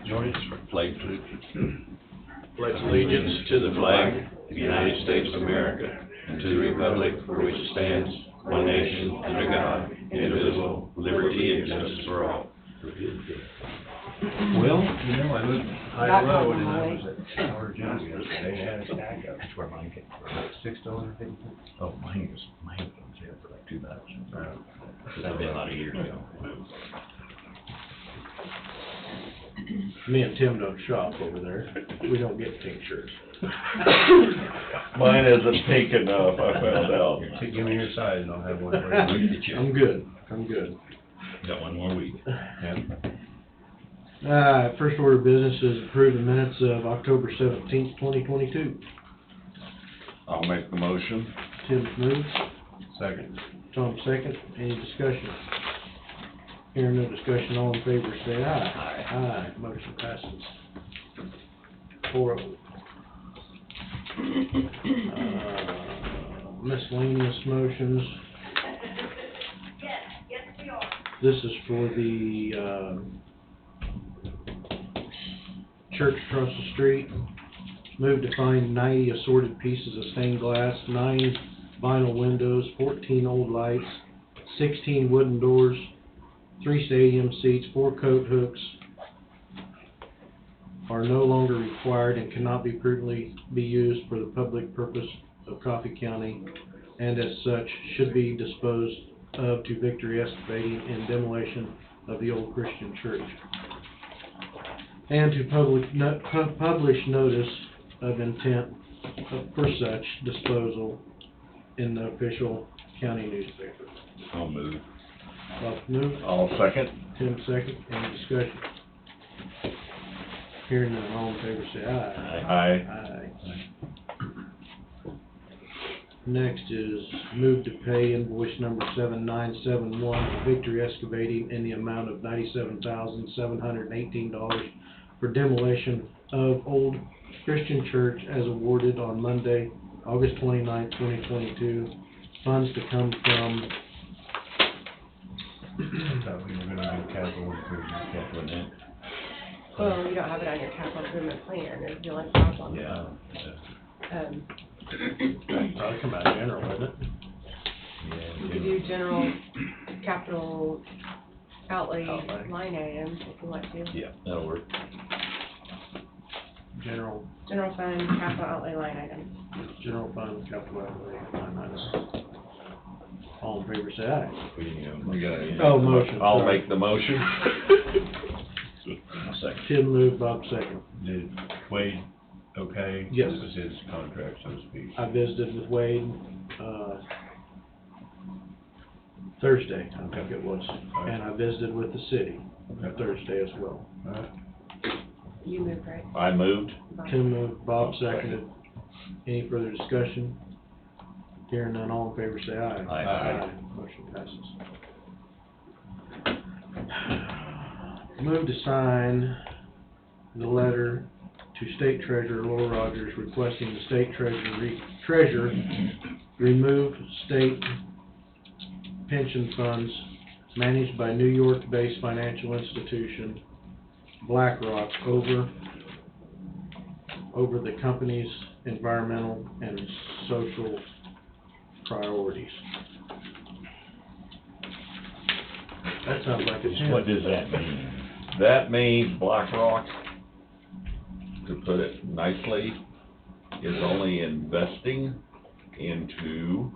Join us for flag salute. Pledge allegiance to the flag of the United States of America and to the republic for which it stands, one nation, under God, indivisible, with liberty and justice for all. Well, you know, I looked high low and I was at Howard Jones yesterday, and I had a stack of, that's where mine came from, $6.50. Oh, mine was on sale for like $2. That'd been a lot of years ago. Me and Tim don't shop over there. We don't get tinctures. Mine isn't pink enough, I found out. Give me your size and I'll have one for you. I'm good. Got one more week. First order of business is approve the minutes of October 17th, 2022. I'll make the motion. Tim moves, Second. Tom second. Any discussion? Hearing no discussion, all in favor say aye. Aye. Motion passes. 4-0. Miscellaneous motions. This is for the church across the street. Move to find 90 assorted pieces of stained glass, 9 vinyl windows, 14 old lights, 16 wooden doors, 3 stadium seats, 4 coat hooks are no longer required and cannot be prudently be used for the public purpose of Coffee County, and as such should be disposed of to Victory Excavating in demolition of the old Christian church, and to publish notice of intent for such disposal in the official county newspaper. I'll move. Bob move. I'll second. Tim second. Any discussion? Hearing none, all in favor say aye. Aye. Aye. Next is move to pay invoice number 7971 to Victory Excavating in the amount of $97,718 for demolition of Old Christian Church as awarded on Monday, August 29, 2022. Funds to come from I thought we were gonna do capital improvement. Well, you don't have it on your capital improvement plan, is the only problem. Yeah. That'll come out of general, isn't it? You could do general capital outlay line items if you want to. Yeah, that'll work. General Fund, capital outlay line items. fund, capital outlay, line items. All in favor say aye. We got it. Oh, motion. I'll sorry. make the motion. Second. Tim moved, Bob second. Did Wade, okay? Yes. This was his contract, so to speak. I visited with Wade, Thursday, I think it was, and I visited with the city Thursday as well. All right. You move, right? I moved. Tim moved, Bob seconded. Any further discussion? Hearing none, all in favor say aye. Aye. Motion passes. Move to sign the letter to State Treasurer Laura Rogers requesting the State Treasurer remove state pension funds managed by New York-based financial institution BlackRock over the company's environmental and social priorities. That sounds like it's him. What does that mean? That means BlackRock, to put it nicely, is only investing into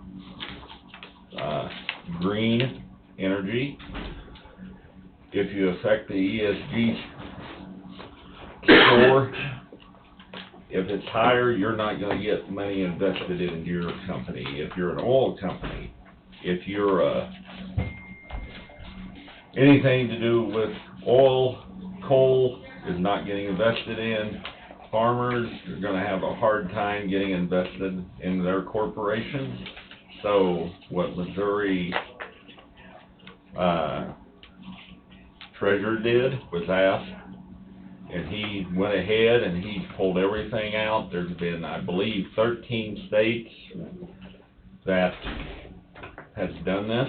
green energy. If you affect the ESG score, if it's higher, you're not going to get money invested in your company. If you're an oil company, if you're anything to do with oil, coal is not getting invested in. Farmers are going to have a hard time getting invested in their corporations. So what Missouri Treasurer did was ask, and he went ahead and he pulled everything out. There's been, I believe, 13 states that has done this.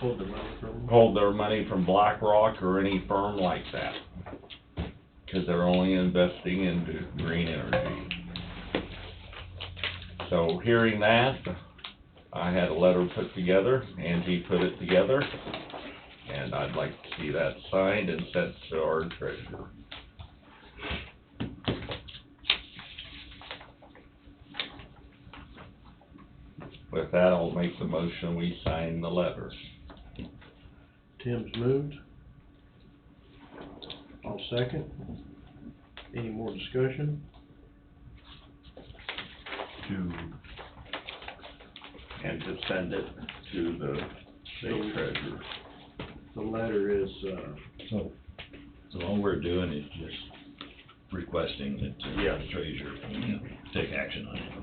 Hold the money from. Hold their money from BlackRock or any firm like that. because they're only investing into green energy. So hearing that, I had a letter put together, Angie put it together, and I'd like to see that signed and sent to our treasurer. With that, I'll make the motion, we sign the letter. Tim's moved. I'll second. Any more discussion? And to send it to the state treasurer. The letter is, So all we're doing is just requesting that Yes. the treasurer, take action on it.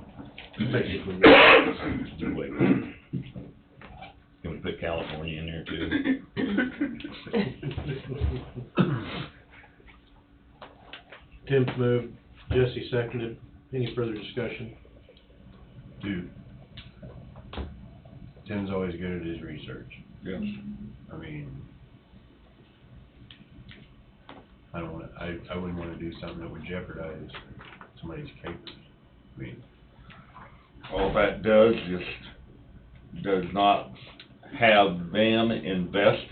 basically, Do away with it. Can we put California in there too? Tim's moved, Jesse seconded. Any further discussion? Dude, Tim's always good at his research. Yes. I mean, I wouldn't wanna do something that would jeopardize somebody's papers. I mean, All that does not have them invest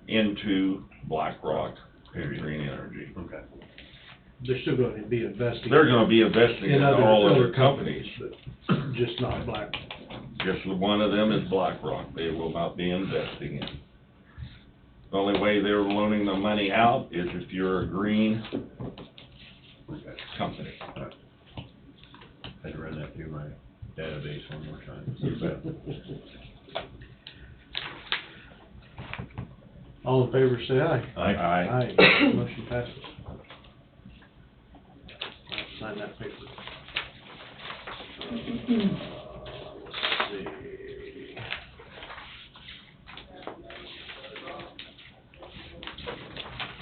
into BlackRock and green energy. okay. They're still going to be investing. They're gonna be investing in all other companies. but just not Black. Just one of them is BlackRock, they will not be investing in. The only way they're loaning the money out is if you're a green Okay. company. Had to run that through my database one more time. You bet. All in favor, say aye. Aye. Motion passes. I'll sign that paper. Let's see.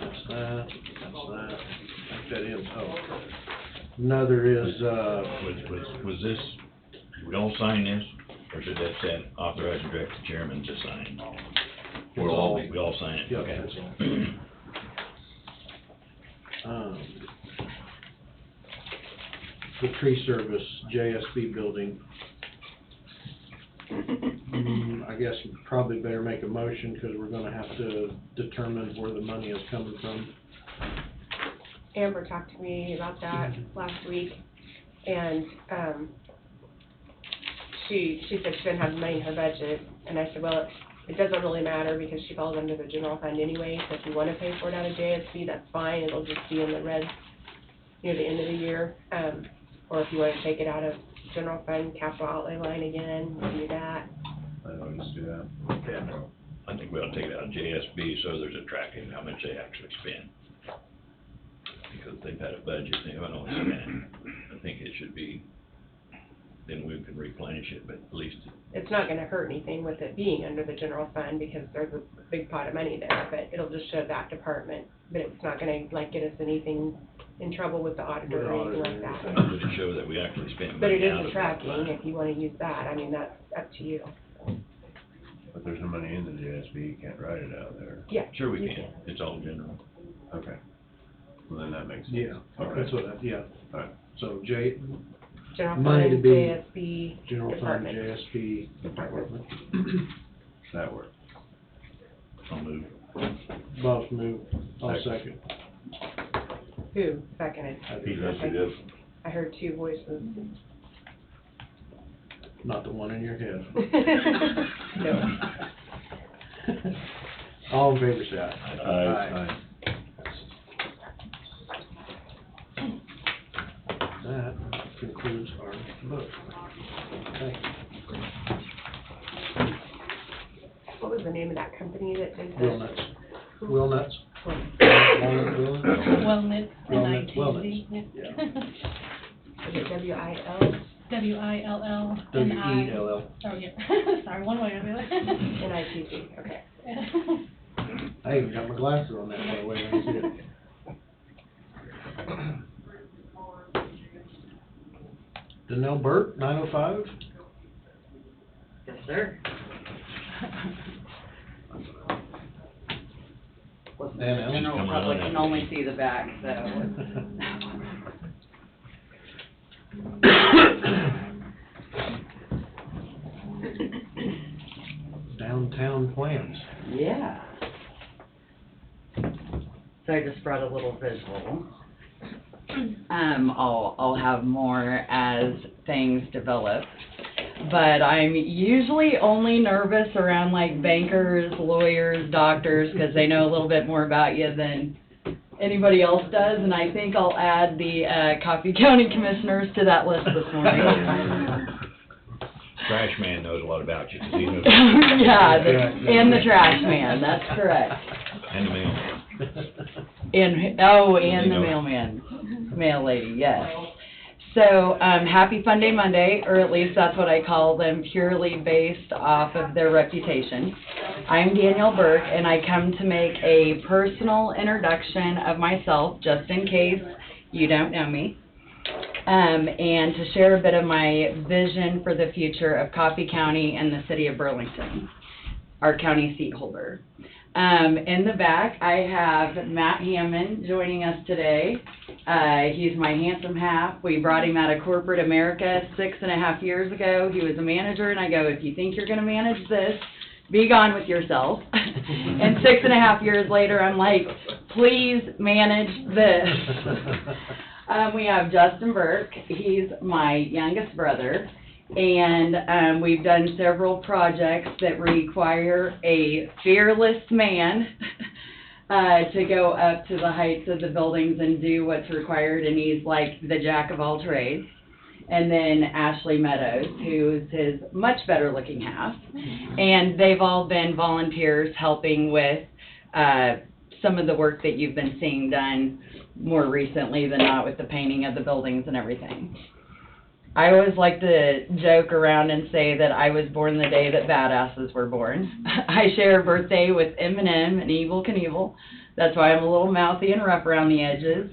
That's that. Take that in. Oh. Another is, Was this, we all sign this, or should that say authorize and direct the chairman to sign? It's all- We all sign it? Yeah, Okay. that's the tree service, JSB building. I guess we probably better make a motion, because we're gonna have to determine where the money is coming from. Amber talked to me about that last week, and, she said she didn't have money in her budget, and I said, well, it doesn't really matter, because she falls under the general fund anyway, so if you wanna pay for it out of JSB, that's fine, it'll just be in the red near the end of the year, or if you wanna take it out of general fund, capital outlay line again, you can do that. I always do that. Yeah. I think we ought to take it out of JSB, so there's a tracking how much they actually spend. Because they've had a budget, they haven't always spent. I think it should be, then we can replenish it, but at least, It's not gonna hurt anything with it being under the general fund, because there's a big pot of money there, but it'll just show that department, but it's not gonna, like, get us anything in trouble with the auditor or anything like that. would it show that we actually spent But it money is out a of tracking, that fund? if you wanna use that, I mean, that's up to you. But there's no money in the JSB, you can't write it out there. Yeah. Sure we you can, it's all general. Okay. Well, then that makes sense. Yeah, All right. that's what, yeah. All right. So General Money to fund, be- JSB, general fund, department. JSB Department. department. That works. I'll move. Bob's moved, I'll second. Who seconded? He does, he does. I heard two voices. Not the one in your head. No. All in favor, say aye. Aye. That concludes our vote. Okay. What was the name of that company that did the? Will Nuts. Walnut Will? Wellness, Wellness, N-I-T-Z. yeah. Is it W-I-L? W-I-L-L-N-I. W-E-L-L. Oh, yeah, sorry, one way or the other. N-I-T-Z, okay. I even got my glasses on that, by the way, I see it. Danell Burt, 905? Yes, sir. Dan general come public on can up. only see the back, so. Downtown plans. Yeah. So I just brought a little visual. I'll have more as things develop. But I'm usually only nervous around like bankers, lawyers, doctors, because they know a little bit more about you than anybody else does. And I think I'll add the Coffee County Commissioners to that list this morning. Trash man knows a lot about you, 'cause he knows. Yeah, and the trash man, that's correct. And the mailman. And the mailman, mail lady, yes. So, happy Fun Day Monday, or at least that's what I call them, purely based off of their reputation. I'm Danielle Burke, and I come to make a personal introduction of myself, just in case you don't know me, and to share a bit of my vision for the future of Coffee County and the city of Burlington, our county seat holder. In the back, I have Matt Hammond joining us today. He's my handsome half. We brought him out of corporate America 6.5 years ago. He was a manager, and I go, if you think you're going to manage this, be gone with yourself. And 6.5 years later, I'm like, please manage this. We have Justin Burke. He's my youngest brother. And we've done several projects that require a fearless man to go up to the heights of the buildings and do what's required, and he's like the jack of all trades. And then Ashley Meadows, who's his much better looking half. And they've all been volunteers helping with some of the work that you've been seeing done more recently than not, with the painting of the buildings and everything. I always like to joke around and say that I was born the day that badasses were born. I share a birthday with Eminem and Evel Knievel. That's why I'm a little mouthy and rough around the edges.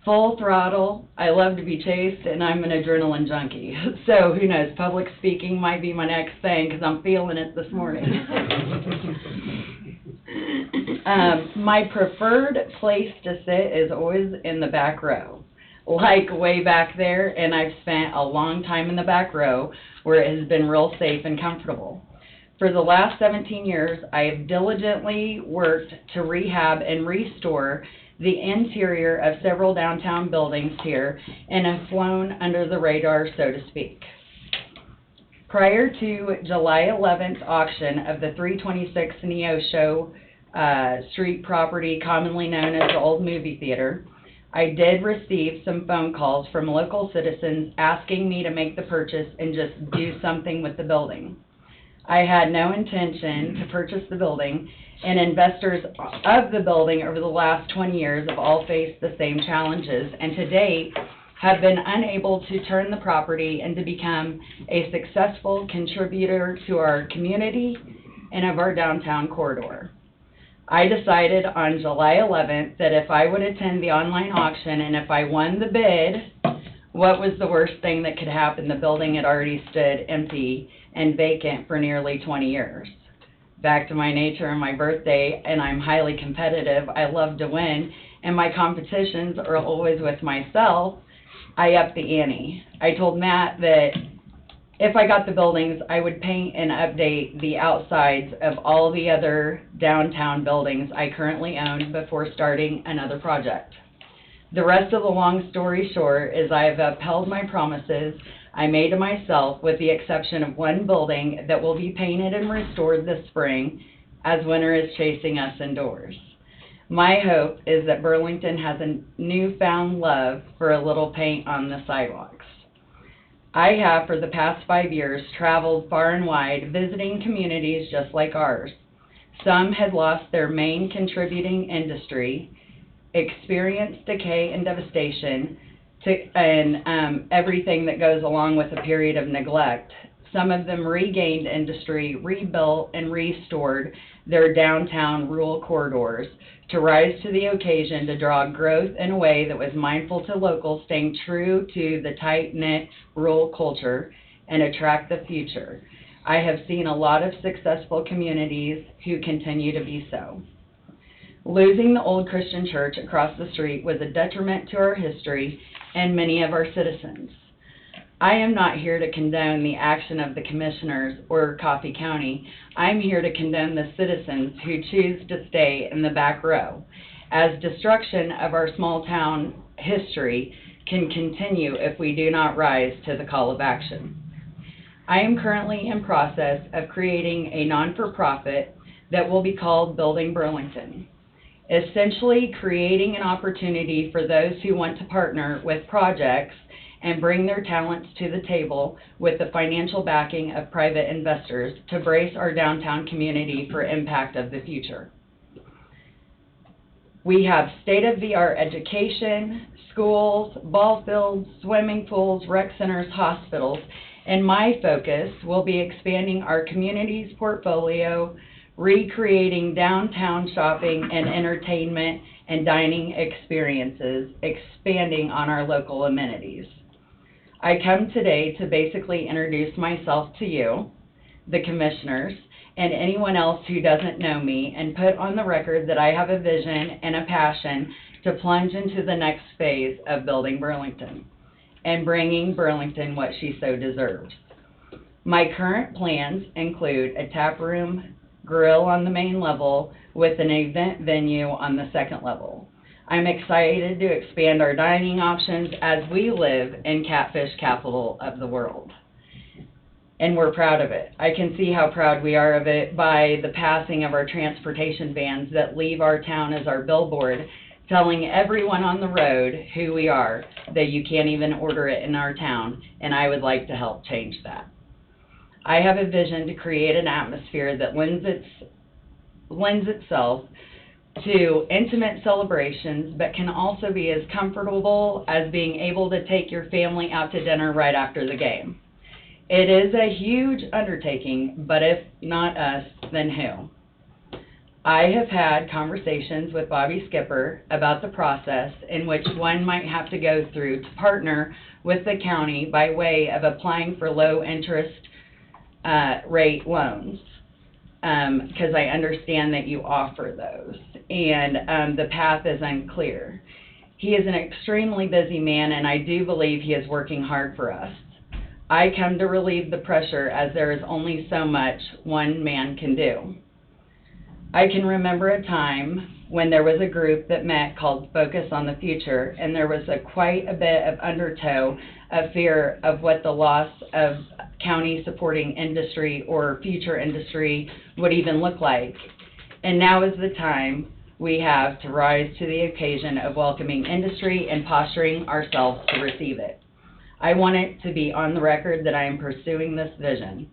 Full throttle, I love to be chased, and I'm an adrenaline junkie. So who knows, public speaking might be my next thing, because I'm feeling it this morning. My preferred place to sit is always in the back row. Like way back there, and I've spent a long time in the back row where it has been real safe and comfortable. For the last 17 years, I have diligently worked to rehab and restore the interior of several downtown buildings here and have flown under the radar, so to speak. Prior to July 11th auction of the 326 Neosho Street property, commonly known as the Old Movie Theater, I did receive some phone calls from local citizens asking me to make the purchase and just do something with the building. I had no intention to purchase the building, and investors of the building over the last 20 years have all faced the same challenges, and to date have been unable to turn the property and to become a successful contributor to our community and of our downtown corridor. I decided on July 11th that if I would attend the online auction and if I won the bid, what was the worst thing that could happen? The building had already stood empty and vacant for nearly 20 years. Back to my nature and my birthday, and I'm highly competitive. I love to win, and my competitions are always with myself. I upped the ante. I told Matt that if I got the buildings, I would paint and update the outsides of all the other downtown buildings I currently own before starting another project. The rest of the long story short is I have upheld my promises I made to myself, with the exception of one building that will be painted and restored this spring as winter is chasing us indoors. My hope is that Burlington has a newfound love for a little paint on the sidewalks. I have, for the past 5 years, traveled far and wide, visiting communities just like ours. Some had lost their main contributing industry, experienced decay and devastation, and everything that goes along with a period of neglect. Some of them regained industry, rebuilt, and restored their downtown rural corridors to rise to the occasion to draw growth in a way that was mindful to locals, staying true to the tight-knit rural culture, and attract the future. I have seen a lot of successful communities who continue to be so. Losing the old Christian church across the street was a detriment to our history and many of our citizens. I am not here to condone the action of the commissioners or Coffee County. I'm here to condone the citizens who choose to stay in the back row, as destruction of our small town history can continue if we do not rise to the call of action. I am currently in process of creating a non-for-profit that will be called Building Burlington, essentially creating an opportunity for those who want to partner with projects and bring their talents to the table with the financial backing of private investors to brace our downtown community for impact of the future. We have state-of-the-art education, schools, ball fields, swimming pools, rec centers, hospitals, and my focus will be expanding our community's portfolio, recreating downtown shopping and entertainment and dining experiences, expanding on our local amenities. I come today to basically introduce myself to you, the commissioners, and anyone else who doesn't know me, and put on the record that I have a vision and a passion to plunge into the next phase of building Burlington and bringing Burlington what she so deserves. My current plans include a tap room, grill on the main level with an event venue on the second level. I'm excited to expand our dining options as we live in catfish capital of the world. And we're proud of it. I can see how proud we are of it by the passing of our transportation vans that leave our town as our billboard, telling everyone on the road who we are, that you can't even order it in our town, and I would like to help change that. I have a vision to create an atmosphere that lends itself to intimate celebrations, but can also be as comfortable as being able to take your family out to dinner right after the game. It is a huge undertaking, but if not us, then who? I have had conversations with Bobby Skipper about the process in which one might have to go through to partner with the county by way of applying for low interest rate loans. Because I understand that you offer those, and the path is unclear. He is an extremely busy man, and I do believe he is working hard for us. I come to relieve the pressure, as there is only so much one man can do. I can remember a time when there was a group that met called Focus on the Future, and there was quite a bit of undertow of fear of what the loss of county supporting industry or future industry would even look like. And now is the time we have to rise to the occasion of welcoming industry and posturing ourselves to receive it. I want it to be on the record that I am pursuing this vision.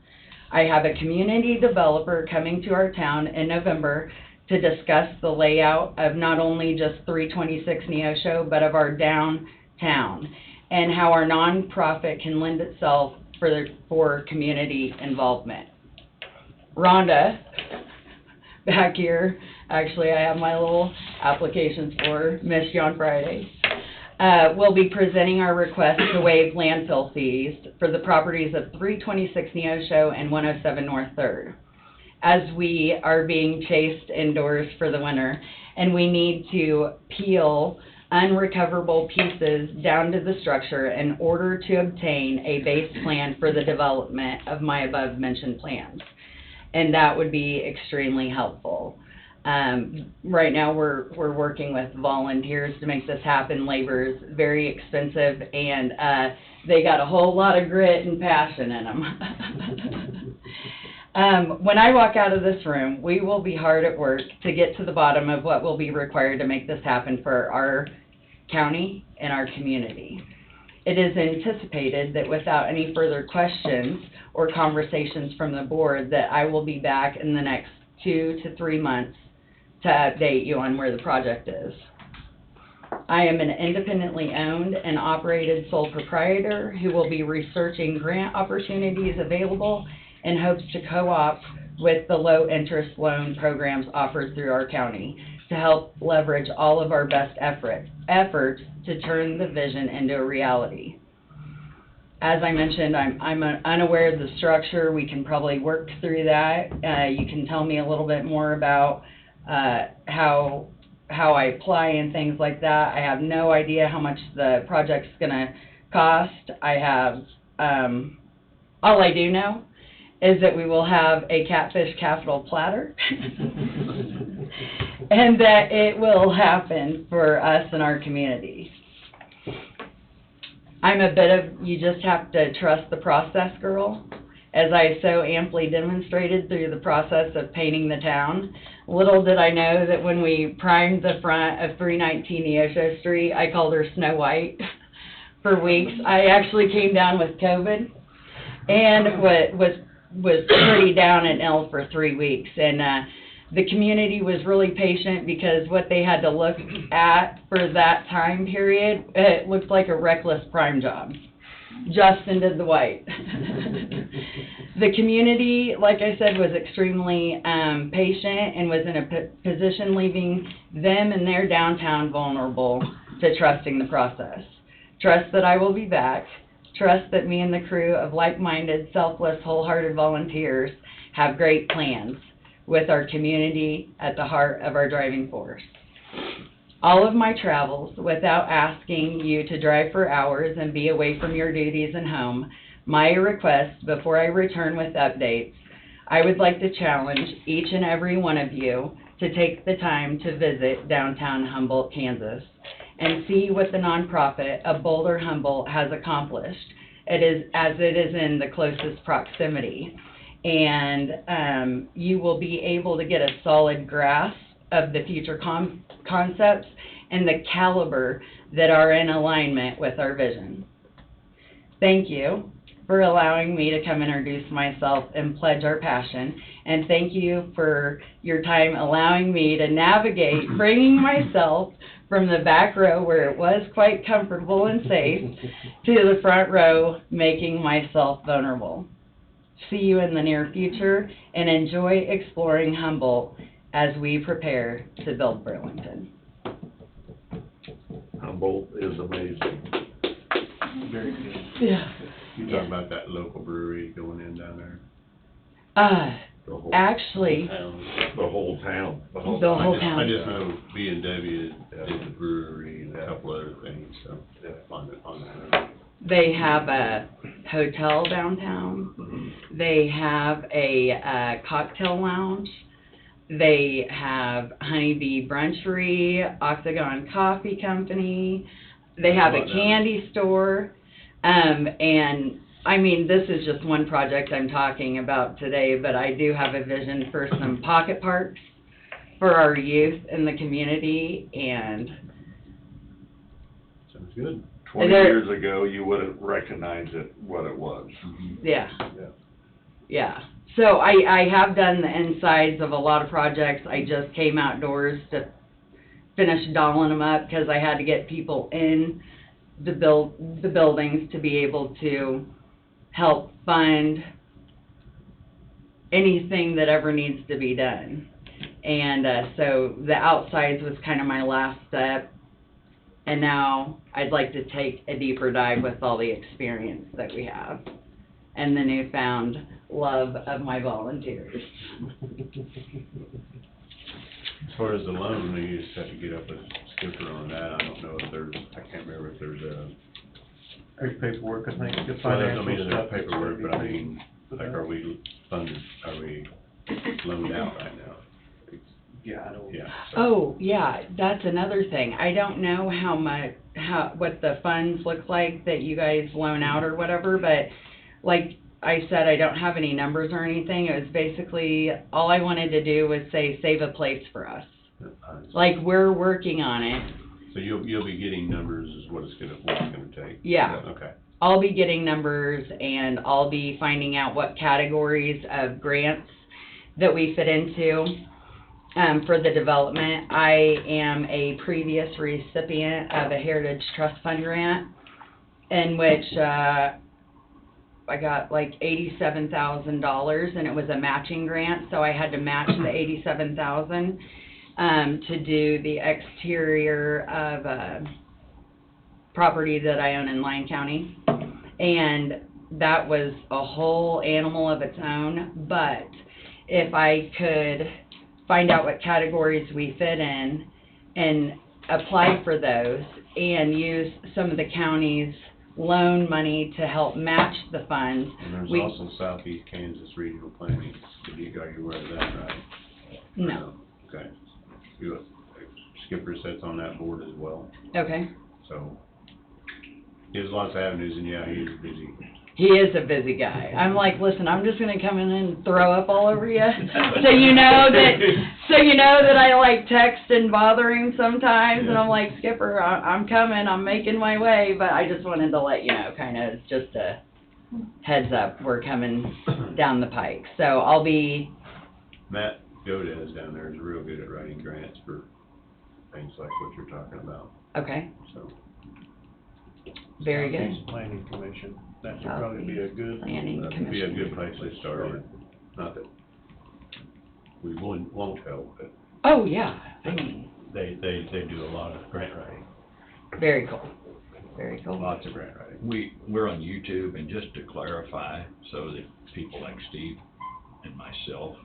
I have a community developer coming to our town in November to discuss the layout of not only just 326 Neosho, but of our downtown, and how our nonprofit can lend itself for community involvement. Rhonda, back here, actually I have my little applications for, missed you on Friday, will be presenting our request to waive landfill fees for the properties of 326 Neosho and 107 North 3rd, as we are being chased indoors for the winter, and we need to peel unrecoverable pieces down to the structure in order to obtain a base plan for the development of my above-mentioned plans. And that would be extremely helpful. Right now we're working with volunteers to make this happen. Labor is very expensive, and they got a whole lot of grit and passion in them. When I walk out of this room, we will be hard at work to get to the bottom of what will be required to make this happen for our county and our community. It is anticipated that without any further questions or conversations from the board, that I will be back in the next 2 to 3 months to update you on where the project is. I am an independently owned and operated sole proprietor who will be researching grant opportunities available in hopes to co-opt with the low interest loan programs offered through our county to help leverage all of our best efforts to turn the vision into a reality. As I mentioned, I'm unaware of the structure. We can probably work through that. You can tell me a little bit more about how how I apply and things like that. I have no idea how much the project's gonna cost. I have, all I do know is that we will have a catfish capital platter. And that it will happen for us and our community. I'm a bit of, you just have to trust the process girl, as I so amply demonstrated through the process of painting the town. Little did I know that when we primed the front of 319 Neosho Street, I called her Snow White for weeks. I actually came down with COVID and was pretty down and ill for 3 weeks. And the community was really patient because what they had to look at for that time period, it looked like a reckless prime job. Justin did the white. The community, like I said, was extremely patient and was in a position leaving them and their downtown vulnerable to trusting the process. Trust that I will be back. Trust that me and the crew of like-minded, selfless, wholehearted volunteers have great plans with our community at the heart of our driving force. All of my travels, without asking you to drive for hours and be away from your duties and home, my request before I return with updates, I would like to challenge each and every one of you to take the time to visit downtown Humboldt, Kansas, and see what the nonprofit of Boulder Humboldt has accomplished. It is in the closest proximity. And you will be able to get a solid grasp of the future concepts and the caliber that are in alignment with our vision. Thank you for allowing me to come introduce myself and pledge our passion. And thank you for your time allowing me to navigate bringing myself from the back row where it was quite comfortable and safe to the front row, making myself vulnerable. See you in the near future and enjoy exploring Humboldt as we prepare to build Burlington. Humboldt is amazing. Very good. Yeah. You talking about that local brewery going in down there? The whole, Actually, the whole town. the whole I town. just know B and W did the brewery and a couple other things, so, on that. They have a hotel downtown. They have a cocktail lounge. They have Honeybee Brunchery, Octagon Coffee Company. They have a candy store. And I mean, this is just one project I'm talking about today, but I do have a vision for some pocket parks for our youth in the community, and Sounds good. 20 There- years ago, you wouldn't recognize it, what it was. yeah. Yeah. Yeah. So I have done the insides of a lot of projects. I just came outdoors to finish dolling them up because I had to get people in the buildings to be able to help fund anything that ever needs to be done. And so the outsides was kind of my last step. And now I'd like to take a deeper dive with all the experience that we have and the newfound love of my volunteers. As far as the loan, you just have to get up a sticker on that. I don't know if there's, I can't remember if there's a, There's paperwork, I think, the well, I financial mean, stuff. there's paperwork, but I mean, like, are we funded, are we loaned out right now? Yeah, I don't. Yeah. so- Oh, yeah, that's another thing. I don't know what the funds look like that you guys loan out or whatever, but like I said, I don't have any numbers or anything. It was basically, all I wanted to do was say, save a place for us. Like, we're working on it. So you'll be getting numbers is what it's gonna take? Yeah. Okay. I'll be getting numbers, and I'll be finding out what categories of grants that we fit into for the development. I am a previous recipient of a Heritage Trust Fund grant, in which I got like $87,000, and it was a matching grant, so I had to match the $87,000 to do the exterior of a property that I own in Lyon County. And that was a whole animal of its own, but if I could find out what categories we fit in and apply for those and use some of the county's loan money to help match the funds. And there's We- also Southeast Kansas Regional Planning. Are you aware of that, right? No. Okay. Skipper sits on that board as well, Okay. so he has lots of avenues, and yeah, he's busy. He is a busy guy. I'm like, listen, I'm just gonna come in and throw up all over you, so you know that I like text and bother him sometimes, and I'm like, Skipper, I'm coming, I'm making my way, but I just wanted to let you know, kind of just a heads up, we're coming down the pike. So I'll be, Matt Godez down there is real good at writing grants for things like what you're talking about, okay, so. very good. Southeast Planning Commission, that should probably be a good, Planning That'd be a Commission. good place to start. Not that we won't help, but Oh, yeah, I mean, they do a lot of grant writing, very cool, very cool. lots of grant writing. We're on YouTube, and just to clarify, so that people like Steve and myself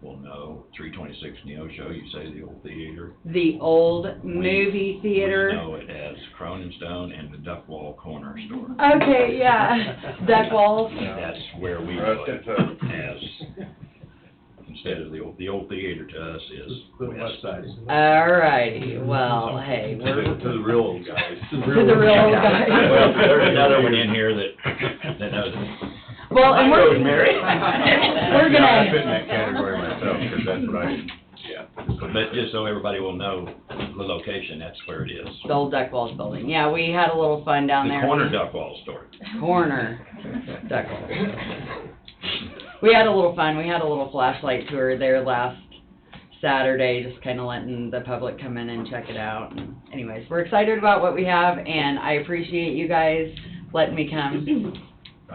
will know, 326 Neo Show, you say the old theater. The old movie We theater. know it as Cronenstone and the Duck Wall Corner Store. Okay, yeah, duck walls. That's where we Right, know it that's it. as, instead of the old theater to us is The west west. side. Alrighty, well, hey, To we're, the real old guys. to the real old guys. Well, there's another one in here that knows it. Well, and we're, Rosemary. we're Yeah, I fit in gonna, that category myself, because that's what I, yeah. But just so everybody will know the location, that's where it is. the old Duck Walls building, yeah, we had a little fun down The there. corner Duck Wall store. Corner Duck Walls. We had a little fun, we had a little flashlight tour there last Saturday, just kinda letting the public come in and check it out. And anyways, we're excited about what we have, and I appreciate you guys letting me come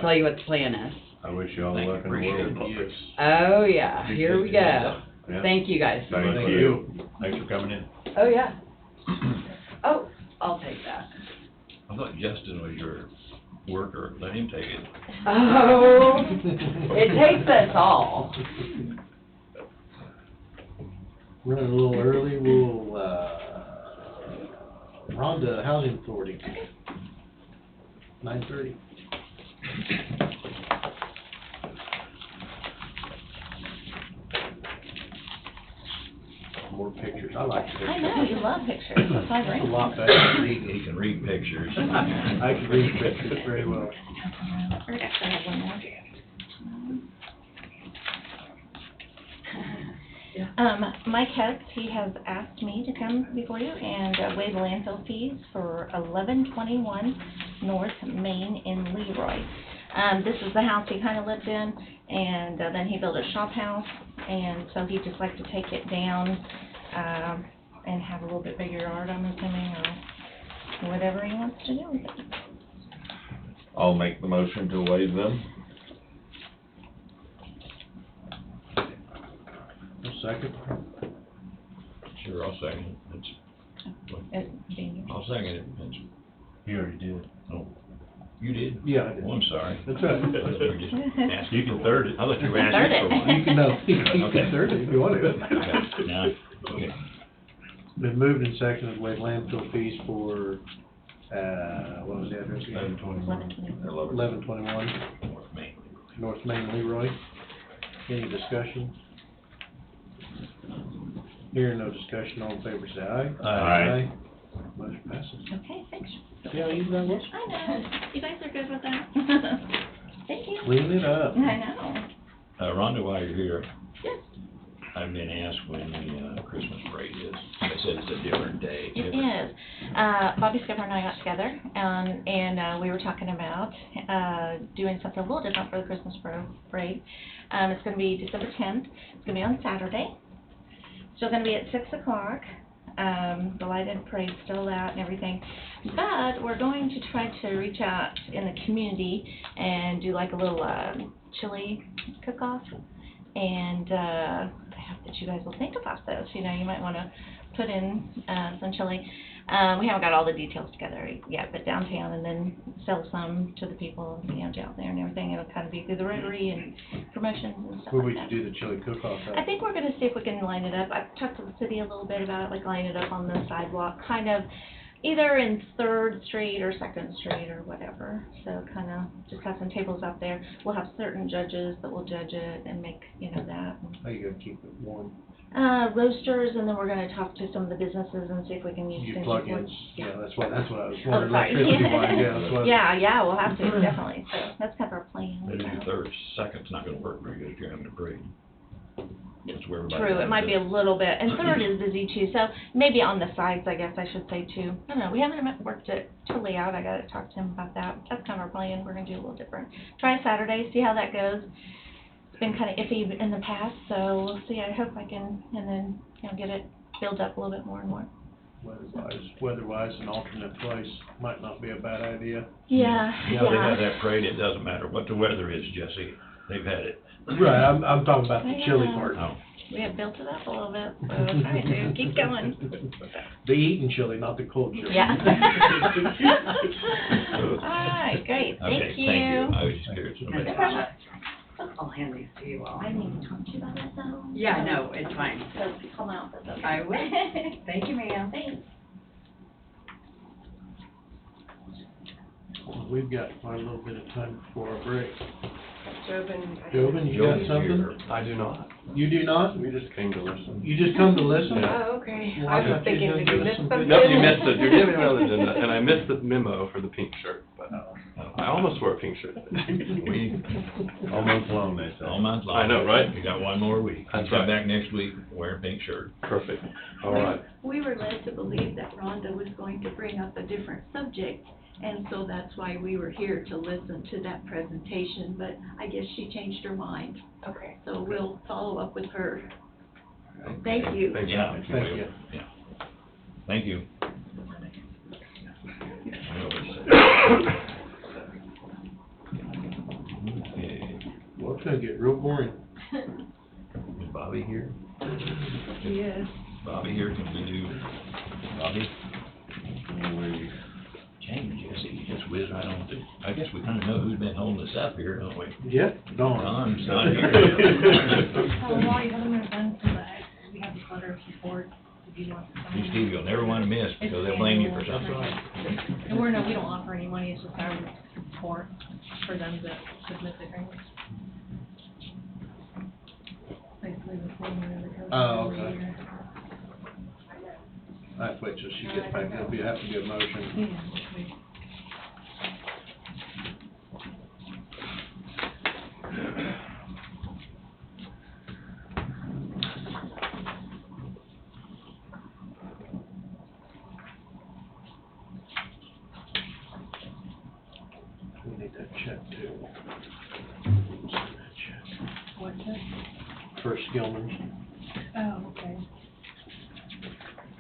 tell you what the plan is. I wish you all the luck in the world. Appreciate Oh, yeah, here we go. Yeah. Thank you guys. Thank you. Thanks for coming in. Oh, yeah. Oh, I'll take that. I thought Justin was your worker, let him take it. Oh, it takes us all. running a little early, we'll, Rhonda Housing Authority, 9:30. More pictures, I like pictures. I know, you love pictures, that's why I It's bring a them. lot better than reading. He can read pictures. I can read pictures very well. Or actually, I have one more. Mike Hess, he has asked me to come before you and waive the landfill fees for 1121 North Main in Leroy. This is the house he kind of lived in, and then he built a shop house, and so he'd just like to take it down and have a little bit bigger yard, I'm assuming, or whatever he wants to do with it. I'll make the motion to waive them. A second. Sure, I'll second it. I'll second it. It's- You already did. Oh, you did? Yeah, I did. Oh, I'm sorry. That's right. I thought you were just asking You can for- third it. I thought you were Third asking for it. one. You can, no, you can Okay. third it if you want to. Okay, now, okay. Been moved and seconded, waive landfill fees for, what was the address again? 1121 North Main. North Main, Leroy. Any discussion? Hearing no discussion, all in favor say aye. Aye. Motion passes. Okay, thanks. See how easy that was? I know, you guys are good with that. Thank you. Clean it up. I know. Rhonda, while you're here, Yes. I've been asked when the Christmas parade is. They said it's a different day. It is. Bobby Skipper and I got together, and we were talking about doing something a little different for the Christmas parade. It's going to be December 10th. It's going to be on Saturday. Still going to be at 6 o'clock. The lighted parade's still out and everything. But we're going to try to reach out in the community and do like a little chili cook-off. And I hope that you guys will think about this. You know, you might want to put in some chili. We haven't got all the details together yet, but downtown, and then sell some to the people, you know, down there and everything. It'll kind of be through the Rotary and promotions and stuff Where like would that. you do the chili cook-off I at? think we're gonna see if we can line it up. I've talked to the city a little bit about it, like line it up on the sidewalk, kind of either in Third Street or Second Street or whatever. So kind of just have some tables out there. We'll have certain judges that will judge it and make, you know, that. How you gonna keep it warm? Roasters, and then we're gonna talk to some of the businesses and see if we can use You things. plug-ins, yeah, that's what I was Oh, wondering, sorry. electricity-wise, yeah, that's what. Yeah, we'll have to, definitely. So that's kind of our plan. Maybe third, second's not gonna work very good if you're having a parade. That's where everybody. True, it might be a little bit, and Third is busy too, so maybe on the sides, I guess I should say too. I don't know, we haven't worked it totally out, I gotta talk to him about that. That's kind of our plan, we're gonna do a little different. Try Saturday, see how that goes. It's been kind of iffy in the past, so we'll see, I hope I can, and then, you know, get it built up a little bit more and more. Weather-wise, an alternate place might not be a bad idea. Yeah, You know, they have that parade, it doesn't matter what the weather is, Jesse, they've had it. Right, I'm talking about the chili Yeah. part. Oh, We have built it up a little bit, so we're trying to keep going. The eating chili, not the cold chili. Yeah. All right, great, okay, thank you. I was just curious. No problem. I'll hand these to you all. I need to talk to you about it though. Yeah, no, it's fine. So come out, that's okay. I will. Thank you, ma'am. Thanks. We've got quite a little bit of time before our break. Jobin. Jobin, you got Joe's something? here. I do not. You do not? We just came to listen. You just come to listen? Oh, okay. Well, I I thought was thinking, you were did gonna you give us miss some something? good- Nope, you missed it. You're giving me another agenda, and I missed the memo for the pink shirt, but I almost wore a pink shirt. We, All month long, they say. all month long. I know, right? You got one more week. That's You come right. back next week, wear a pink shirt. Perfect. All right. We were led to believe that Rhonda was going to bring up a different subject, and so that's why we were here to listen to that presentation, but I guess she changed her mind, Okay. so we'll follow up with her. Thank you. Thank you. Yeah. Thank you. Yeah. Thank you. Okay, Well, it's gonna get real boring. is Bobby here? Yes. Bobby here, can we do, Bobby? We change Jesse, just whiz right on through. I guess we kinda know who's been holding us up here, don't we? Yep, Dawn. Don's not here. While you haven't moved on from that, we have this letter of support, if you want to sign. You Steve, you'll never wanna miss, because they'll blame you for something. And we don't offer any money, it's just our support for them to submit the grants. Basically the same way the coach. Oh, okay. I have to wait till she gets back, it'll be, have to be a motion. Yeah, okay. We need that check too. Send that check. What's it? For Skillman's. Oh, okay.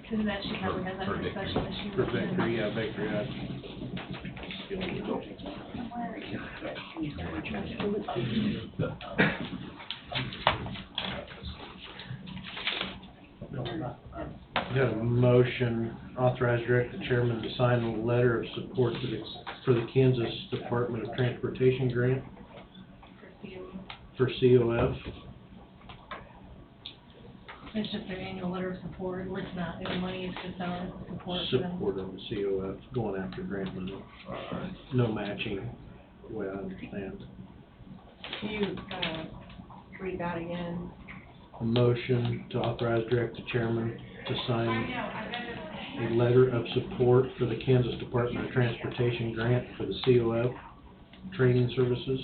Cause that she probably has that For for Victory. special issue. For Victory, yeah, Victory, Skillman's. We have a motion, authorize direct the chairman to sign a letter of support for the Kansas Department of Transportation grant for COF. It's just their annual letter of support, it's not any money, it's just our support for them. Support of the COF, going after grant money. No matching, the way I understand. Can you, read that again? A motion to authorize direct the chairman to sign a letter of support for the Kansas Department of Transportation grant for the COF training services.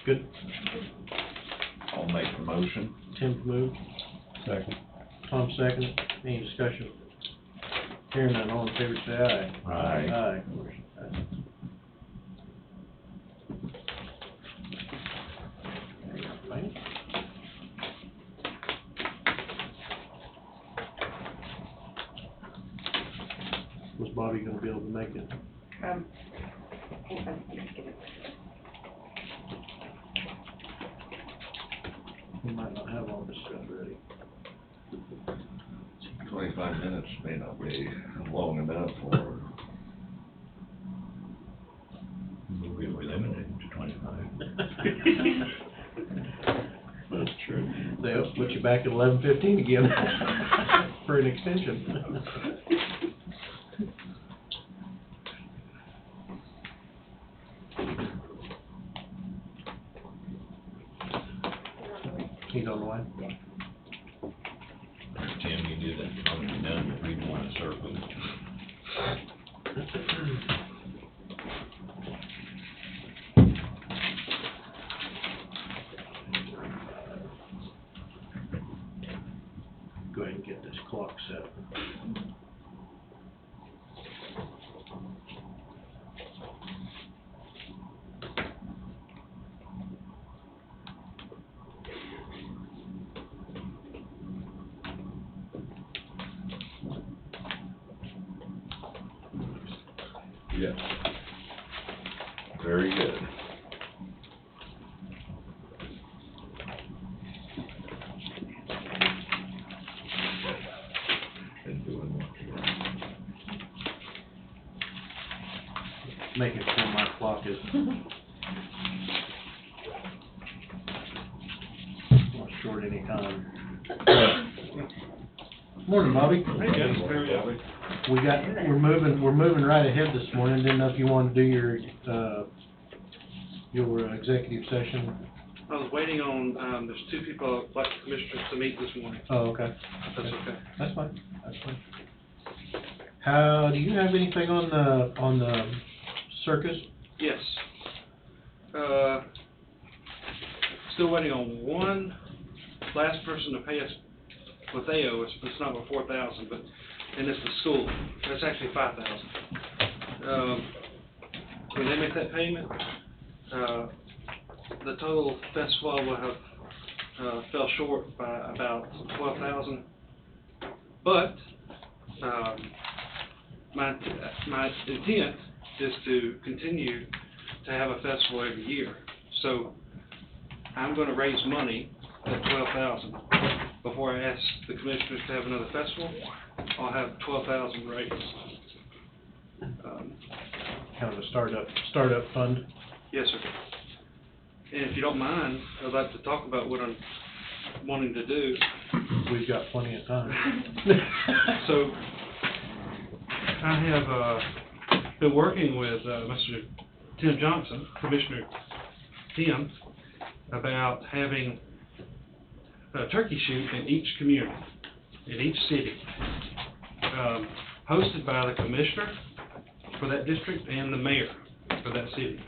Good. I'll make the motion. Tim moved. Second. Tom second. Any discussion? Hearing none, all in favor say aye. Aye. Aye. Motion passes. Bobby gonna be able to make it? hang on, let me get it. We might not have all this stuff ready. 25 minutes may not be long enough for, We limited it to 25. That's true. They'll put you back at 11:15 again for an extension. He's on the line. Tim, you do that, probably be done, if we want to circle. Go ahead and get this clock set. yes. Very good. Been doing what you want. Making sure my clock is not short any time. Morning, Bobby. We're moving right ahead this morning. Didn't know if you wanted to do your executive session. I was waiting on, there's two people I'd like the commissioners to meet this morning. Oh, okay. If that's okay. That's fine, that's fine. Do you have anything on the circus? Yes. Still waiting on one last person to pay us what they owe us, but it's not but $4,000, but, and it's the school. That's actually $5,000. When they make that payment, the total festival will have, fell short by about $12,000. But, my intent is to continue to have a festival every year. So, I'm gonna raise money at $12,000. Before I ask the commissioners to have another festival, I'll have $12,000 raised. Kind of a startup fund? Yes, sir. And if you don't mind, I'd like to talk about what I'm wanting to do. We've got plenty of time. So, I have, been working with, Mr. Tim Johnson, Commissioner Tim, about having a turkey shoot in each community, in each city, hosted by the commissioner for that district and the mayor for that city.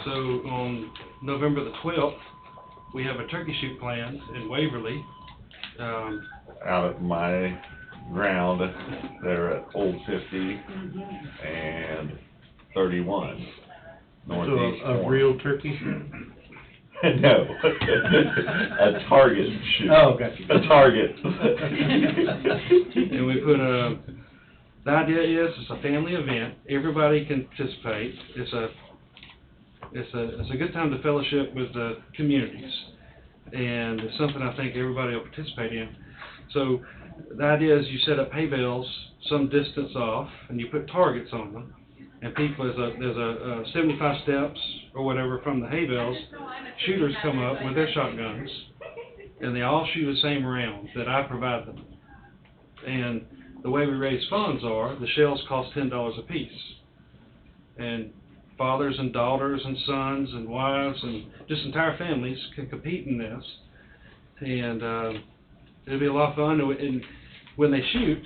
So on November the 12th, we have a turkey shoot planned in Waverly. Out at my ground, they're at Old 50 and 31, northeast So a corner. real turkey shoot? No, a target shoot. Oh, gotcha. A target. And we put the idea is it's a family event. Everybody can participate. It's a good time to fellowship with the communities. And it's something I think everybody will participate in. So the idea is you set up hay bales some distance off and you put targets on them. And people, there's a 75 steps or whatever from the hay bales. Shooters come up with their shotguns and they all shoot the same round that I provide them. And the way we raise funds are, the shells cost $10 a piece. And fathers and daughters and sons and wives and just entire families can compete in this. And it'll be a lot of fun. And when they shoot,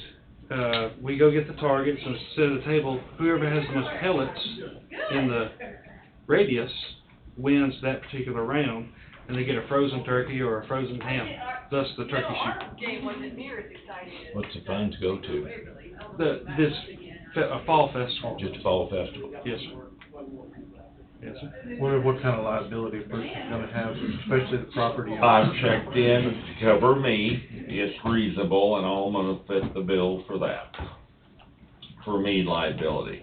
we go get the targets and sit at a table. Whoever has the most pellets in the radius wins that particular round, and they get a frozen turkey or a frozen ham, thus the turkey shoot. What's the funds go to? A fall festival. Just a fall festival? Yes, sir. Yes, sir. What kind of liability a person's gonna have, especially the property owner? I've checked in to cover me. It's reasonable and I'm gonna fit the bill for that. for me liability.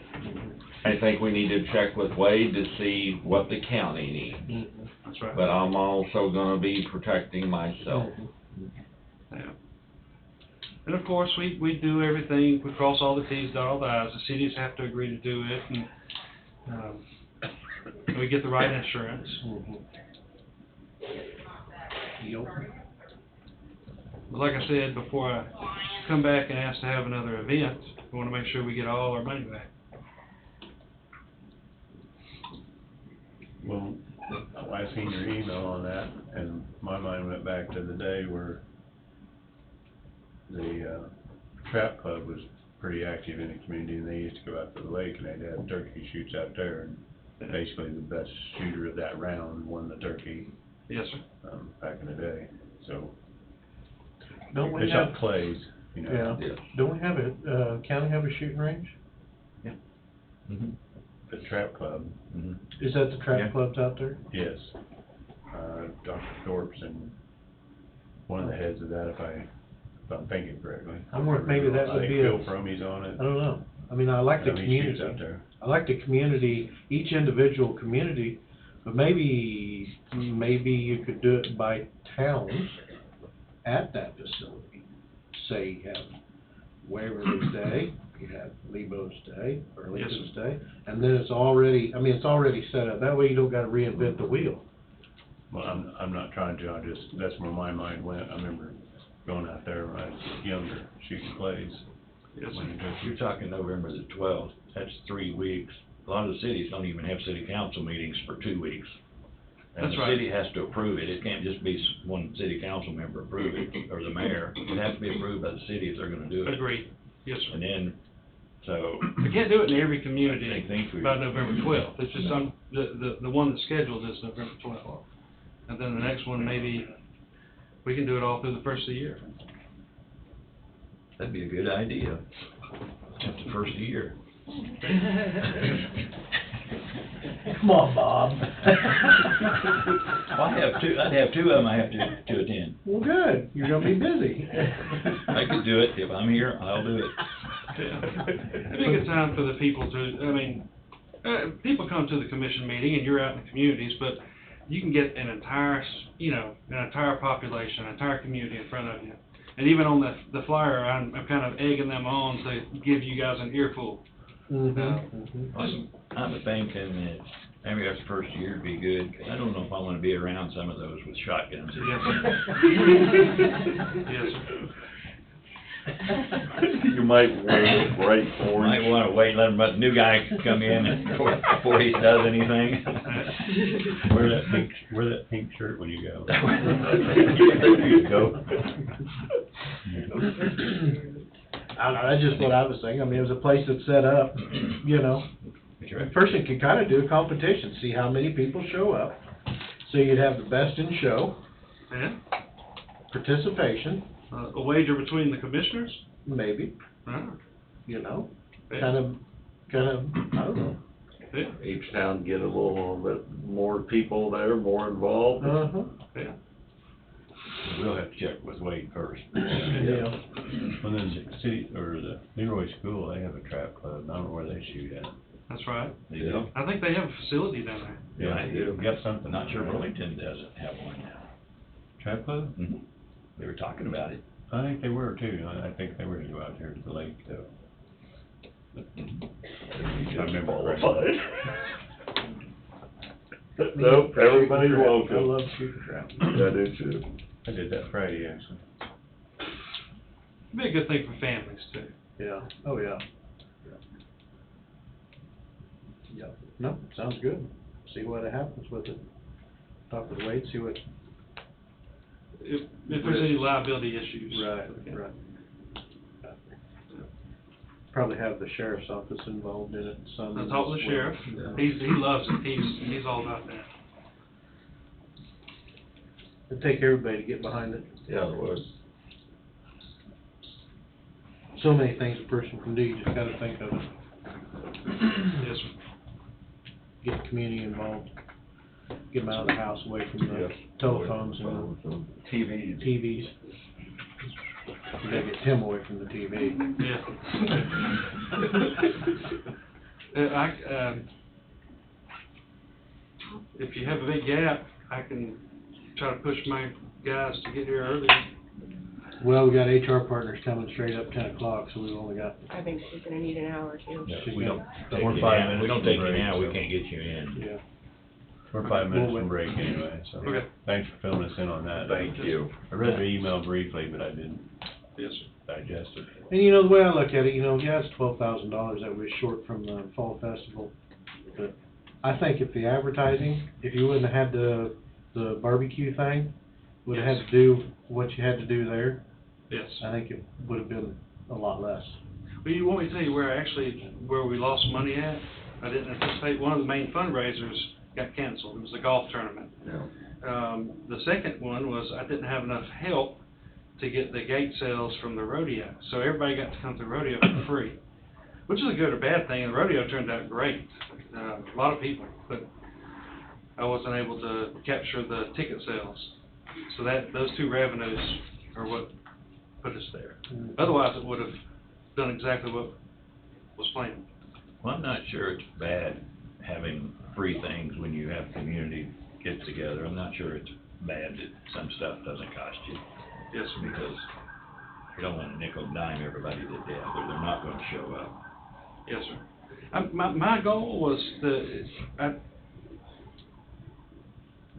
I think we need to check with Wade to see what the county needs, That's right. but I'm also gonna be protecting myself. Yeah. And of course, we do everything, we cross all the Ts, dot all the Is, the cities have to agree to do it, and we get the right insurance. Yep. But like I said, before I come back and ask to have another event, we wanna make sure we get all our money back. Well, I seen your email on that, and my mind went back to the day where the, trap club was pretty active in the community, and they used to go out to the lake, and they'd have turkey shoots out there, and basically the best shooter of that round won the turkey, Yes, sir. back in the day, so. Don't we It's have, up clays, you know. yeah, don't we have county have a shooting range? Mhm. The trap club, Mhm. Is that the trap Yeah. clubs out there? yes. Dr. Thorpe's and one of the heads of that, if I'm thinking correctly. I wonder if maybe that would I be think a- Phil Fromey's on it. I don't know. I mean, I like the I know he shoots community. out there. I like the community, each individual community, but maybe you could do it by towns at that facility. Say you have Waverly's Day, you have Lebo's Day, or Yes, Lincoln's Day, and then it's already set up. That way you don't gotta reinvent the wheel. Well, I'm not trying to, that's where my mind went. I remember going out there when I was younger, shooting clays. Yes, sir. You're talking November the 12th, that's 3 weeks. A lot of the cities don't even have city council meetings for 2 weeks. And That's the right. city has to approve it, it can't just be one city council member approve it, or the mayor. It has to be approved by the city if they're gonna do it. Agreed. Yes, sir. And then, so, We can't do it in every community I think we- by November 12th. It's just the one that's scheduled is November 12th. And then the next one, maybe, we can do it all through the first of the year. that'd be a good idea. That's the first of the year. Come on, Bob. Well, I'd have two of them I have to attend. Well, good, you're gonna be busy. I could do it, if I'm here, I'll do it. It'd be a good time for the people to, I mean, people come to the commission meeting and you're out in the communities, but you can get an entire, an entire population, an entire community in front of you. And even on the flyer, I'm kind of egging them on to give you guys an earful. I'm thinking that maybe that's the first year would be good, 'cause I don't know if I wanna be around some of those with shotguns. Yes, sir. Yes, sir. You might wait right for Might it. wanna wait, let the new guy come in and before he does anything. Wear that pink shirt when you go. There you go. I don't know, that's just what I was saying. I mean, it was a place that's set up, That's A right. person could kind of do a competition, see how many people show up. So you'd have the best in show, And, participation, a wager between the commissioners? maybe, Yeah. kind of, I don't know. Yeah. Each town get a little bit more people there, more involved. Uh-huh, Yeah. We'll have to check with Wade first. yeah. Well, then the city, or the Leroy School, they have a trap club, I don't know where they shoot at. That's right. They do. I think they have a facility down there. Yeah, I do. Got something, not sure Burlington doesn't have one now. Trap club? Mhm. They were talking about it. I think they were too, I think they were to go out there to the lake though. I remember Qualified. Me- Nope, everybody's I welcome. love shooting crap. I do too. I did that Friday, actually. It'd be a good thing for families too. Yeah, oh, yeah. Yeah, no, sounds good. See what happens with it. Talk with Wade, see what. If there's any liability issues. Right. Probably have the sheriff's office involved in it some. I'll talk to the as well. sheriff. He loves it. He's all about that. It'd take everybody to get behind it. Yeah, it was. So many things a person can do, you just gotta think of it. Yes, sir. Get the community involved. Get them out of the house, away from the Yes. telephones and TV. TVs. We gotta get Tim away from the TV. Yeah. If you have a big gap, I can try to push my guys to get here early. Well, we got HR partners coming straight up 10 o'clock, so we've only got, I think she's gonna need an hour or two. Yeah, She's we don't got- take We're you 5 now, minutes we don't from take you break, now, we so- can't get you in. yeah. We're 5 minutes We'll from wait. break anyway, so. Okay. Thanks for filling us in on that. Thank you. I read the email briefly, but I didn't Yes, sir. digest it. And you know, the way I look at it, you know, yeah, it's $12,000 that was short from the fall festival. But I think if the advertising, if you wouldn't have had the barbecue thing, would have had to do what you had to do there, Yes. I think it would have been a lot less. Well, you want me to tell you where we lost money at? I didn't anticipate, one of the main fundraisers got canceled, it was the golf tournament. Yeah. The second one was I didn't have enough help to get the gate sales from the rodeo. So everybody got to come to the rodeo for free, which is a good or bad thing, and the rodeo turned out great. A lot of people, but I wasn't able to capture the ticket sales. So those two revenues are what put us there. Otherwise, it would have done exactly what was planned. Well, I'm not sure it's bad having free things when you have community get together. I'm not sure it's bad that some stuff doesn't cost you, Yes, sir. because you don't want to nickel and dime everybody to death, or they're not gonna show up. Yes, sir. My goal was I'm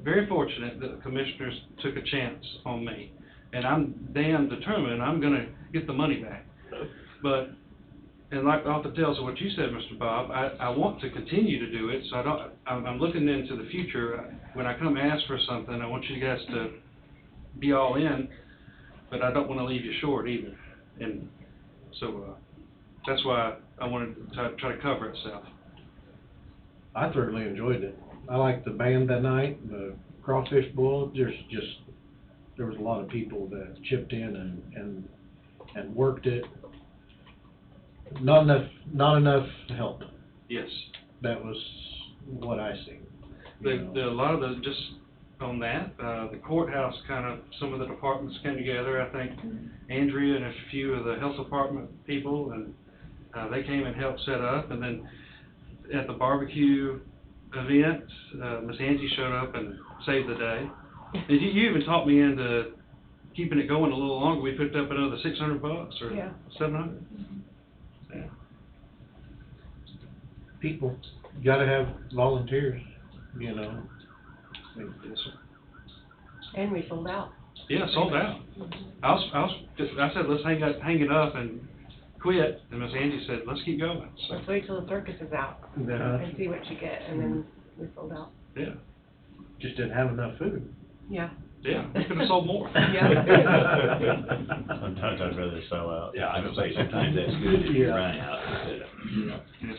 very fortunate that the commissioners took a chance on me, and I'm damn determined I'm gonna get the money back. But, and like off the tails of what you said, Mr. Bob, I want to continue to do it, so I'm looking into the future. When I come ask for something, I want you guys to be all in, but I don't wanna leave you short either. And so, that's why I wanted to try to cover itself. I thoroughly enjoyed it. I liked the band that night, the crawfish boil. There was a lot of people that chipped in and worked it. Not enough help. Yes. That was what I see. A lot of the, just on that, the courthouse some of the departments came together. I think Andrea and a few of the health department people, and they came and helped set up. And then at the barbecue event, Miss Angie showed up and saved the day. And you even talked me into keeping it going a little longer. We picked up another $600 or Yeah. $700. Yeah. People, you gotta have volunteers, you know. Yes, sir. And we sold out. Yeah, sold out. I said, let's hang it up and quit, and Miss Angie said, let's keep going. So, Let's wait till the circus is out and see what you get, and then we sold out. yeah, Just didn't have enough food. Yeah. we could have sold more. Yeah. Sometimes I'd rather sell out. Yeah, I was gonna say, sometimes that's good if you Yeah. run out instead of. Yes.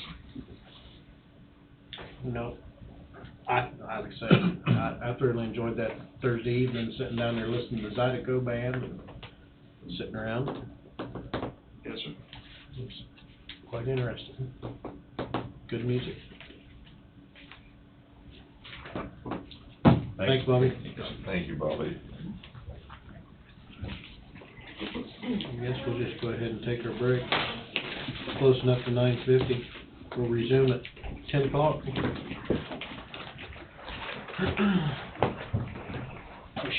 No. Like I said, I thoroughly enjoyed that Thursday evening, sitting down there listening to Zydeco band and sitting around. Yes, sir. It was quite interesting. Good music. Thanks, Bobby. Thank you, Bobby. I guess we'll just go ahead and take our break. Close enough to 9:50. We'll resume at 10 o'clock. We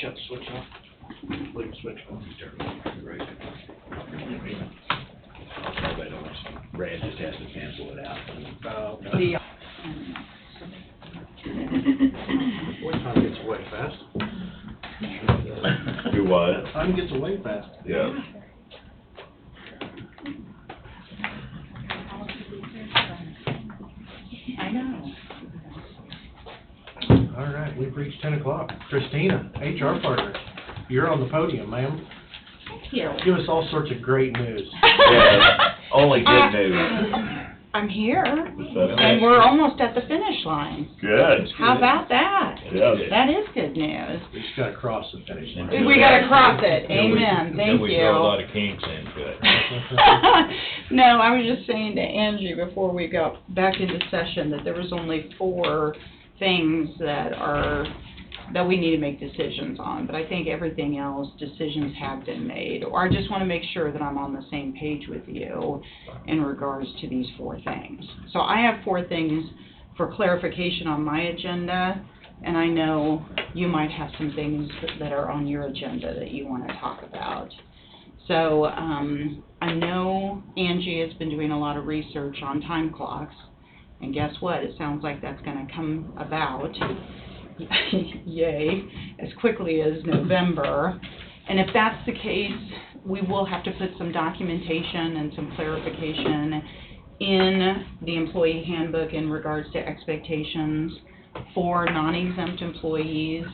shut the switch off. Leave the switch on. Right. Nobody knows. Brad just has to cancel it out. The, Boy, time gets away fast. Do what? Time gets away fast. Yes. I know. All right, we've reached 10 o'clock. Christina, HR partner, you're on the podium, ma'am. Thank you. Give us all sorts of great news. Yeah, only good news. I'm here, So, and we're almost at the finish line. Good. How about that? Yes. That is good news. We just gotta cross the finish line. Until We gotta cross it. Amen. Then Thank we throw a you. lot of kinks into it. No, I was just saying to Angie before we got back into session that there was only 4 things that are that we need to make decisions on, but I think everything else, decisions have been made. Or I just want to make sure that I'm on the same page with you in regards to these 4 things. So I have 4 things for clarification on my agenda, and I know you might have some things that are on your agenda that you want to talk about. So I know Angie has been doing a lot of research on time clocks, and guess what? It sounds like that's going to come about, yay, as quickly as November. And if that's the case, we will have to put some documentation and some clarification in the employee handbook in regards to expectations for non-exempt employees,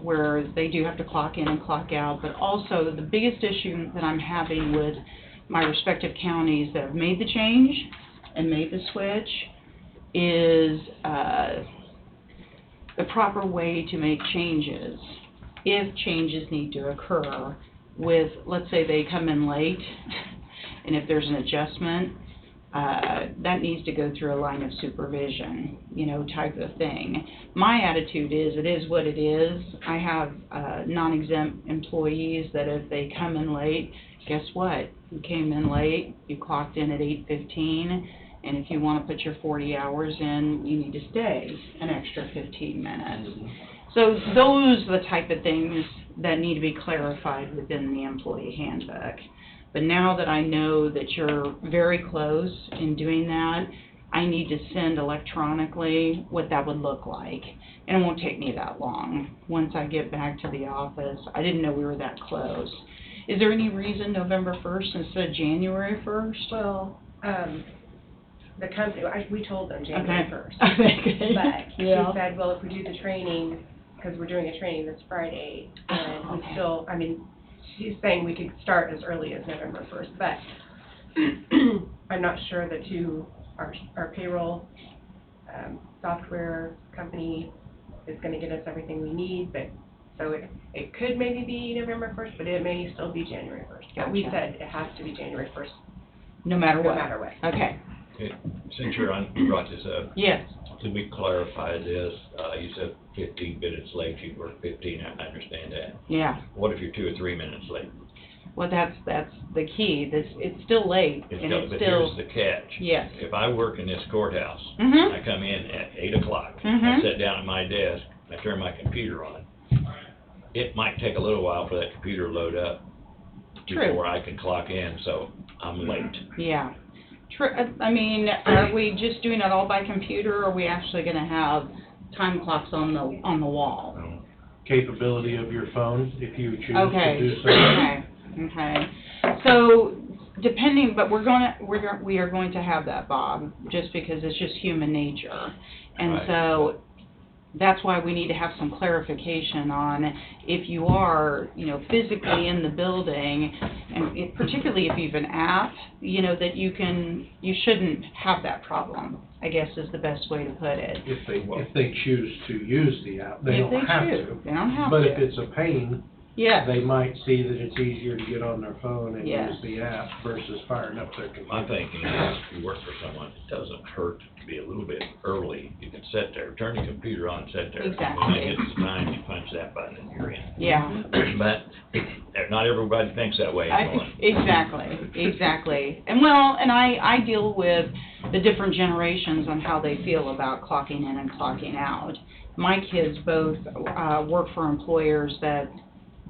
where they do have to clock in and clock out. But also, the biggest issue that I'm having with my respective counties that have made the change and made the switch is the proper way to make changes, if changes need to occur with, let's say they come in late, and if there's an adjustment, that needs to go through a line of supervision, type of thing. My attitude is, it is what it is. I have non-exempt employees that if they come in late, guess what? You came in late, you clocked in at 8:15, and if you want to put your 40 hours in, you need to stay an extra 15 minutes. So those are the type of things that need to be clarified within the employee handbook. But now that I know that you're very close in doing that, I need to send electronically what that would look like. And it won't take me that long. Once I get back to the office, I didn't know we were that close. Is there any reason November 1st instead of January 1st? Well, the company, we told them January 1st. Okay. But Yeah. she said, well, if we do the training, because we're doing a training this Friday, and we Okay. still, she's saying we could start as early as November 1st, but I'm not sure our payroll software company is going to get us everything we need, but so it could maybe be November 1st, but it may still be January 1st. But we Gotcha. said it has to be January 1st. No matter what? No matter what. Okay. Okay, since you brought this up, Yes. could we clarify this? You said 15 minutes late, you work 15, I understand that. Yeah. What if you're 2 or 3 minutes late? Well, that's the key. It's still late, and it's But still... here's the catch. Yes. If I work in this courthouse, Mhm. I come in at 8 o'clock, I Mhm. sit down at my desk, I turn my computer on. It might take a little while for that computer to load up True. before I can clock in, so I'm late. Yeah. Are we just doing it all by computer, or are we actually going to have time clocks on the wall? Capability of your phone, if you choose Okay. to do so. Okay. So, but we are going to have that, Bob, just because it's just human nature. And Right. so, that's why we need to have some clarification on if you are, physically in the building, and particularly if you have an app, that you shouldn't have that problem, I guess is the best way to put it. If they choose to use the app, they If don't have choose. to. They don't have But to. if it's a pain, Yes. they might see that it's easier to get on their phone and Yes. use the app versus firing up their computer. My thinking is, if you work for someone, it doesn't hurt to be a little bit early. You can sit there, turn your computer on, sit there. Exactly. When it gets time, you punch that button and you're in. Yeah. But not everybody thinks that way anymore. Exactly. And I deal with the different generations on how they feel about clocking in and clocking out. My kids both work for employers that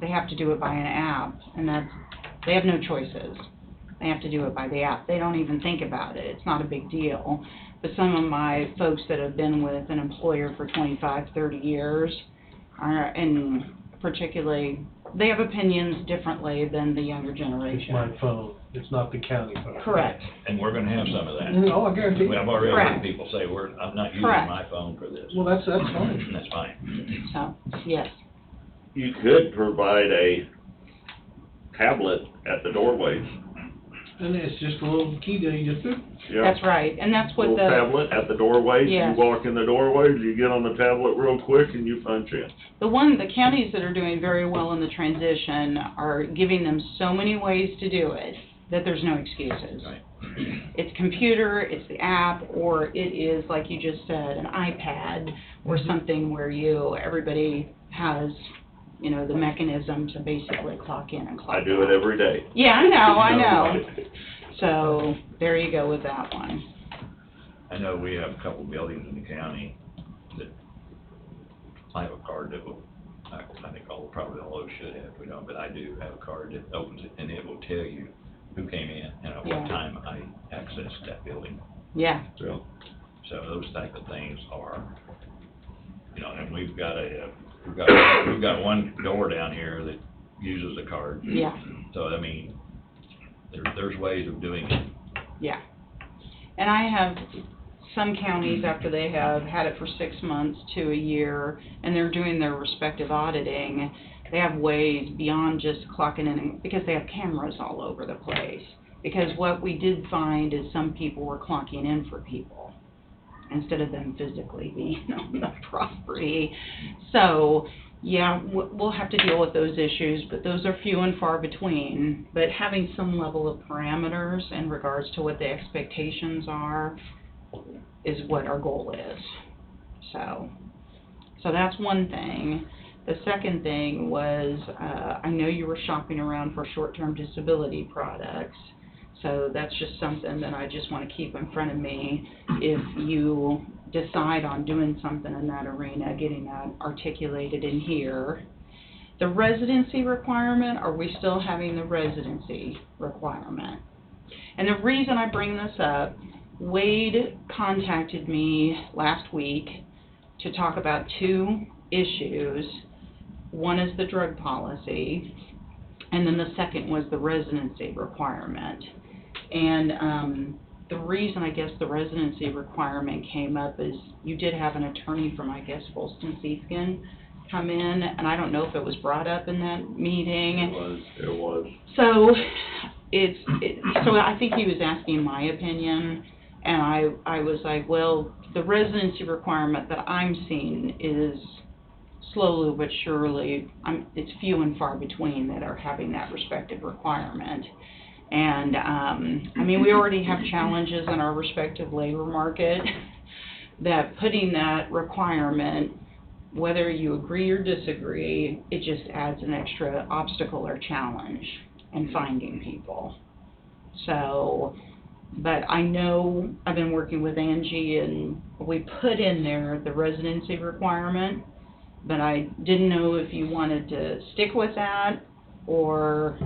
they have to do it by an app, and they have no choices. They have to do it by the app. They don't even think about it. It's not a big deal. But some of my folks that have been with an employer for 25, 30 years, and particularly, they have opinions differently than the younger It's generation. my phone, it's not the county phone. Correct. And we're gonna have some of that. Oh, I guarantee. I've already heard Correct. people say, I'm not using Correct. my phone for this. Well, that's fine. That's fine. So, yes. You could provide a tablet at the doorways. And it's just a little key that you just, Yeah. That's right, and that's what Little tablet at the doorways. Yes. You walk in the doorways, you get on the tablet real quick and you punch in. the counties that are doing very well in the transition are giving them so many ways to do it that there's no excuses. Right. it's computer, it's the app, or it is, like you just said, an iPad or something where everybody has, the mechanism to basically clock in and clock out. I do it every day. Yeah, I know. So, there you go with that one. I know we have a couple buildings in the county that I have a card that will, I think probably all those should have, we don't, but I do have a card that opens it and it will tell you who came in and at what time I accessed that building. Yeah. So, those type of things are, and we've got one door down here that uses a card. Yeah. So, I mean, there's ways of doing it. Yeah. And I have some counties, after they have had it for 6 months to a year, and they're doing their respective auditing, they have ways beyond just clocking in, because they have cameras all over the place. Because what we did find is some people were clocking in for people, instead of them physically being on the property. So, yeah, we'll have to deal with those issues, but those are few and far between. But having some level of parameters in regards to what the expectations are is what our goal is. So that's one thing. The second thing was, I know you were shopping around for short-term disability products. So that's just something that I just want to keep in front of me. If you decide on doing something in that arena, getting that articulated in here. The residency requirement, are we still having the residency requirement? And the reason I bring this up, Wade contacted me last week to talk about 2 issues. One is the drug policy, and then the second was the residency requirement. And the reason, I guess, the residency requirement came up is you did have an attorney from, I guess, Folston Seaskin come in, and I don't know if it was brought up in that meeting. It was. So so I think he was asking my opinion, and I was like, well, the residency requirement that I'm seeing is slowly but surely, it's few and far between that are having that respective requirement. And, I mean, we already have challenges in our respective labor market that putting that requirement, whether you agree or disagree, it just adds an extra obstacle or challenge in finding people. So, but I know I've been working with Angie, and we put in there the residency requirement, but I didn't know if you wanted to stick with that or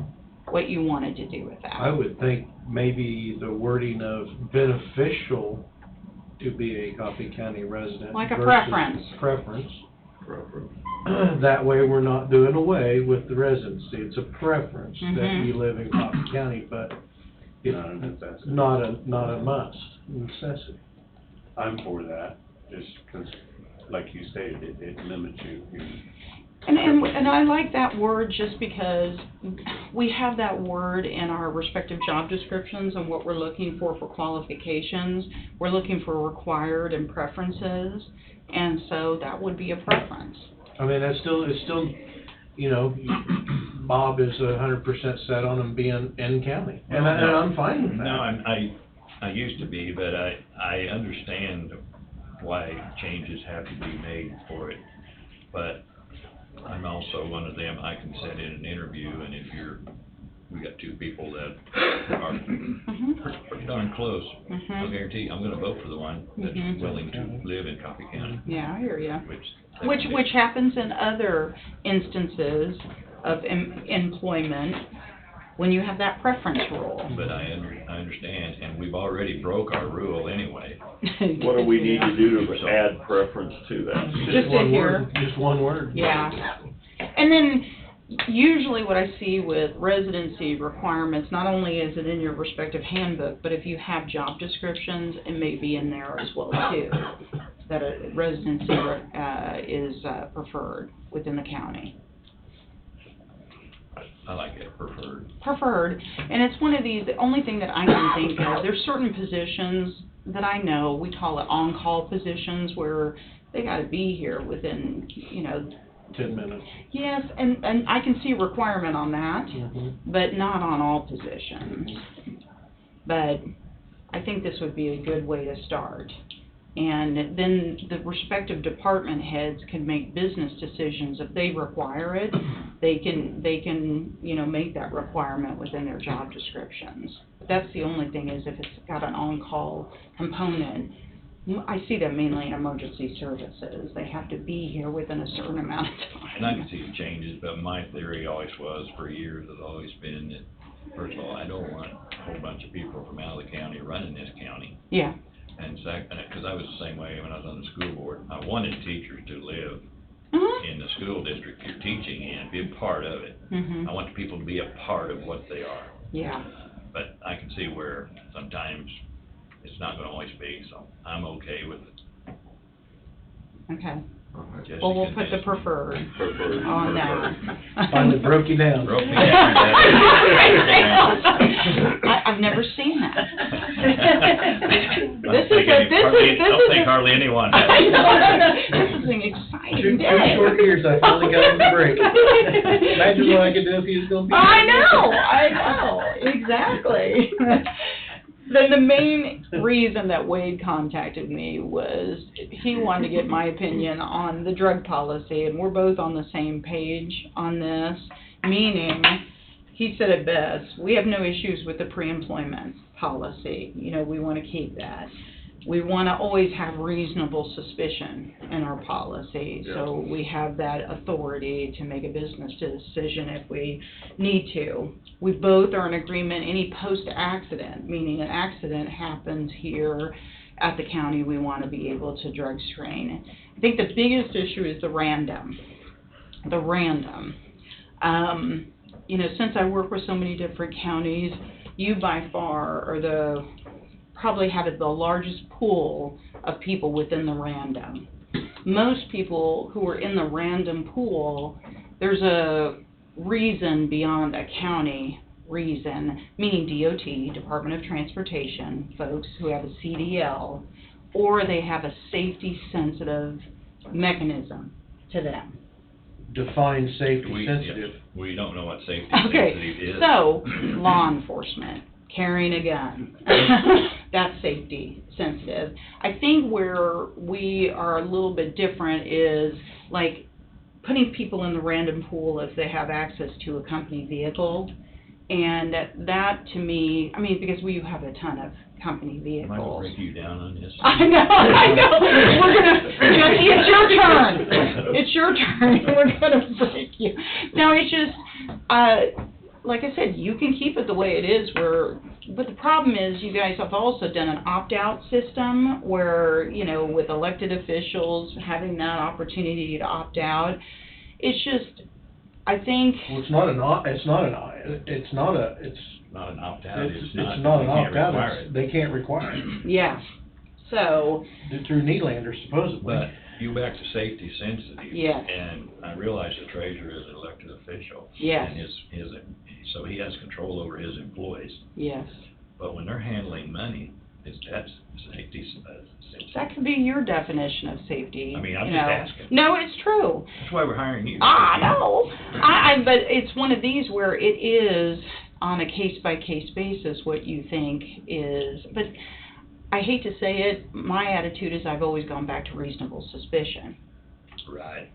what you wanted to do with that. I would think maybe the wording of beneficial to be a Coffee County resident. Like a versus preference. That way we're not doing away with the residency. It's a preference that you live in Coffee County, but it's not a must, necessity. I'm for that, just because, like you stated, it limits you. And I like that word just because we have that word in our respective job descriptions and what we're looking for qualifications. We're looking for required and preferences, and so that would be a preference. I mean, it's still, Bob is 100% set on him being in county, and I'm fine with that. No, I used to be, but I understand why changes have to be made for it, but I'm also one of them, I can sit in an interview, and if we got 2 people that are pretty darn close, I'll guarantee you, I'm gonna vote for the one that's willing to live in Coffee County. Yeah, I hear you. Which happens in other instances of employment when you have that preference rule. But I understand, and we've already broke our rule anyway. What do we need to do to add preference to that? Just one word. Just one word. Yeah. And then usually what I see with residency requirements, not only is it in your respective handbook, but if you have job descriptions, it may be in there as well too, that a residency is preferred within the county. I like it, preferred. Preferred, and it's one of these, the only thing that I can think of, there's certain positions that I know, we call it on-call positions, where they gotta be here within, 10 minutes. Yes, and I can see a requirement on that, but not on all positions. But I think this would be a good way to start. And then the respective department heads can make business decisions. If they require it, they can, you know, make that requirement within their job descriptions. That's the only thing, is if it's got an on-call component. I see that mainly in emergency services. They have to be here within a certain amount of time. And I can see the changes, but my theory always was, for years, has always been that, first of all, I don't want a whole bunch of people from out of the county running this county. Yeah. And second, because I was the same way when I was on the school board, I wanted teachers to live Uh-huh. in the school district you're teaching in, be a part of it. Mhm. I want the people to be a part of what they are. Yeah. But I can see where sometimes it's not gonna always be, so I'm okay with it. Okay. Jesse Well, we'll put the convinced me. preferred Preferred. on that. Finally broke you down. Broke me down. I've never seen that. I This is don't think hardly anyone has. I know. This is an exciting Two day. short years, I finally got him to break. Imagine what I could do if he was gonna be. I know, exactly. Then the main reason that Wade contacted me was he wanted to get my opinion on the drug policy, and we're both on the same page on this, meaning, he said it best, we have no issues with the pre-employment policy. You know, we want to keep that. We want to always have reasonable suspicion in our policy, so we have that authority to make a business decision if we need to. We both are in agreement, any post-accident, meaning an accident happens here at the county, we want to be able to drug screen. I think the biggest issue is the random. You know, since I work with so many different counties, you by far are probably have the largest pool of people within the random. Most people who are in the random pool, there's a reason beyond a county reason, meaning DOT, Department of Transportation, folks who have a CDL, or they have a safety-sensitive mechanism to them. Define safety sensitive. We don't know what safety Okay, sensitive is. so, law enforcement, carrying a gun, that's safety sensitive. I think where we are a little bit different is, like, putting people in the random pool if they have access to a company vehicle. And that, to me, I mean, because we have a ton of company Am I vehicles. gonna break you down on this? I know. We're gonna, Jesse, it's your turn. It's your turn. We're gonna break you. No, it's just, like I said, you can keep it the way it is but the problem is you guys have also done an opt-out system where, you know, with elected officials having that opportunity to opt out. It's just, I think. Well, it's not an opt-out, It's not an opt-out, it's not an you can't require opt-out, it. they can't require it. Yeah. So. Through Nylander supposedly. But you back to safety sensitive. Yes. And I realize the treasurer is an elected official. Yes. And so he has control over his employees. Yes. But when they're handling money, that's safety sensitive. That could be your definition of safety. I mean, I'm you just know. asking. No, it's true. That's why we're hiring you. No. But it's one of these where it is on a case-by-case basis what you think is, but I hate to say it, my attitude is I've always gone back to reasonable suspicion. Right.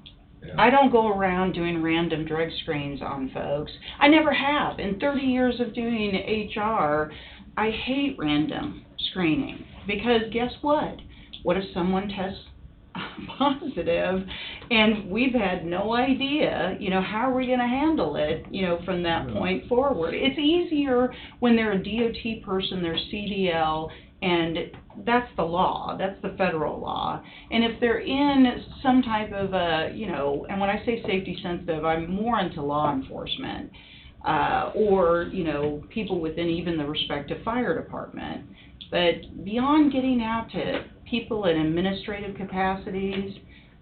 Yeah. I don't go around doing random drug screens on folks. I never have. In 30 years of doing HR, I hate random screening because guess what? What if someone tests positive and we've had no idea, you know, how are we going to handle it, you know, from that point forward? It's easier when they're a DOT person, they're CDL, and that's the law, that's the federal law. And if they're in some type of a, you know, and when I say safety sensitive, I'm more into law enforcement, or, you know, people within even the respective fire department. But beyond getting out to people in administrative capacities,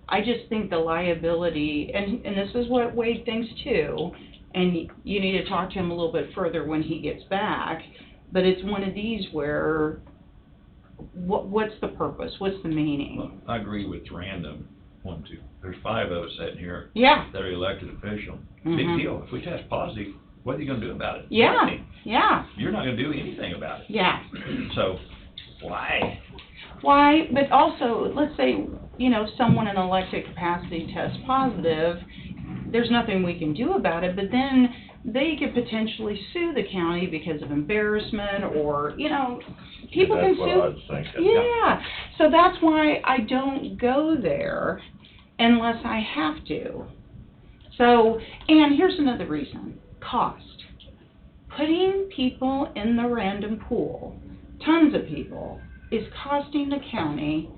I just think the liability, and this is what Wade thinks too, and you need to talk to him a little bit further when he gets back, but it's one of these where, what's the purpose? What's the meaning? Well, I agree with random. There's 5 of us sitting here. Yeah. That are elected official. Mhm. Big deal. If we test positive, What are you gonna do about it? Yeah, Nothing. yeah, You're not gonna do anything about it. yeah. So, why? Why, but also, let's say, you know, someone in elected capacity tests positive, there's nothing we can do about it, but then they could potentially sue the county because of embarrassment or, you know, people can That's sue. what I was thinking. Yeah, so that's why I don't go there unless I have to. So, and here's another reason, cost. Putting people in the random pool, tons of people, is costing the county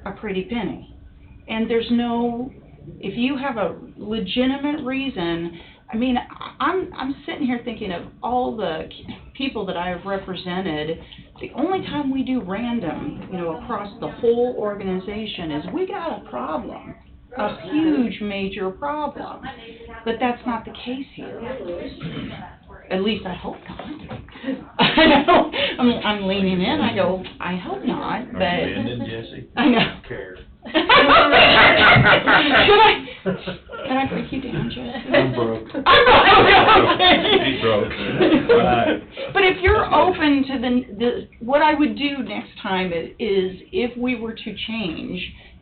a pretty penny. And there's no, if you have a legitimate reason, I mean, I'm sitting here thinking of all the people that I have represented. The only time we do random, you know, across the whole organization is we got a problem, a huge major problem. But that's not the case here. At least I hope not. I know, I'm leaning in, I go, I hope not, but. Are you bending, Jesse? I know. Care. Can I break you down, Jesse? I'm broke. He's broke. Right. But if you're open to the, what I would do next time is if we were to change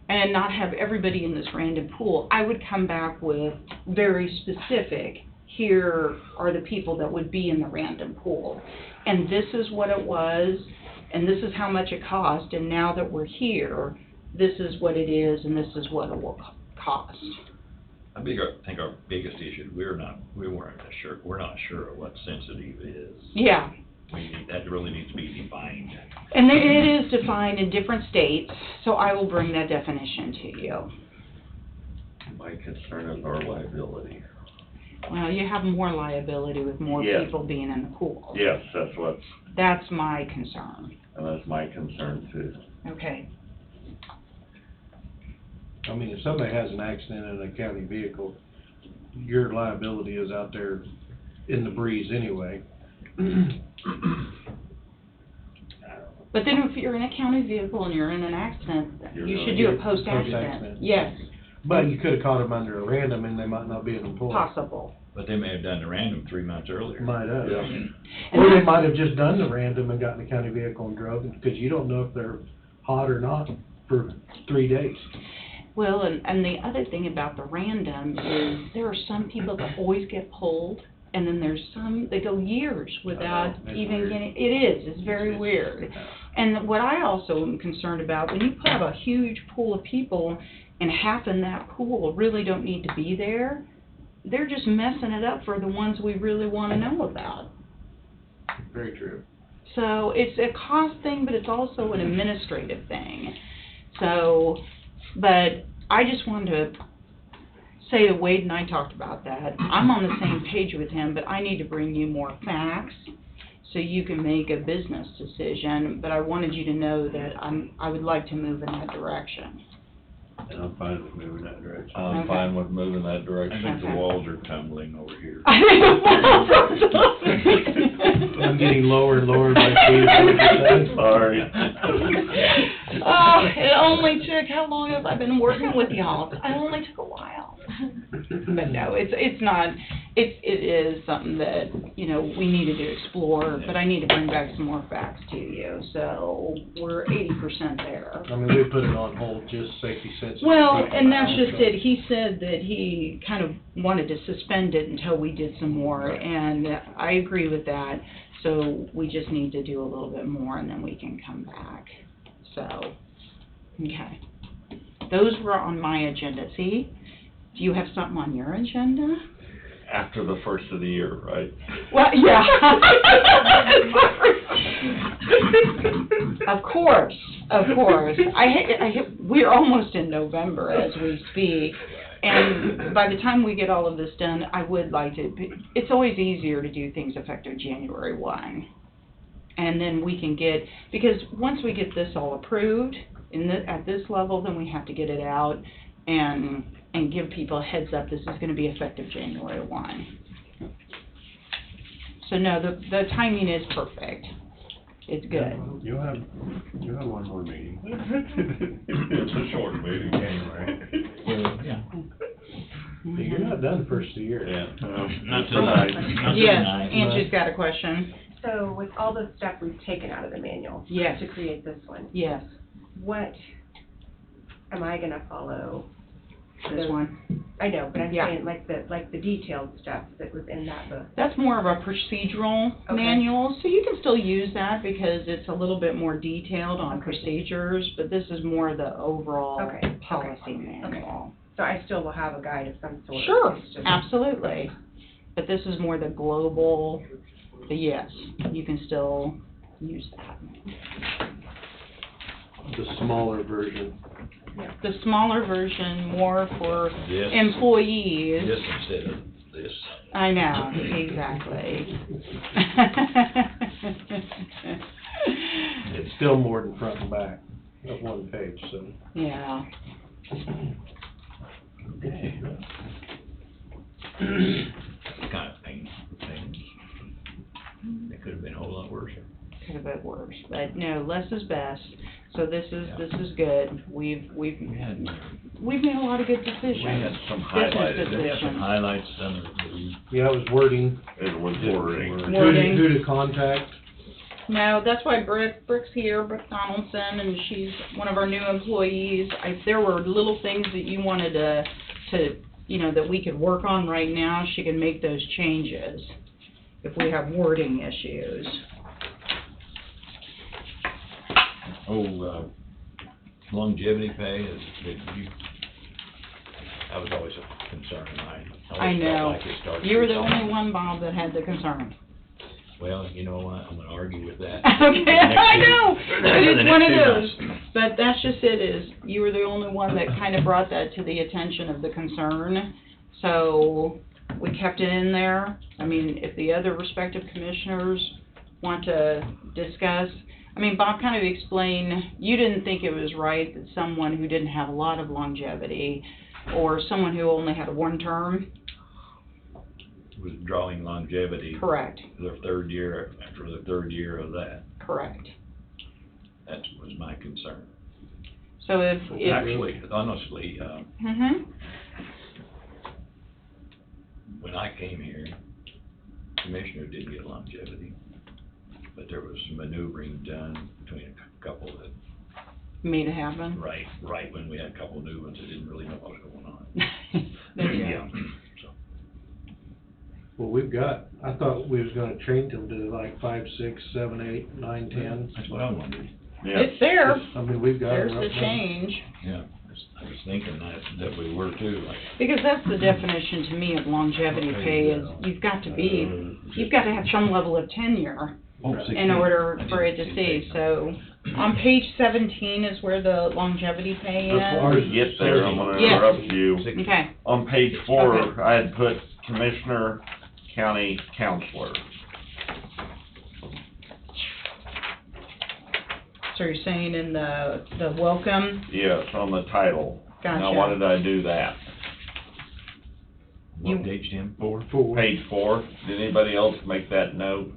and not have everybody in this random pool, I would come back with very specific, here are the people that would be in the random pool. And this is what it was, and this is how much it cost, and now that we're here, this is what it is, and this is what it will cost. I think our biggest issue, we're not sure of what sensitive is. Yeah. That really needs to be defined. And it is defined in different states, so I will bring that definition to you. My concern is our liability. Well, you have more liability with more Yes. people being in the pool. Yes, That's my concern. and that's my concern too. Okay. I mean, if somebody has an accident in a county vehicle, your liability is out there in the breeze anyway. But then if you're in a county vehicle and you're in an accident, You're you gonna should do a get post-accident. post-accident. Yes, But you could've caught them under a random and they might not be an employee. possible. But they may have done the random 3 months earlier. Might have. Yeah. Or they might have just done the random and got in a county vehicle and drove, because you don't know if they're hot or not for 3 days. Well, and the other thing about the random is there are some people that always get pulled, and then there's some that go years without It's even weird. getting, it's very weird. And what I also am concerned about, when you have a huge pool of people and half in that pool really don't need to be there, they're just messing it up for the ones we really want to know about. Very true. So it's a cost thing, but it's also an administrative thing. So, but I just wanted to say that Wade and I talked about that. I'm on the same page with him, but I need to bring you more facts so you can make a business decision. But I wanted you to know that I would like to move in that direction. And I'm fine with moving that direction. I'm Okay. fine with moving that I direction. think the Okay. walls are tumbling over here. I'm getting lower and lower by the Sorry. Oh, it only took, how long have I been working with y'all? It only took a while. But no, it's not, it is something that, you know, we needed to explore, but I need to bring back some more facts to you. So we're 80% there. I mean, we put it on hold, just safety sensitive. Well, and that's just it. He said that he kind of wanted to suspend it until we did some more, and I agree with that. So we just need to do a little bit more, and then we can come back. So, okay. Those were on my agenda. See? Do you have something on your agenda? After the first of the year, right? Well, yeah. Of course, of course. We're almost in November as we speak, and by the time we get all of this done, I would like to, it's always easier to do things effective January 1. And then we can get, because once we get this all approved at this level, then we have to get it out and give people a heads up, this is gonna be effective January 1. So no, the timing is perfect. It's good. You'll have one more meeting. It's a short meeting. January. Yeah. You're not done first of the year. Yeah. Not till Tonight. not till Yes, tonight. Angie's got a question. So with all the stuff we've taken out of the manual Yes. to create this one, Yes, what am I gonna follow? this one. I know, but I'm Yeah. saying like the detailed stuff that was in that book. That's more of a procedural Okay. manual, so you can still use that because it's a little bit more detailed on Okay. procedures, but this is more the overall Okay. policy manual. So I still will have a guide of some sort. Sure, It's just- absolutely. But this is more the global, but yes, you can still use that. The smaller version. The smaller version, more for This, employees. this instead of this. I know, exactly. It's still more than front and back of one page, so. Yeah. Okay. Kind of painful things. It could have been a whole lot worse. Could have been worse, but no, less is best. So this is good. We've We had, made a lot of good decisions. we had some Business highlighted, we had some decisions. highlights done. Yeah, it was wording. It was wording. Wording. Who to contact. No, that's why Brooke's here, Brooke Donaldson, and she's one of our new employees. There were little things that you wanted to, that we could work on right now. She can make those changes if we have wording issues. Longevity pay is, that was always a concern of mine. I always felt know. like it started You were with the something. only one, Bob, that had the concern. Well, you know what, I'm gonna argue with that. Okay, I know, but For the it's next one of 2 those, months. but that's just it, is you were the only one that kind of brought that to the attention of the concern, so we kept it in there. I mean, if the other respective commissioners want to discuss, I mean, Bob kind of explained, you didn't think it was right that someone who didn't have a lot of longevity, or someone who only had one term. Withdrawing longevity. Correct, The third year, after the third year of that, correct. that was my concern. So if, Actually, honestly, mhm, when I came here, Commissioner did get longevity, but there was some maneuvering done between a couple that, made it happen. right when we had a couple new ones that didn't really know what was going on. There you go. Yeah, so, Well, I thought we was gonna train them to like 5, 6, 7, 8, 9, 10. that's what I wondered, Yeah. It's there, I mean, we've got. there's them the up now. change. yeah, I was thinking that we were too, like. Because that's the definition to me of longevity pay, is you've got to have some level of tenure in order for it to see, so on page 17 is where the longevity pay Before is. we get there, I'm gonna Yes. interrupt you. Okay, On page 4, Okay. I had put Commissioner, County Counselor. so you're saying in the welcome, Yes, on the title. Now, gotcha. why did I do that? What page, Tim? 4? 4. Page 4, did anybody else make that note?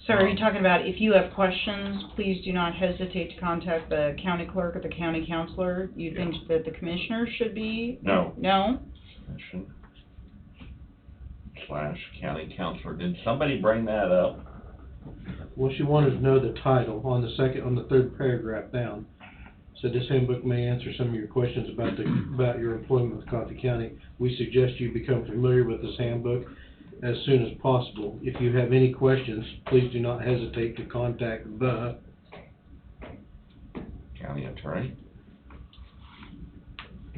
So are you talking about, if you have questions, please do not hesitate to contact the county clerk or the county counselor? You think that the commissioner should be? No. No? Commission / County Counselor, did somebody bring that up? Well, she wanted to know the title on the third paragraph down. Said this handbook may answer some of your questions about your employment with Coffee County. We suggest you become familiar with this handbook as soon as possible. If you have any questions, please do not hesitate to contact the. County Attorney?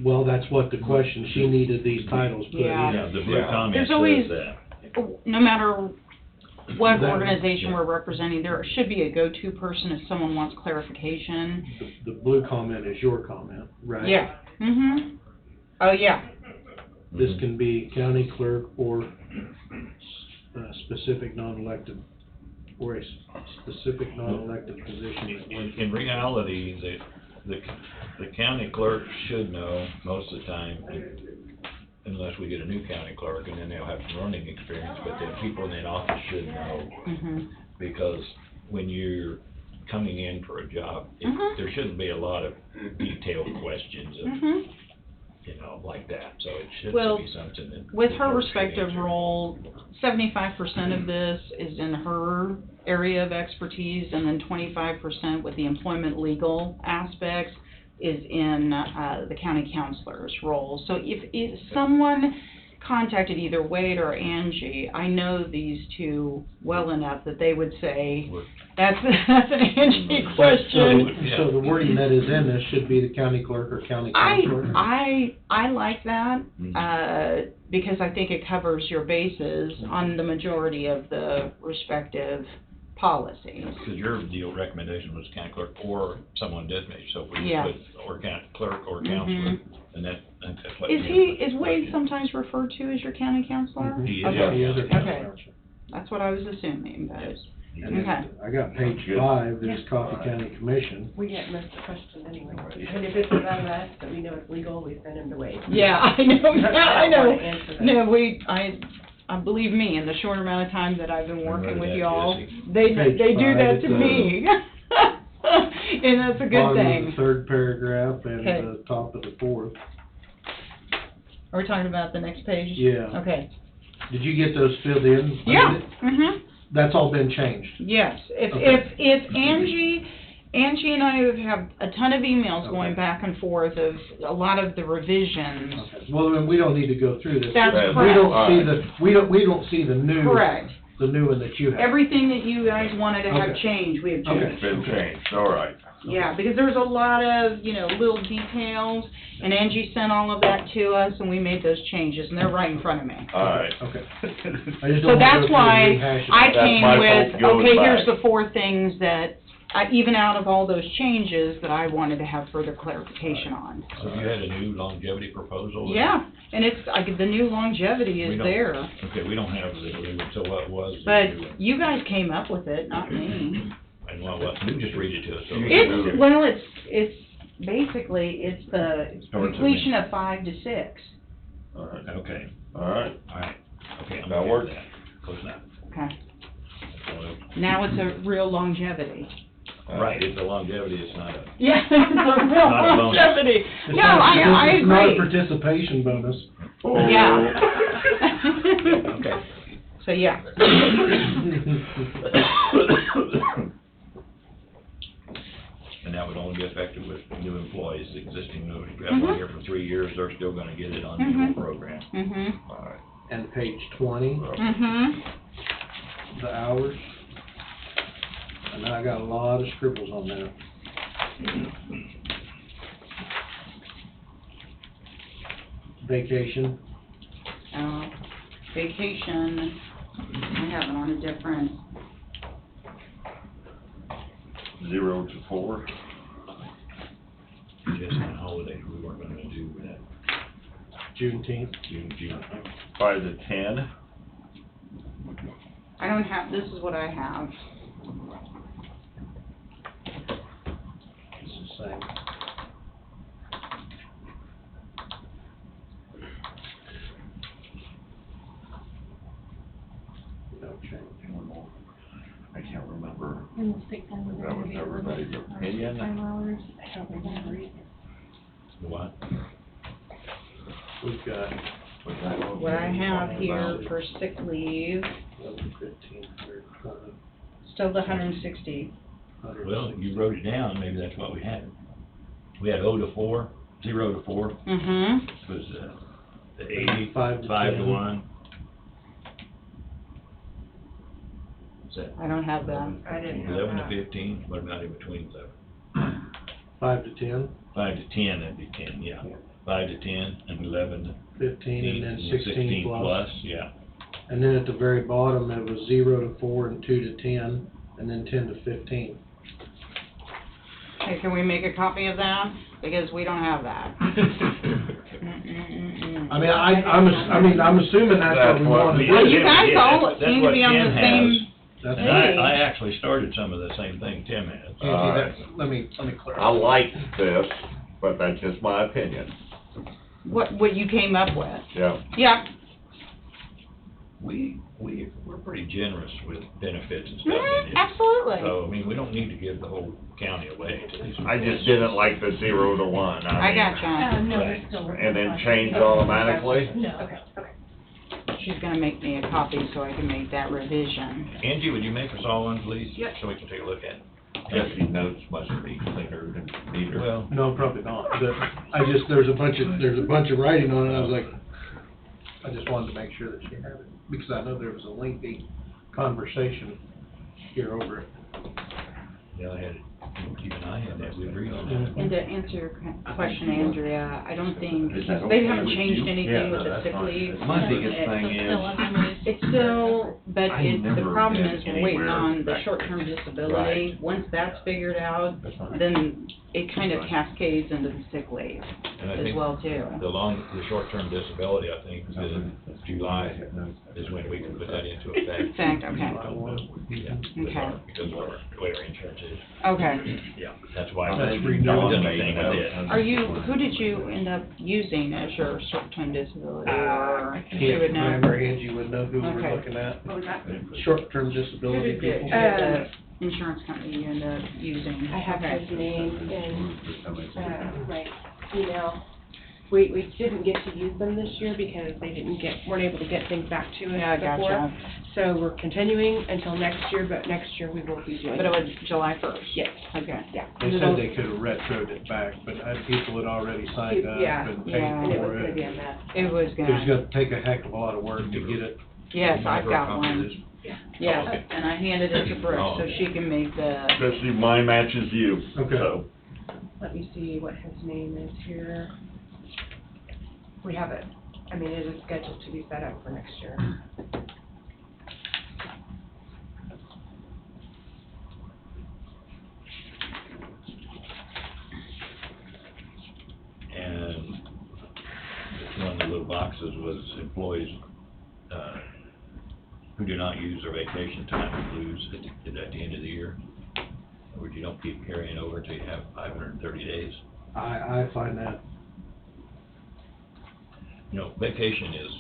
Well, that's what the question, she needed these titles put in. Yeah. Yeah, the blue Yeah. comment There's says always- that. No matter what That- organization we're representing, there should be a go-to person if someone wants clarification. The blue comment is your comment, right? Yeah. Mm-hmm. Oh, yeah. This can be county clerk or specific non-elected, or a specific non-elected position that works. In reality, the county clerk should know most of the time, unless we get a new county clerk, and then they'll have some learning experience, but the people in that office should know, Mm-hmm. because when you're coming in for a job, Mhm. there shouldn't be a lot of detailed questions of, Mm-hmm. like that, so it should Well, be something that. with her clerks could respective answer. role, 75% of this is in her area of expertise, and then 25% with the employment legal aspects is in, the county counselor's role. So if someone contacted either Wade or Angie, I know these two well enough that they would say, that's an Angie question. So the wording that is in this should be the county clerk or county counselor? I like that, Mhm. because I think it covers your bases on the majority of the respective policies. Because your deal recommendation was county clerk or someone designated, so if we Yeah. put or county clerk or Mhm. counselor, and that's what. Is Wade sometimes referred to as your county counselor? Mhm. He is. Okay. He is a county Okay. counselor. That's what I was assuming, but, Yes. He And is. okay. I got page 5, is Coffee County Commission. We get missed the question anyway. And if it's about us, that we know it's legal, we send him to Wade. Yeah, I know, yeah, I I don't wanna know. answer that. No, believe me, in the short amount of time that I've been working with that, y'all, Jesse. they Page do 5, that to it's, me. And that's a good Bottom of thing. the third paragraph and Okay. the top of the fourth. Are we talking about the next page? Yeah. Okay. Did you get those filled in? Yeah, mhm. That's all been changed? Yes, Okay. if Angie and I have a ton of emails going Okay. back and forth of a lot of the revisions. Okay. Well, then we don't need to go through this. That's Right. We don't correct. see we don't see the new. Correct. The new one that you have. Everything that you guys wanted to have Okay. changed, we have Okay. changed. It's been changed, all right. Yeah, because there's a lot of, little details, and Angie sent all of that to us, and we made those changes, and they're right in front of me. All right. Okay. I just don't So wanna go that's through and why rehash it. I That's came my with, fault going okay, here's back. the 4 things that, even out of all those changes, that I wanted to have further clarification on. So you had a new longevity proposal? Yeah, and it's, the new longevity We is don't- there, Okay, we don't have the new one, so what was the but new one? you guys came up with it, not me. And what, you just read it to us, so. It's basically, it's the Starts at completion of 5 to 6. All right. Okay, All right. all right, okay, I'm That okay works. with that, close enough. Okay, Well, now it's a real longevity. Right, it's a longevity, it's not a, Yeah, it's a real Not a bonus. longevity. It's No, not- I It's not a agree. participation bonus. Yeah. okay. So, yeah. And that would only be effective with new employees, existing, if you have one here for 3 years, they're still gonna get it on the Mhm. new program. Mhm. All right. And page 20, Mhm. the hours. And I got a lot of scribbles on that. Vacation, Vacation, I have it on a different, 0 to 4. Just on holidays, we weren't gonna do that, Juneteenth. June. 5 to 10. I don't have, this is what I have. It's the same. No change. I can't remember. And the sick time. That was everybody's opinion. 5 hours, I don't remember either. What? We've got Was that What I have here about? for sick leave, 11, 15, 120, still the 160. 160. Well, you wrote it down, maybe that's what we had. We had 0 to 4, 0 to 4, Mm-hmm. was, the 80, 5 to 5 to 10. 1. Is that I don't have that. I didn't have 11 to that. 15, what about in between, so? 5 to 10, 5 to 10, that'd be 10, yeah. 5 to 10, and 11 to 15, and then 16 16 plus. plus, yeah. And then at the very bottom, it was 0 to 4 and 2 to 10, and then 10 to 15. Okay, can we make a copy of that? Because we don't have that. I mean, I'm assuming that's what we want to do. Well, you guys all That's seem to what be on Ken the has. same, That's And Hey. I actually started some of the same thing Tim has. Angie, All right. let me clarify. I like this, but that's just my opinion. what you came up with. Yeah. Yeah. we're pretty generous with benefits and stuff in it. Absolutely. So, I mean, we don't need to give the whole county away to these. I just didn't like the 0 to 1. I mean, gotcha. No, they're still. And then change automatically? No. Okay, okay. She's gonna make me a copy so I can make that revision. Angie, would you make us all one, please? Yep. So we can take a look at it. Jesse's notes must be cleaner and neater. Well, No, probably not, but there's a bunch of writing on it, I was like, I just wanted to make sure that she had it, because I know there was a lengthy conversation here over it. yeah, I had, Keith and I had that, we agreed on Mhm. that. And to answer your question, Andrea, I don't think, Is that they okay haven't with changed you? anything Yeah, with no, the that's sick fine. leave. My biggest thing is, It's still, but I the never problem been is we're waiting anywhere on the back- short-term disability. Right. Once that's figured out, That's fine. then it kind of cascades into the sick leave And I as think well too. the short-term disability, I think, is July is when we can put that into effect. In fact, okay, Yeah. Okay. Because of the way our insurance is. okay. Yeah, that's why. That's we renewed. haven't done anything with it. Who did you end up using as your short-term disability, or I you can't would know? remember, Angie would know who we were Okay. looking at, What was that? short-term Who disability did the, people. the insurance company you end up using? I have Okay. his name in, my email. We didn't get to use them this year because they weren't able to get things back to Yeah, I us before. gotcha. So we're continuing until next year, but next year we will be doing. But it was July 1st? Yes, Okay. yeah. They said they could have retroed it back, but people had already signed up Yeah, and paid yeah. And it was for gonna be it. a mess. It was It was gonna, gonna take a heck of a lot of work to get it. yes, I've Remember a got copy of one. this? Yes, and I handed it to Brooke, Oh, so okay. she can make the, Especially mine matches you, Okay. so. Let me see what his name is here. We have it, I mean, it is scheduled to be set up for next year. And one of the little boxes was employees, who do not use their vacation time and lose at the end of the year. Or you don't keep carrying over till you have 530 days. I find that, You know, vacation is,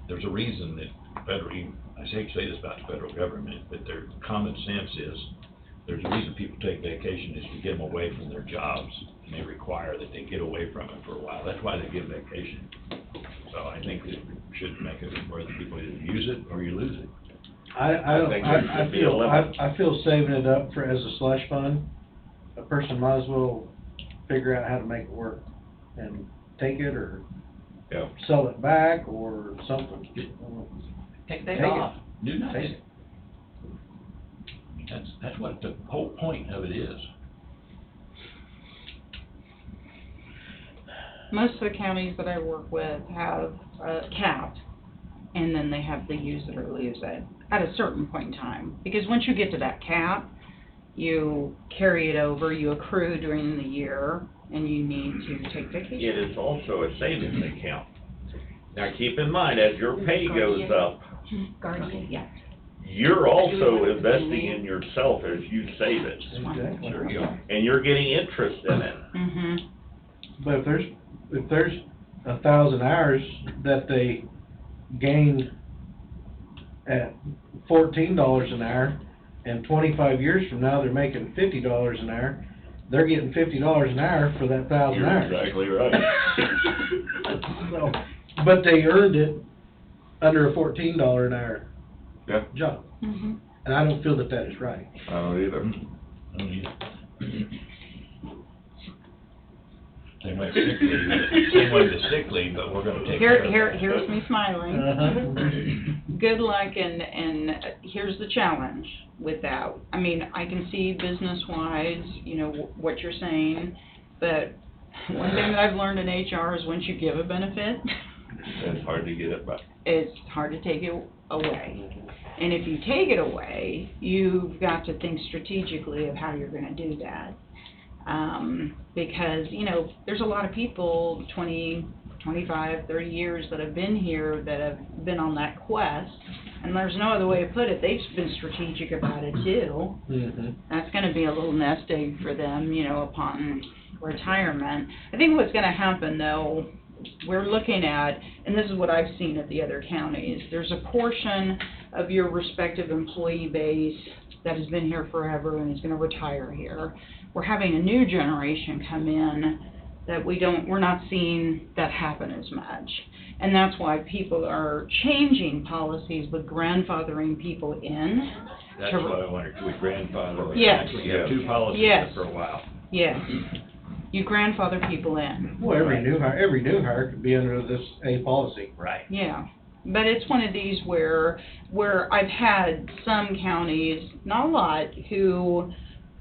there's a reason that I hate to say this about the federal government, but their common sense is, there's a reason people take vacation is to get them away from their jobs, and they require that they get away from it for a while. That's why they give vacation. So I think that we should make it where the people either use it or you lose it. I think there should be a limit. I feel saving it up as a slush fund, a person might as well figure out how to make it work and take it or Yeah. sell it back or something. Take Take that it. off, do Take nothing. it. That's what the whole point of it is. most of the counties that I work with have a cap, and then they have the use it or lose it at a certain point in time. Because once you get to that cap, you carry it over, you accrue during the year, and you need to take vacation. It is also a savings account. Now, keep in mind, as your pay goes up, Guardian, yes. you're also investing in yourself as you save it. Exactly. Sure you are. And you're getting interest in it. Mm-hmm. But if there's 1,000 hours that they gain at $14 an hour, and 25 years from now, they're making $50 an hour, they're getting $50 an hour for that 1,000 You're hours. exactly right. So, but they earned it under a $14 an hour Yeah. job, Mm-hmm. and I don't feel that that is right. I don't either. Same way the sick leave, but we're gonna take care of that. Here's me smiling. Uh-huh. Good luck, and here's the challenge with that. I mean, I can see business-wise, you know, what you're saying, but one thing that I've learned in HR is once you give a benefit, It's hard to get it back. it's hard to take it away. And if you take it away, you've got to think strategically of how you're gonna do that. Because, you know, there's a lot of people, 20, 25, 30 years that have been here that have been on that quest, and there's no other way to put it, they've been strategic about it too. Mhm. That's gonna be a little nest egg for them, you know, upon retirement. I think what's gonna happen though, we're looking at, and this is what I've seen at the other counties, there's a portion of your respective employee base that has been here forever and is gonna retire here. We're having a new generation come in that we're not seeing that happen as much. And that's why people are changing policies with grandfathering people in. That's to- what I wondered, could we grandfather? Yes. Actually, you have two policies Yes. for a while. Yes, you grandfather people in. Well, every new hire could be under this A policy. Right. Yeah, but it's one of these where I've had some counties, not a lot, who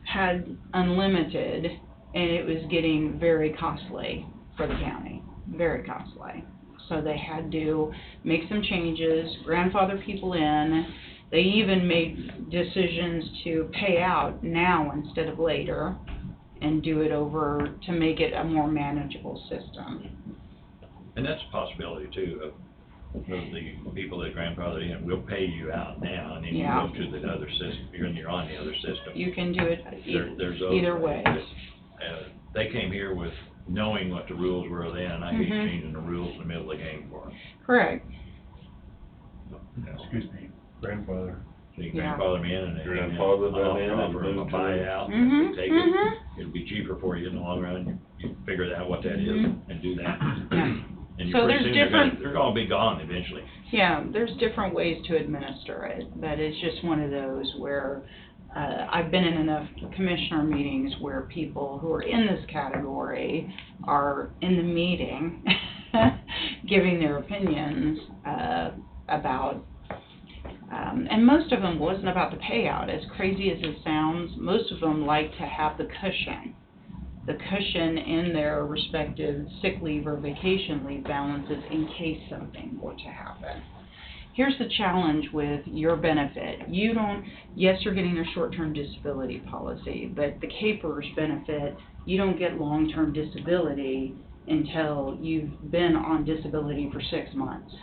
had unlimited, and it was getting very costly for the county, very costly. So they had to make some changes, grandfather people in. They even made decisions to pay out now instead of later, and do it over to make it a more manageable system. And that's a possibility too, of the people that grandfathered in, will pay you out now, and then you Yeah. go to the other system, you're on the other system. You can do it There's those either way. They came here with knowing what the rules were then, I hate Mhm. changing the rules in the middle of the game for them. Correct. Excuse me, grandfather. So you Yeah. grandfather them in and they, Grandfather them in and offer them a move to- buyout, and Mhm, if they take mhm. it, it'll be cheaper for you in the long run, you figure out what that is Mhm. and do that. Yeah. And you So pretty there's soon different- they're gonna be gone eventually. Yeah, there's different ways to administer it, but it's just one of those where, I've been in enough commissioner meetings where people who are in this category are in the meeting, giving their opinions, about, and most of them wasn't about the payout, as crazy as it sounds, most of them like to have the cushion in their respective sick leave or vacation leave balances in case something were to happen. Here's the challenge with your benefit. Yes, you're getting your short-term disability policy, but the CAPERS benefit, you don't get long-term disability until you've been on disability for 6 months.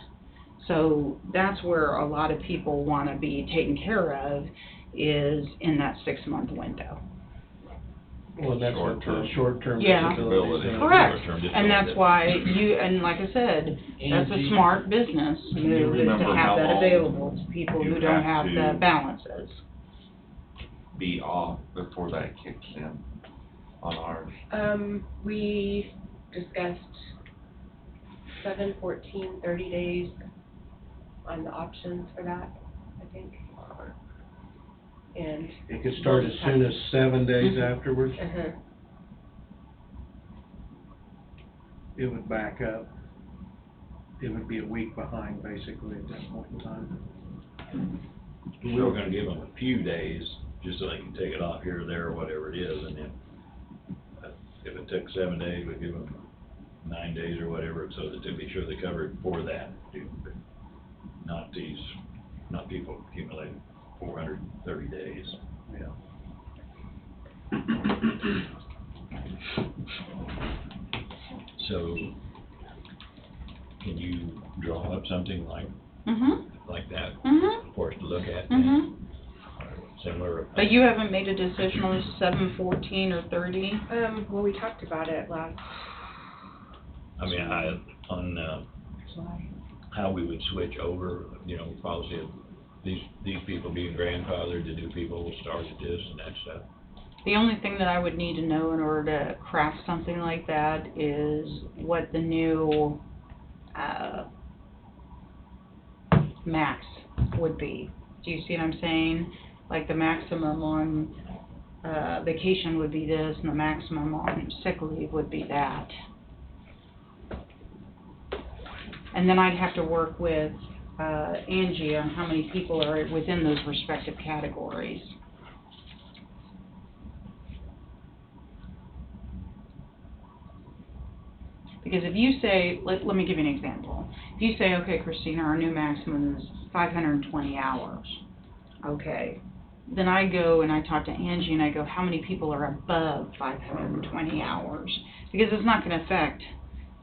So that's where a lot of people want to be taken care of, is in that 6-month window. Well, that's what the short-term Yeah. disability. Correct, Short-term and that's disability. why and like I said, that's a Angie. smart business Do you move, is to remember how have that long available to people you who don't have have to- the balances. Be off before that kicks in on ours. We discussed 7, 14, 30 days on the options for that, I think. And, It could start as soon as 7 days afterwards. It would back up. It would be a week behind, basically, at that point in time. We were gonna give them a few days, just so they can take it off here or there or whatever it is, and then, if it took 7 days, we'd give them 9 days or whatever, so that they'd be sure they covered for that, but not people accumulating 430 days. Yeah. So, can you draw up something like that for us to look at? Similar? But you haven't made a decision on 7, 14, or 30? well, we talked about it last, I mean, on how we would switch over, policy of these people being grandfathered, the new people will start at this and that stuff. The only thing that I would need to know in order to craft something like that is what the new, max would be. Do you see what I'm saying? Like the maximum on, vacation would be this, and the maximum on sick leave would be that. And then I'd have to work with, Angie on how many people are within those respective categories. Because if you say, let me give you an example. If you say, okay, Christina, our new maximum is 520 hours, okay, then I go and I talk to Angie and I go, how many people are above 520 hours? Because it's not going to affect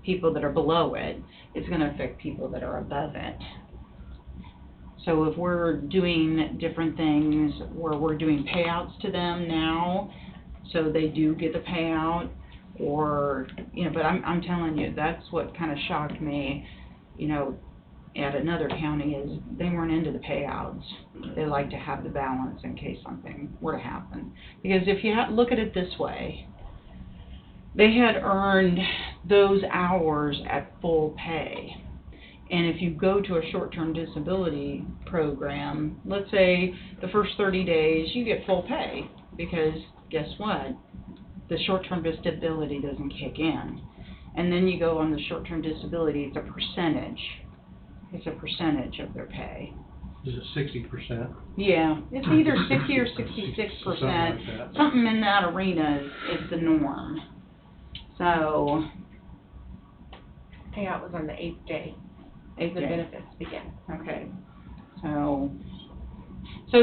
people that are below it, it's going to affect people that are above it. So if we're doing different things where we're doing payouts to them now, so they do get the payout, or, you know, but I'm telling you, that's what kind of shocked me, you know, at another county, is they weren't into the payouts. They like to have the balance in case something were to happen. Because if you look at it this way, they had earned those hours at full pay. And if you go to a short-term disability program, let's say the first 30 days, you get full pay, because guess what? The short-term disability doesn't kick in. And then you go on the short-term disability, it's a percentage. It's a percentage of their pay. Is it 60%? Yeah, it's either 60 or 66%. Something like that. Something in that arena is the norm. So, Payout was on the 8th day. eighth The day. benefits begin. Okay, so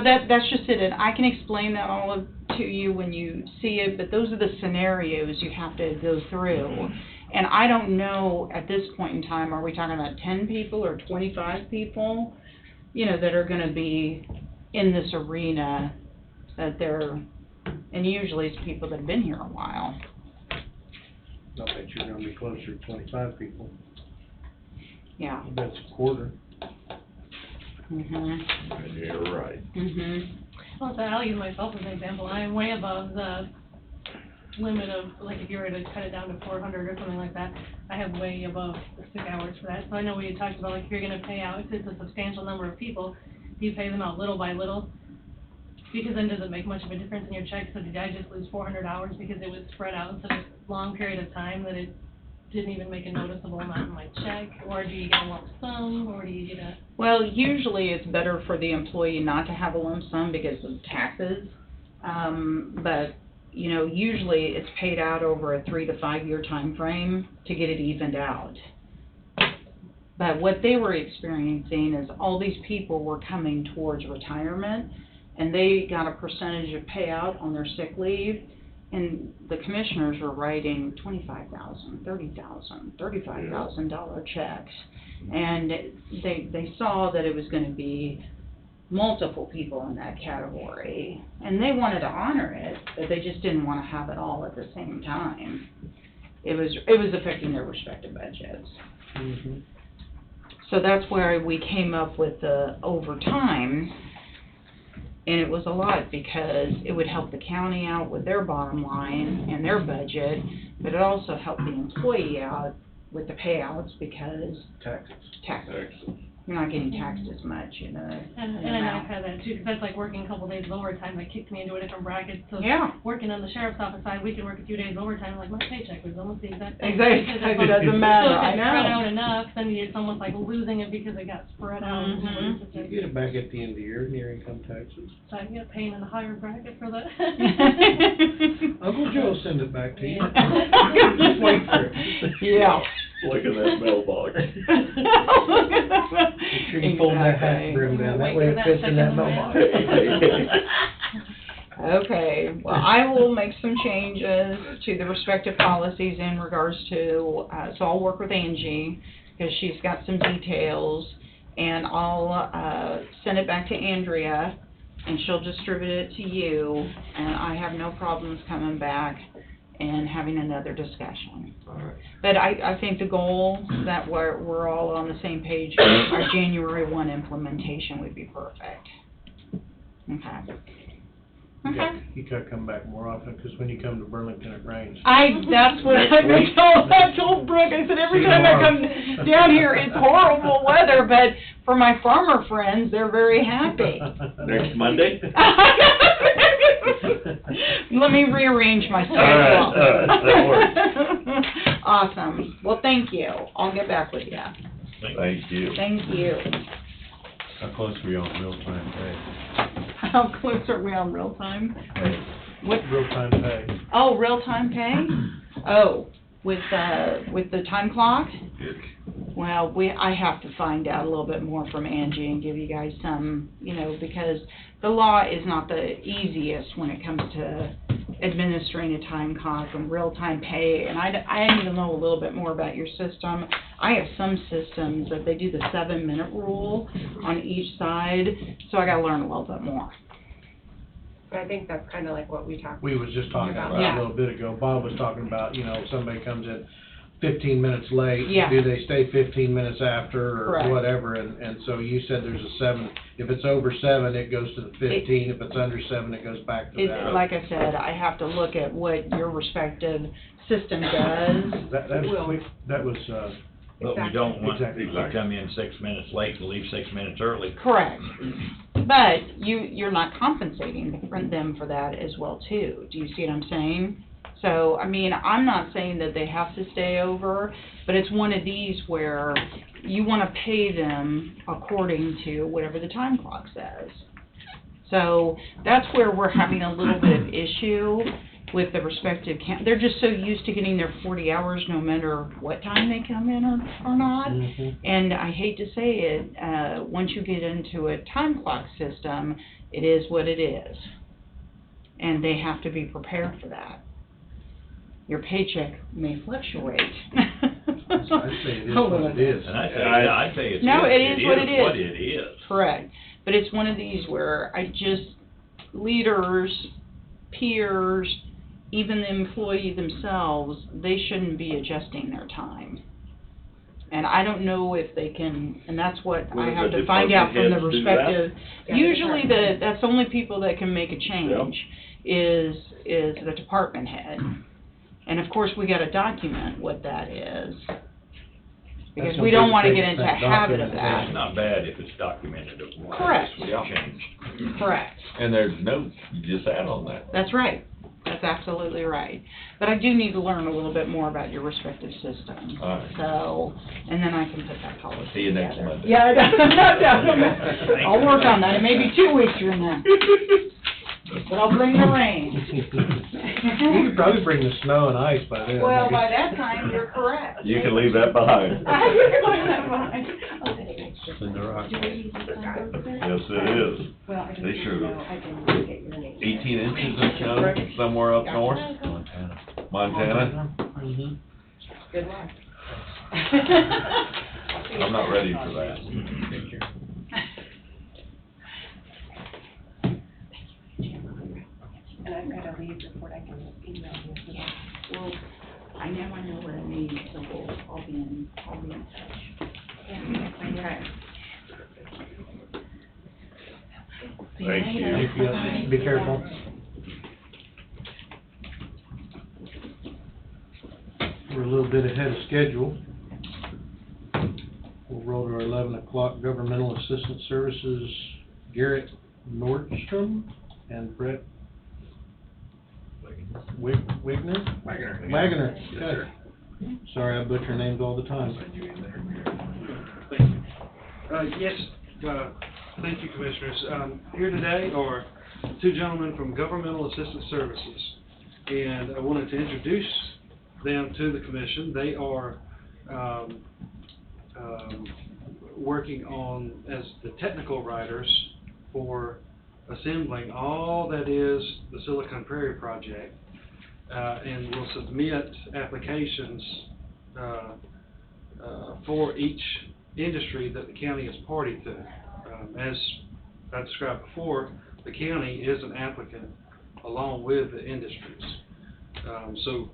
that's just it, and I can explain that all to you when you see it, but those are the scenarios you have to go through. And I don't know, at this point in time, are we talking about 10 people or 25 people, you know, that are gonna be in this arena, that they're, and usually it's people that have been here a while. I bet you're gonna be closer to 25 people. Yeah. I bet it's a quarter. Mhm. You're right. Mhm. Well, so I'll use myself as an example. I'm way above the limit of, like, if you were to cut it down to 400 or something like that, I have way above the sick hours for that. So I know we had talked about, like, if you're gonna pay out, if it's a substantial number of people, do you pay them out little by little? Because then does it make much of a difference in your check? So did I just lose 400 hours because it was spread out such a long period of time that it didn't even make a noticeable amount in my check? Or do you get a lump sum, or do you get a... Well, usually it's better for the employee not to have a lump sum because of taxes. But, you know, usually it's paid out over a 3 to 5 year time frame to get it evened out. But what they were experiencing is all these people were coming towards retirement, and they got a percentage of payout on their sick leave, and the commissioners were writing $25,000, $30,000, $35,000 checks. And they saw that it was gonna be multiple people in that category, and they wanted to honor it, but they just didn't wanna have it all at the same time. It was affecting their respective budgets. Mm-hmm. So that's where we came up with the overtime, and it was a lot because it would help the county out with their bottom line and their budget, but it also helped the employee out with the payouts because Taxes. taxes. You're not getting taxed as much, you know. And I know I've had that too, because that's like working a couple days of overtime, that kicked me into a different bracket. So Yeah. working on the sheriff's office side, we can work a few days overtime, like my paycheck was almost the exact same. Exactly. Because It doesn't matter. So if I it's know. spread out enough, then it's almost like losing it because it got spread out. Mhm. You get it back at the end of the year in your income taxes. So I get paying in a higher bracket for that. Uncle Joe will send it back to you. Yeah. Just wait for it. Yeah. Look at that mailbox. Make sure you fold that hat brim down, that way it fits in that mailbox. Okay, well, I will make some changes to the respective policies in regards to, so I'll work with Angie, because she's got some details, and I'll, send it back to Andrea, and she'll distribute it to you, and I have no problems coming back and having another discussion. Alright. But I think the goal that we're all on the same page, our January 1 implementation would be perfect. Okay. Okay. You gotta come back more often, because when you come to Burlington, it rains. That's what I told Brooke, I said, every time I come down here, it's horrible weather, but for my farmer friends, they're very happy. Next Monday? Let me rearrange my schedule. All right, that works. Awesome, well, thank you, I'll get back with you. Thank you. Thank you. How close are we on real-time pay? How close are we on real time? What, Real-time pay. oh, real-time pay? Oh, with the time clock? Well, I have to find out a little bit more from Angie and give you guys some, you know, because the law is not the easiest when it comes to administering a time clock and real-time pay, and I need to know a little bit more about your system. I have some systems that they do the 7-minute rule on each side, so I gotta learn a little bit more. But I think that's kinda like what we talked. We was just talking about Yeah. a little bit ago, Bob was talking about, you know, if somebody comes in 15 minutes late, Yeah. do they stay 15 minutes after or Correct. whatever, and so you said there's a 7, if it's over 7, it goes to the 15, if it's under 7, it goes back to It, that. like I said, I have to look at what your respective system does. That Will. was, But we Exactly. don't want Exactly. people to come in 6 minutes late and leave 6 minutes early. Correct. But you're not compensating them for that as well too. Do you see what I'm saying? So, I mean, I'm not saying that they have to stay over, but it's one of these where you wanna pay them according to whatever the time clock says. So, that's where we're having a little bit of issue with the respective they're just so used to getting their 40 hours no matter what time they come in or not. Mhm. And I hate to say it, once you get into a time clock system, it is what it is. And they have to be prepared for that. Your paycheck may fluctuate. I'd say it is A what little it bit. is. And I'd say it's. No, it is what it is. What it is. Correct. But it's one of these where leaders, peers, even the employee themselves, they shouldn't be adjusting their time. And I don't know if they can, and that's what I Will have the to find out from the department heads do that? respective. Yeah, Usually department. that's the only people that can make a change is the department head. And of course, we gotta document what that is. Because That's we gonna don't be wanna the get biggest into a thing, habit of documentation. It's that. not bad if it's documented of why Correct. this was changed. Correct. And there's notes, you just add on that. That's right. That's absolutely right. But I do need to learn a little bit more about your respective systems. All right. So, and then I can put that policy See you next together. Monday. Yeah, no doubt about it. I'll work on that. It may be 2 weeks from now. But I'll bring the rain. You could probably bring the snow and ice by then. Well, by that time, you're correct. You can leave that behind. You can leave that behind. It's in the rock. Do we need to sign those then? Yes, it is. Well, I just They need sure to do. know, I can get your name. 18 inches of snow somewhere up north, Montana. Montana. Mhm. Good luck. I'm not ready for that. And I've got a leave report I can email you. Well, I now know what I need, so I'll be in touch. Okay. Thank you. Thank you. Be careful. We're a little bit ahead of schedule. We'll roll to our 11 o'clock governmental assistance services, Garrett Nordstrom and Brett Wigner? Wagner. Yes, Okay. sir. Sorry, I butcher names all the time. Yes, thank you, Commissioners. Here today are two gentlemen from Governmental Assistance Services, and I wanted to introduce them to the Commission. They are working on, as the technical writers for assembling all that is the Silicon Prairie project, and will submit applications for each industry that the county is party to. As I described before, the county is an applicant along with the industries. So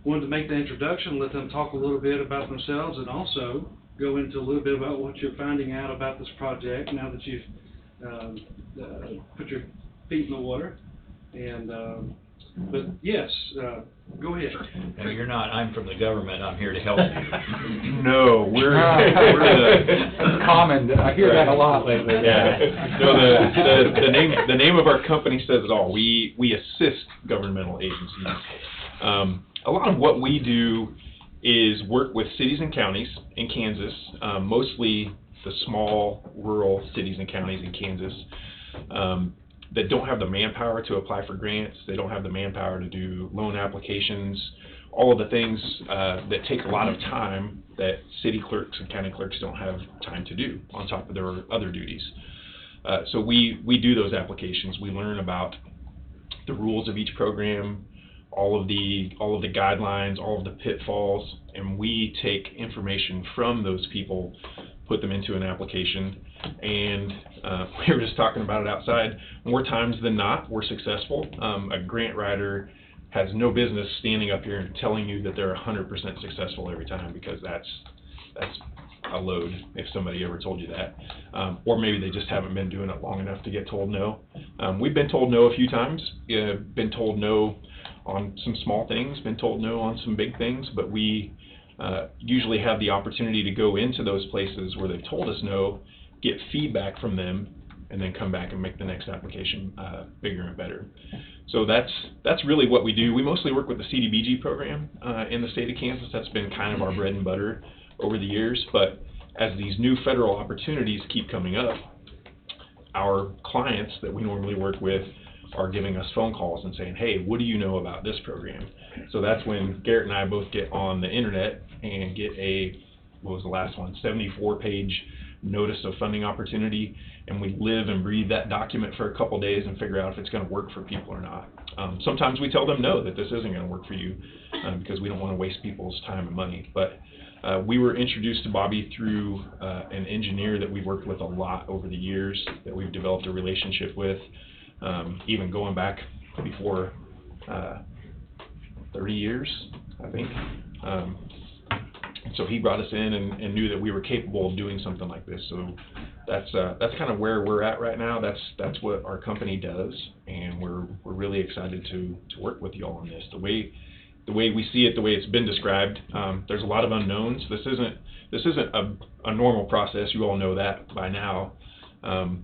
wanted to make the introduction, let them talk a little bit about themselves, and also go into a little bit about what you're finding out about this project now that you've put your feet in the water. And but yes, go ahead. No, you're not, I'm from the government, I'm here to help you. No, we're the common, I hear that a lot lately. Yeah. No, the name of our company says it all. We assist governmental agencies. A lot of what we do is work with cities and counties in Kansas, mostly the small rural cities and counties in Kansas, that don't have the manpower to apply for grants. They don't have the manpower to do loan applications, all of the things that take a lot of time that city clerks and county clerks don't have time to do on top of their other duties. So we do those applications. We learn about the rules of each program, all of the guidelines, all of the pitfalls, and we take information from those people, put them into an application, and we were just talking about it outside, more times than not, we're successful. A grant writer has no business standing up here and telling you that they're 100% successful every time, because that's a load if somebody ever told you that. Or maybe they just haven't been doing it long enough to get told no. We've been told no a few times, been told no on some small things, been told no on some big things, but we usually have the opportunity to go into those places where they've told us no, get feedback from them, and then come back and make the next application bigger and better. So that's really what we do. We mostly work with the CDBG program in the state of Kansas. That's been kind of our bread and butter over the years, but as these new federal opportunities keep coming up, our clients that we normally work with are giving us phone calls and saying, hey, what do you know about this program? So that's when Garrett and I both get on the internet and get what was the last one, 74-page notice of funding opportunity, and we live and breathe that document for a couple days and figure out if it's going to work for people or not. Sometimes we tell them no, that this isn't going to work for you, because we don't want to waste people's time and money. But we were introduced to Bobby through an engineer that we've worked with a lot over the years, that we've developed a relationship with, even going back before 30 years, I think. So he brought us in and knew that we were capable of doing something like this. So that's kind of where we're at right now. That's what our company does, and we're really excited to work with y'all on this. The way we see it, the way it's been described, there's a lot of unknowns. This isn't a normal process. You all know that by now.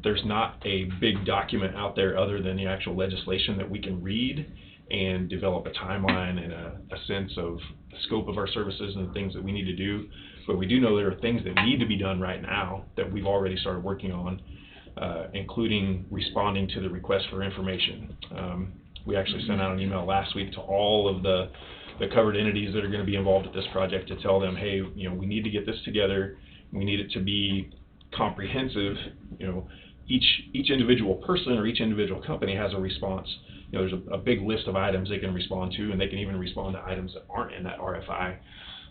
There's not a big document out there other than the actual legislation that we can read and develop a timeline and a sense of the scope of our services and the things that we need to do. But we do know there are things that need to be done right now that we've already started working on, including responding to the request for information. We actually sent out an email last week to all of the covered entities that are going to be involved with this project to tell them, hey, we need to get this together. We need it to be comprehensive. Each individual person or each individual company has a response. There's a big list of items they can respond to, and they can even respond to items that aren't in that RFI.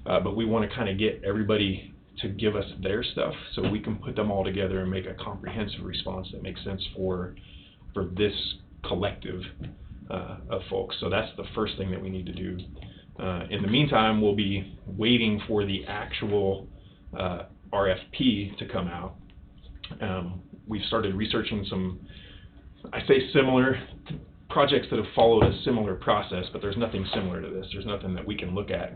But we want to kind of get everybody to give us their stuff so we can put them all together and make a comprehensive response that makes sense for this collective of folks. So that's the first thing that we need to do. In the meantime, we'll be waiting for the actual RFP to come out. We've started researching some, I say similar projects that have followed a similar process, but there's nothing similar to this. There's nothing that we can look at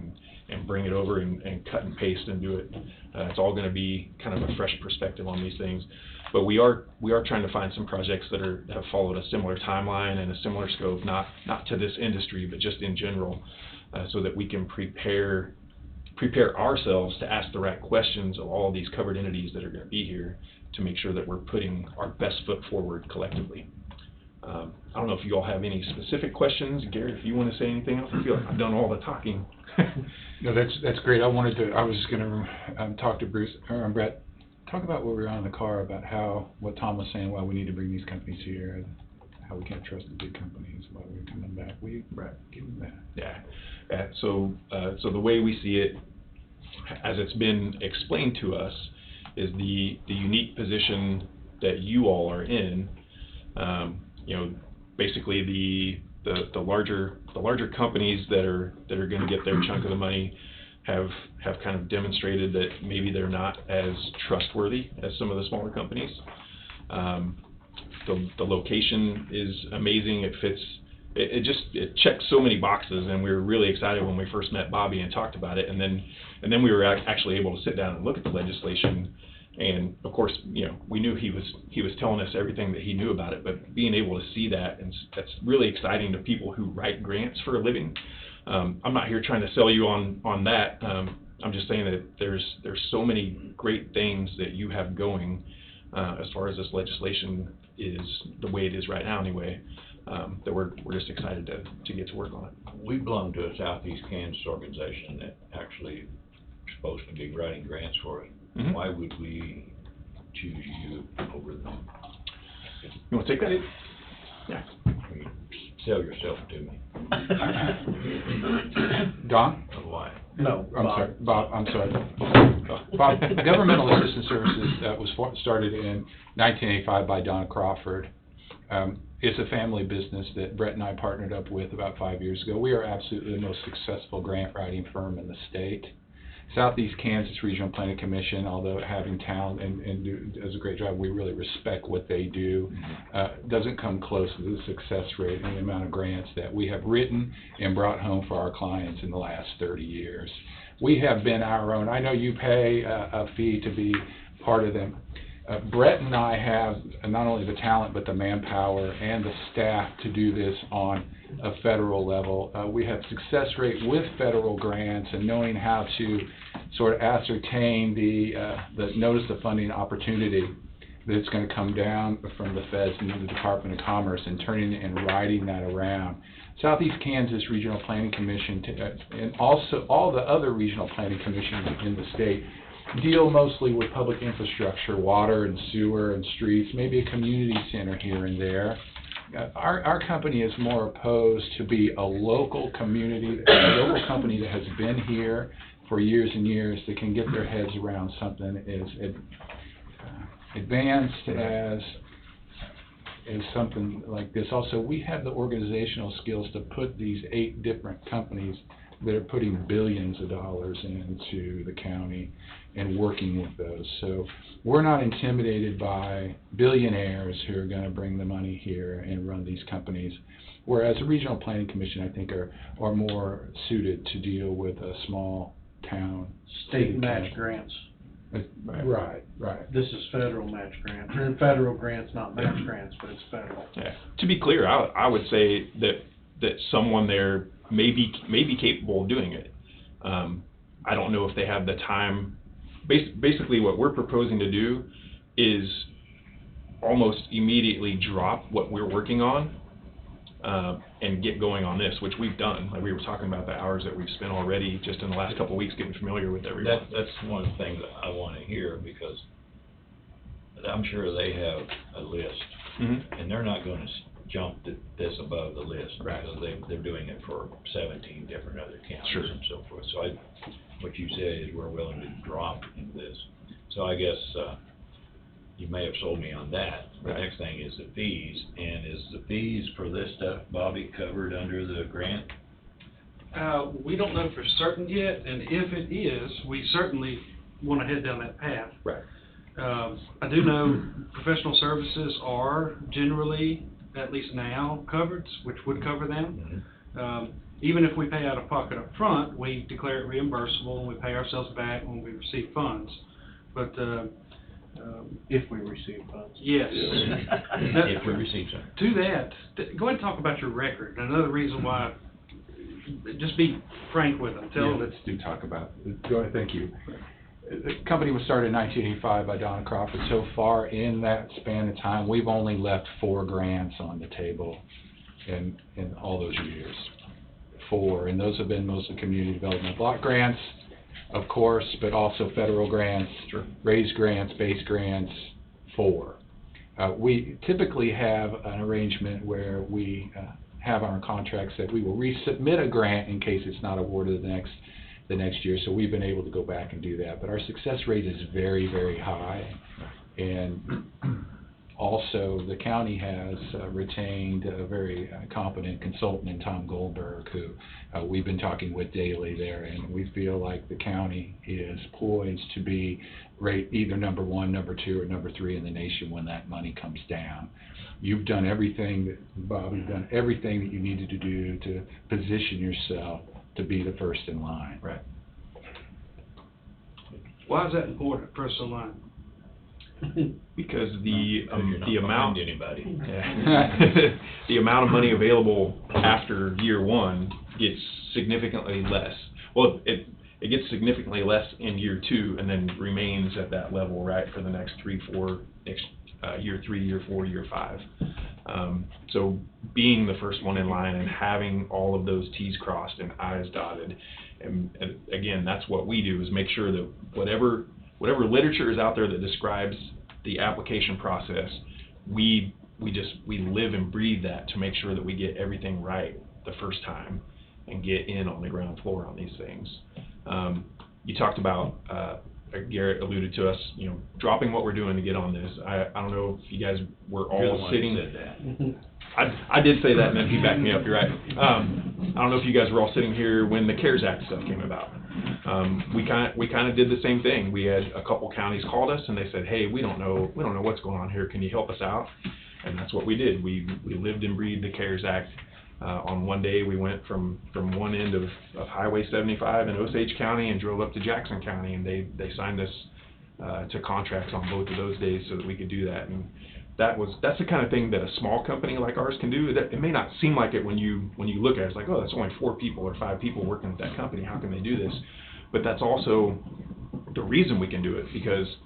and bring it over and cut and paste and do it. It's all going to be kind of a fresh perspective on these things. But we are trying to find some projects that have followed a similar timeline and a similar scope, not to this industry, but just in general, so that we can prepare ourselves to ask the right questions of all of these covered entities that are going to be here to make sure that we're putting our best foot forward collectively. I don't know if you all have any specific questions. Garrett, if you want to say anything else, I feel like I've done all the talking. No, that's great. I was just going to talk to Bruce, or Brett, talk about what we were on in the car about what Tom was saying, why we need to bring these companies here, and how we can't trust the big companies, why we're coming back. Give them that. Yeah. So the way we see it, as it's been explained to us, is the unique position that you all are in. Basically the larger companies that are going to get their chunk of the money have kind of demonstrated that maybe they're not as trustworthy as some of the smaller companies. The location is amazing. It fits. It checks so many boxes, and we were really excited when we first met Bobby and talked about it, and then we were actually able to sit down and look at the legislation. And of course, we knew he was telling us everything that he knew about it, but being able to see that, and that's really exciting to people who write grants for a living. I'm not here trying to sell you on that. I'm just saying that there's so many great things that you have going as far as this legislation is the way it is right now anyway, that we're just excited to get to work on it. We belong to a Southeast Kansas organization that actually is supposed to be writing grants for it. Mm-hmm. Why would we choose you over them? You want to take that? Yeah. Sell yourself to me. Don? Why? No, I'm sorry. Bob, I'm sorry. Governmental Assistance Services was started in 1985 by Don Crawford. It's a family business that Brett and I partnered up with about 5 years ago. We are absolutely the most successful grant writing firm in the state. Southeast Kansas Regional Planning Commission, although having talent and does a great job, we really respect what they do, doesn't come close to the success rate and the amount of grants that we have written and brought home for our clients in the last 30 years. We have been our own. I know you pay a fee to be part of them. Brett and I have not only the talent but the manpower and the staff to do this on a federal level. We have success rate with federal grants and knowing how to sort of ascertain the notice of funding opportunity that's going to come down from the feds into the Department of Commerce and turning and riding that around. Southeast Kansas Regional Planning Commission and also all the other regional planning commissions in the state deal mostly with public infrastructure, water and sewer and streets, maybe a community center here and there. Our company is more opposed to be a local community, a local company that has been here for years and years that can get their heads around something as advanced as something like this. Also, we have the organizational skills to put these 8 different companies that are putting billions of dollars into the county and working with those. So we're not intimidated by billionaires who are going to bring the money here and run these companies, whereas a regional planning commission, I think, are more suited to deal with a small town. State match grants. Right. This is federal match grants. And federal grants, not match grants, but it's federal. Yeah. To be clear, I would say that someone there may be capable of doing it. I don't know if they have the time. Basically, what we're proposing to do is almost immediately drop what we're working on and get going on this, which we've done. Like we were talking about the hours that we've spent already just in the last couple of weeks getting familiar with everyone. That's one of the things that I want to hear, because I'm sure they have a list, and they're not going to jump this above the list, because they're doing it for 17 different other counties and so forth. So what you said is we're willing to drop in this. So I guess you may have sold me on that. The next thing is the fees, and is the fees for this stuff, Bobby, covered under the grant? We don't know for certain yet, and if it is, we certainly want to head down that path. Right. I do know professional services are generally, at least now, covered, which would cover them. Even if we pay out of pocket up front, we declare it reimbursable and we pay ourselves back when we receive funds. But if we receive funds. Yes. If we receive some. To that, go ahead and talk about your record. Another reason why, just be frank with them. Tell them. Let's do talk about it. Go ahead, thank you. The company was started in 1985 by Donna Crawford. So far in that span of time, we've only left 4 grants on the table in all those years. 4, and those have been mostly community development block grants, of course, but also federal grants, raised grants, base grants. 4. We typically have an arrangement where we have our contracts that we will resubmit a grant in case it's not awarded the next year. So we've been able to go back and do that. But our success rate is very, very high. And also the county has retained a very competent consultant in Tom Goldberg, who we've been talking with daily there. And we feel like the county is poised to be either number 1, number 2, or number 3 in the nation when that money comes down. You've done everything, Bob, you've done everything that you needed to do to position yourself to be the first in line. Right. Why is that important, first in line? Because the amount anybody. the amount of money available after year 1 gets significantly less. Well, it gets significantly less in year 2 and then remains at that level, right, for the next 3, 4, year 3, year 4, year 5. So being the first one in line and having all of those T's crossed and I's dotted, and again, that's what we do, is make sure that whatever literature is out there that describes the application process, we live and breathe that to make sure that we get everything right the first time and get in on the ground floor on these things. You talked about Garrett alluded to us, you know, dropping what we're doing to get on this. I don't know if you guys were all sitting. I did say that, and then he backed me up. You're right. I don't know if you guys were all sitting here when the CARES Act stuff came about. We kind of did the same thing. We had a couple counties called us, and they said, "Hey, we don't know what's going on here. Can you help us out?" And that's what we did. We lived and breathed the CARES Act. On one day, we went from one end of Highway 75 in Osage County and drove up to Jackson County, and they signed us to contracts on both of those days so that we could do that. And that's the kind of thing that a small company like ours can do. That it may not seem like it when you look at it. It's like, oh, that's only 4 people or 5 people working at that company. How can they do this? But that's also the reason we can do it, because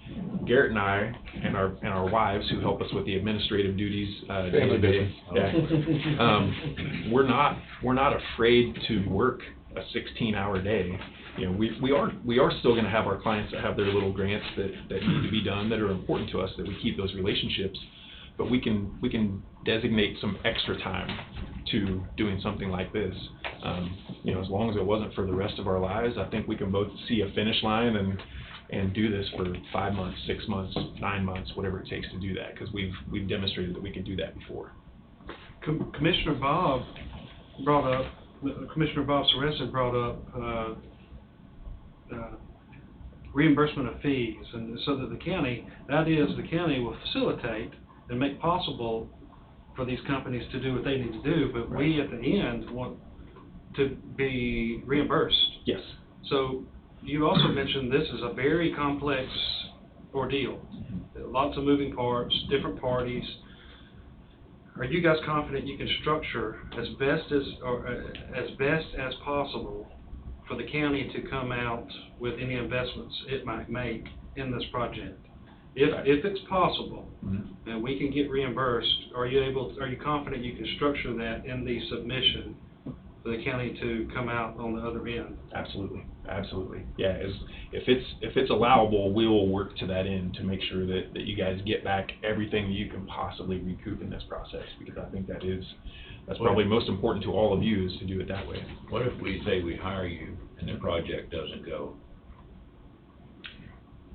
Garrett and I and our wives, who help us with the administrative duties day to day, we're not afraid to work a 16-hour day. You know, we are still going to have our clients that have their little grants that need to be done, that are important to us, that we keep those relationships, but we can designate some extra time to doing something like this. You know, as long as it wasn't for the rest of our lives, I think we can both see a finish line and do this for 5 months, 6 months, 9 months, whatever it takes to do that, because we've demonstrated that we can do that before. Commissioner Bob Sorensen brought up reimbursement of fees, and so that the county will facilitate and make possible for these companies to do what they need to do, but we at the end want to be reimbursed. Yes. So you also mentioned this is a very complex ordeal. Lots of moving parts, different parties. Are you guys confident you can structure as best as possible for the county to come out with any investments it might make in this project? If it's possible, and we can get reimbursed, are you confident you can structure that in the submission for the county to come out on the other end? Absolutely. Yeah, if it's allowable, we will work to that end to make sure that you guys get back everything that you can possibly recoup in this process, because I think that's probably most important to all of you, is to do it that way. What if we say we hire you and the project doesn't go?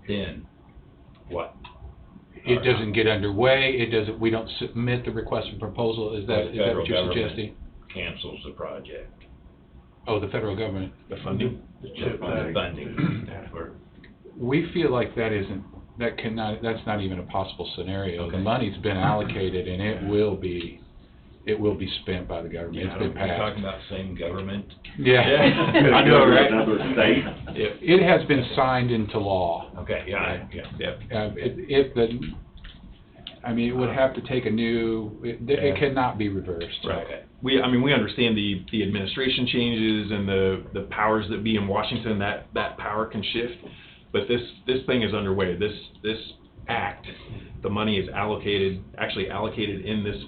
Then what? It doesn't get underway, we don't submit the request for proposal, is that what you're suggesting? Cancels the project. Oh, the federal government. The funding? The funding. We feel like that's not even a possible scenario. Okay. The money's been allocated, and it will be spent by the government. Yeah, it's been passed. You're talking about the same government? Yeah. I know, right? Another state? It has been signed into law. Okay, yeah. It would have to take it cannot be reversed. Right. Okay. We understand the administration changes and the powers that be in Washington, that power can shift, but this thing is underway. This act, the money is actually allocated in this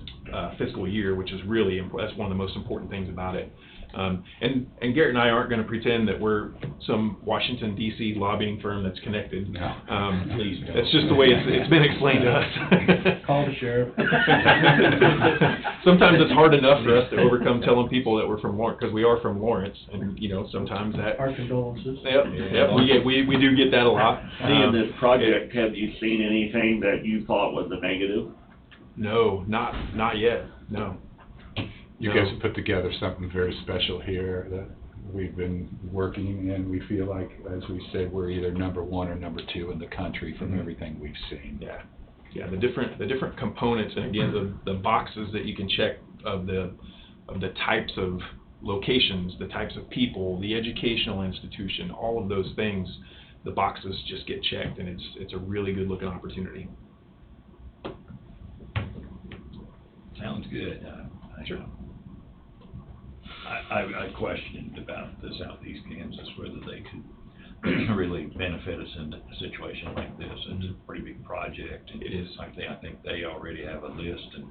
fiscal year, which is really important. That's one of the most important things about it. And Garrett and I aren't going to pretend that we're some Washington, D.C. lobbying firm that's connected. No. Please don't. That's just the way it's been explained to us. Call the sheriff. Sometimes it's hard enough for us to overcome telling people that we're from Lawrence, because we are from Lawrence, and sometimes that. Our condolences. Yep. We do get that a lot. Seeing this project, have you seen anything that you thought was a negative? No, not yet. No. You guys have put together something very special here that we've been working, and we feel like, as we said, we're either number 1 or number 2 in the country from everything we've seen. Yeah. The different components, and again, the boxes that you can check of the types of locations, the types of people, the educational institution, all of those things, the boxes just get checked, and it's a really good looking opportunity. Sounds good. Sure. I questioned about the Southeast Kansas, whether they could really benefit us in a situation like this. It's a pretty big project. It is. I think they already have a list, and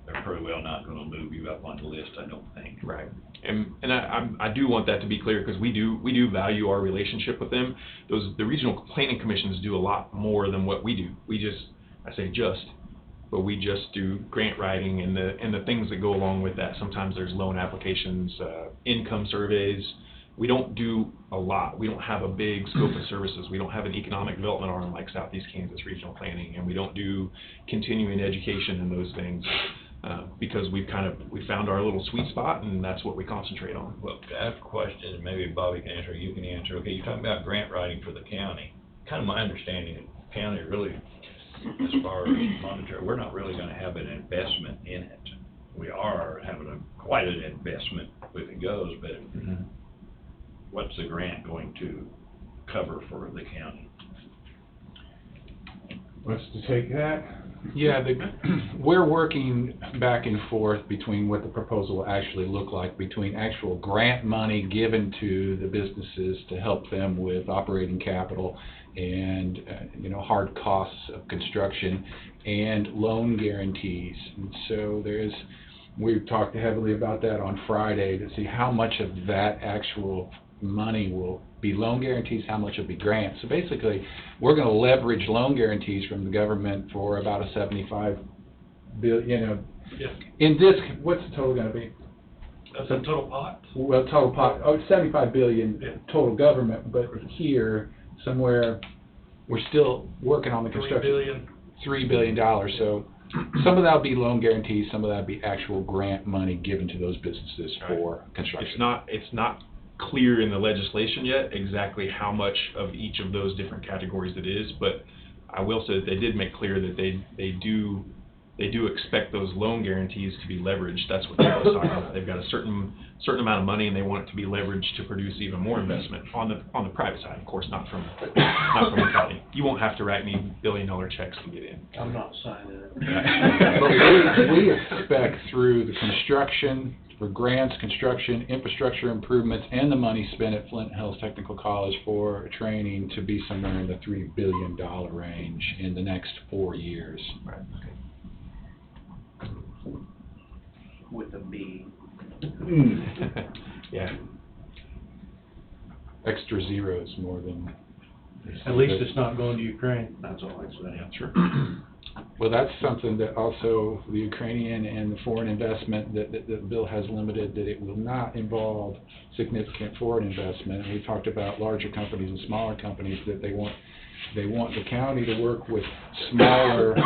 they're pretty well not going to move you up on the list, I don't think. Right. And I do want that to be clear, because we do value our relationship with them. The regional planning commissions do a lot more than what we do. But we just do grant writing and the things that go along with that. Sometimes there's loan applications, income surveys. we don't do a lot. We don't have a big scope of services. We don't have an economic development arm like Southeast Kansas Regional Planning, and we don't do continuing education and those things, because we found our little sweet spot, and that's what we concentrate on. Well, I have a question, and maybe Bobby can answer, you can answer. Okay, you're talking about grant writing for the county. Kind of my understanding, the county really, as far as monetary, we're not really gonna have an investment in it. We are having quite an investment if it goes, but what's the grant going to cover for the county? What's to take that? Yeah, we're working back and forth between what the proposal will actually look like, between actual grant money given to the businesses to help them with operating capital and, hard costs of construction, and loan guarantees. And so we've talked heavily about that on Friday to see how much of that actual money will be loan guarantees, how much will be grants. So basically, we're going to leverage loan guarantees from the government for about a $75 billion. Yeah. In this, what's the total going to be? That's the total pot? Well, total pot, $75 billion total government, but here, somewhere, we're still working on the construction. $3 billion. So some of that will be loan guarantees, some of that will be actual grant money given to those businesses for construction. It's not clear in the legislation yet exactly how much of each of those different categories it is, but I will say that they did make clear that they do expect those loan guarantees to be leveraged. That's what they're talking about. They've got a certain amount of money, and they want it to be leveraged to produce even more investment on the private side, of course, not from the county. You won't have to write any billion-dollar checks to get in. I'm not signing it. But we expect through the construction, for grants, construction, infrastructure improvements, and the money spent at Flint Hills Technical College for training to be somewhere in the $3 billion range in the next 4 years. Right. Okay. With a B. Yeah. Extra zeros more than. At least it's not going to Ukraine, that's all I'm saying. Yeah, sure. Well, that's something that also the Ukrainian and the foreign investment that the bill has limited, that it will not involve significant foreign investment. And we talked about larger companies and smaller companies, that they want the county to work with smaller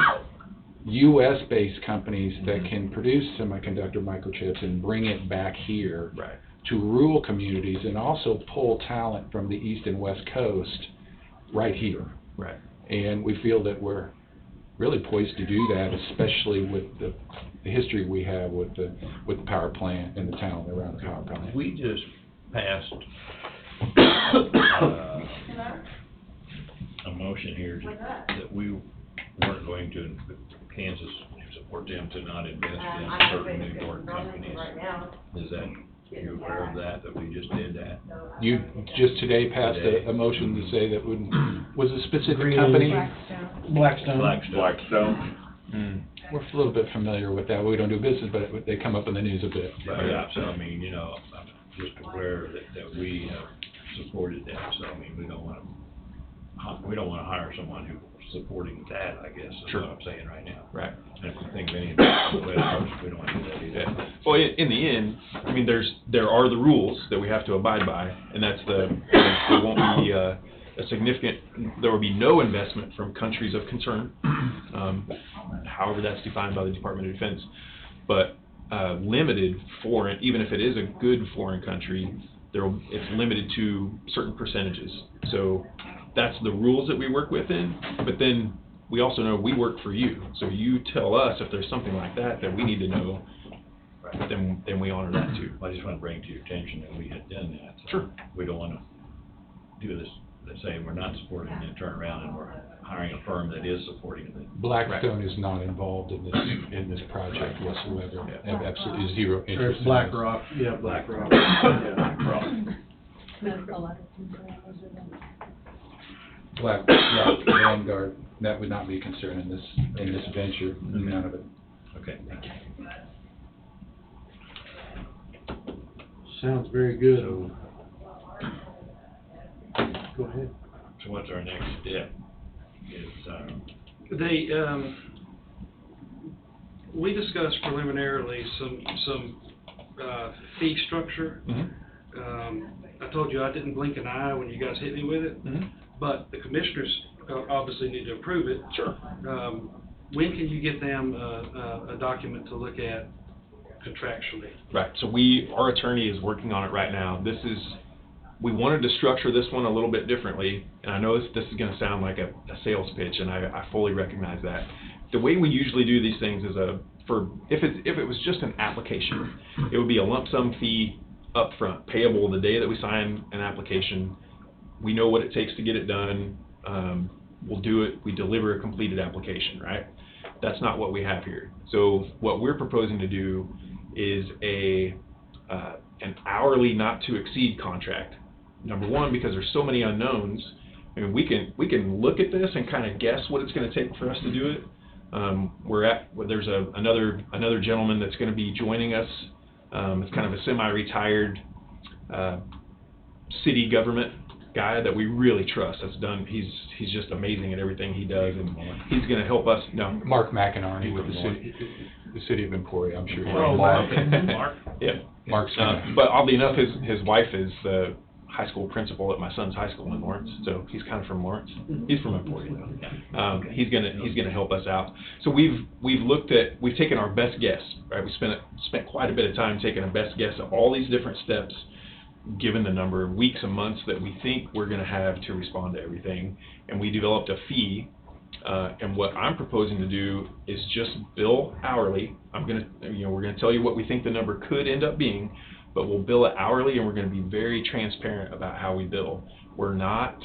U.S.-based companies that can produce semiconductor microchips and bring it back here to rural communities, and also pull talent from the East and West Coast right here. Right. And we feel that we're really poised to do that, especially with the history we have with the power plant and the town around the power plant. We just passed a motion here that we weren't going to, Kansas, support them to not invest in certain New York companies. Is that, you aware of that we just did that? You just today passed a motion to say that was a specific company? Blackstone. We're a little bit familiar with that. We don't do business, but they come up in the news a bit. Yeah, so I mean, I'm just aware that we have supported that, so I mean, we don't want to hire someone who's supporting that, I guess, is what I'm saying right now. Right. And if we think of any of the West Coast, we don't want to do that either. Yeah. Well, in the end, I mean, there are the rules that we have to abide by, and that's there won't be there will be no investment from countries of concern, however that's defined by the Department of Defense, but limited foreign, even if it is a good foreign country, it's limited to certain percentages. So that's the rules that we work within, but then we also know we work for you. So you tell us if there's something like that we need to know, then we honor that too. I just want to bring to your attention that we had done that. Sure. We don't want to do this, let's say we're not supporting it and turn around and we're hiring a firm that is supporting it. Blackstone is not involved in this project whatsoever. Yeah. Absolutely zero interest. There's in BlackRock, yeah, BlackRock. Yeah, BlackRock. BlackRock, Vanguard, that would not be a concern in this venture, none of it. Okay, thank you. Sounds very good. So, go ahead. So what's our next step? We discussed preliminarily some fee structure. I told you I didn't blink an eye when you guys hit me with it, Mhm. but the commissioners obviously need to approve it. Sure. When can you get them a document to look at contractually? Right, so our attorney is working on it right now. We wanted to structure this one a little bit differently, and I know this is gonna sound like a sales pitch, and I fully recognize that. The way we usually do these things is if it was just an application, it would be a lump sum fee upfront, payable the day that we sign an application. We know what it takes to get it done. We'll do it, we deliver a completed application, right? That's not what we have here. So what we're proposing to do is an hourly not to exceed contract. Number one, because there's so many unknowns. I mean, we can look at this and kind of guess what it's going to take for us to do it. There's another gentleman that's going to be joining us. It's kind of a semi-retired city government guy that we really trust. He's just amazing at everything he does, and he's going to help us. No, Mark McInerney with the city of Emporia, I'm sure. Oh, Mark. Mark. Yeah. Mark's but oddly enough, his wife is the high school principal at my son's high school in Lawrence, so he's kind of from Lawrence. He's from Emporia though. He's gonna help us out. So we've taken our best guess, right? We spent quite a bit of time taking a best guess at all these different steps, given the number of weeks and months that we think we're gonna have to respond to everything, and we developed a fee. And what I'm proposing to do is just bill hourly. We're gonna tell you what we think the number could end up being, but we'll bill it hourly, and we're gonna be very transparent about how we bill. We're not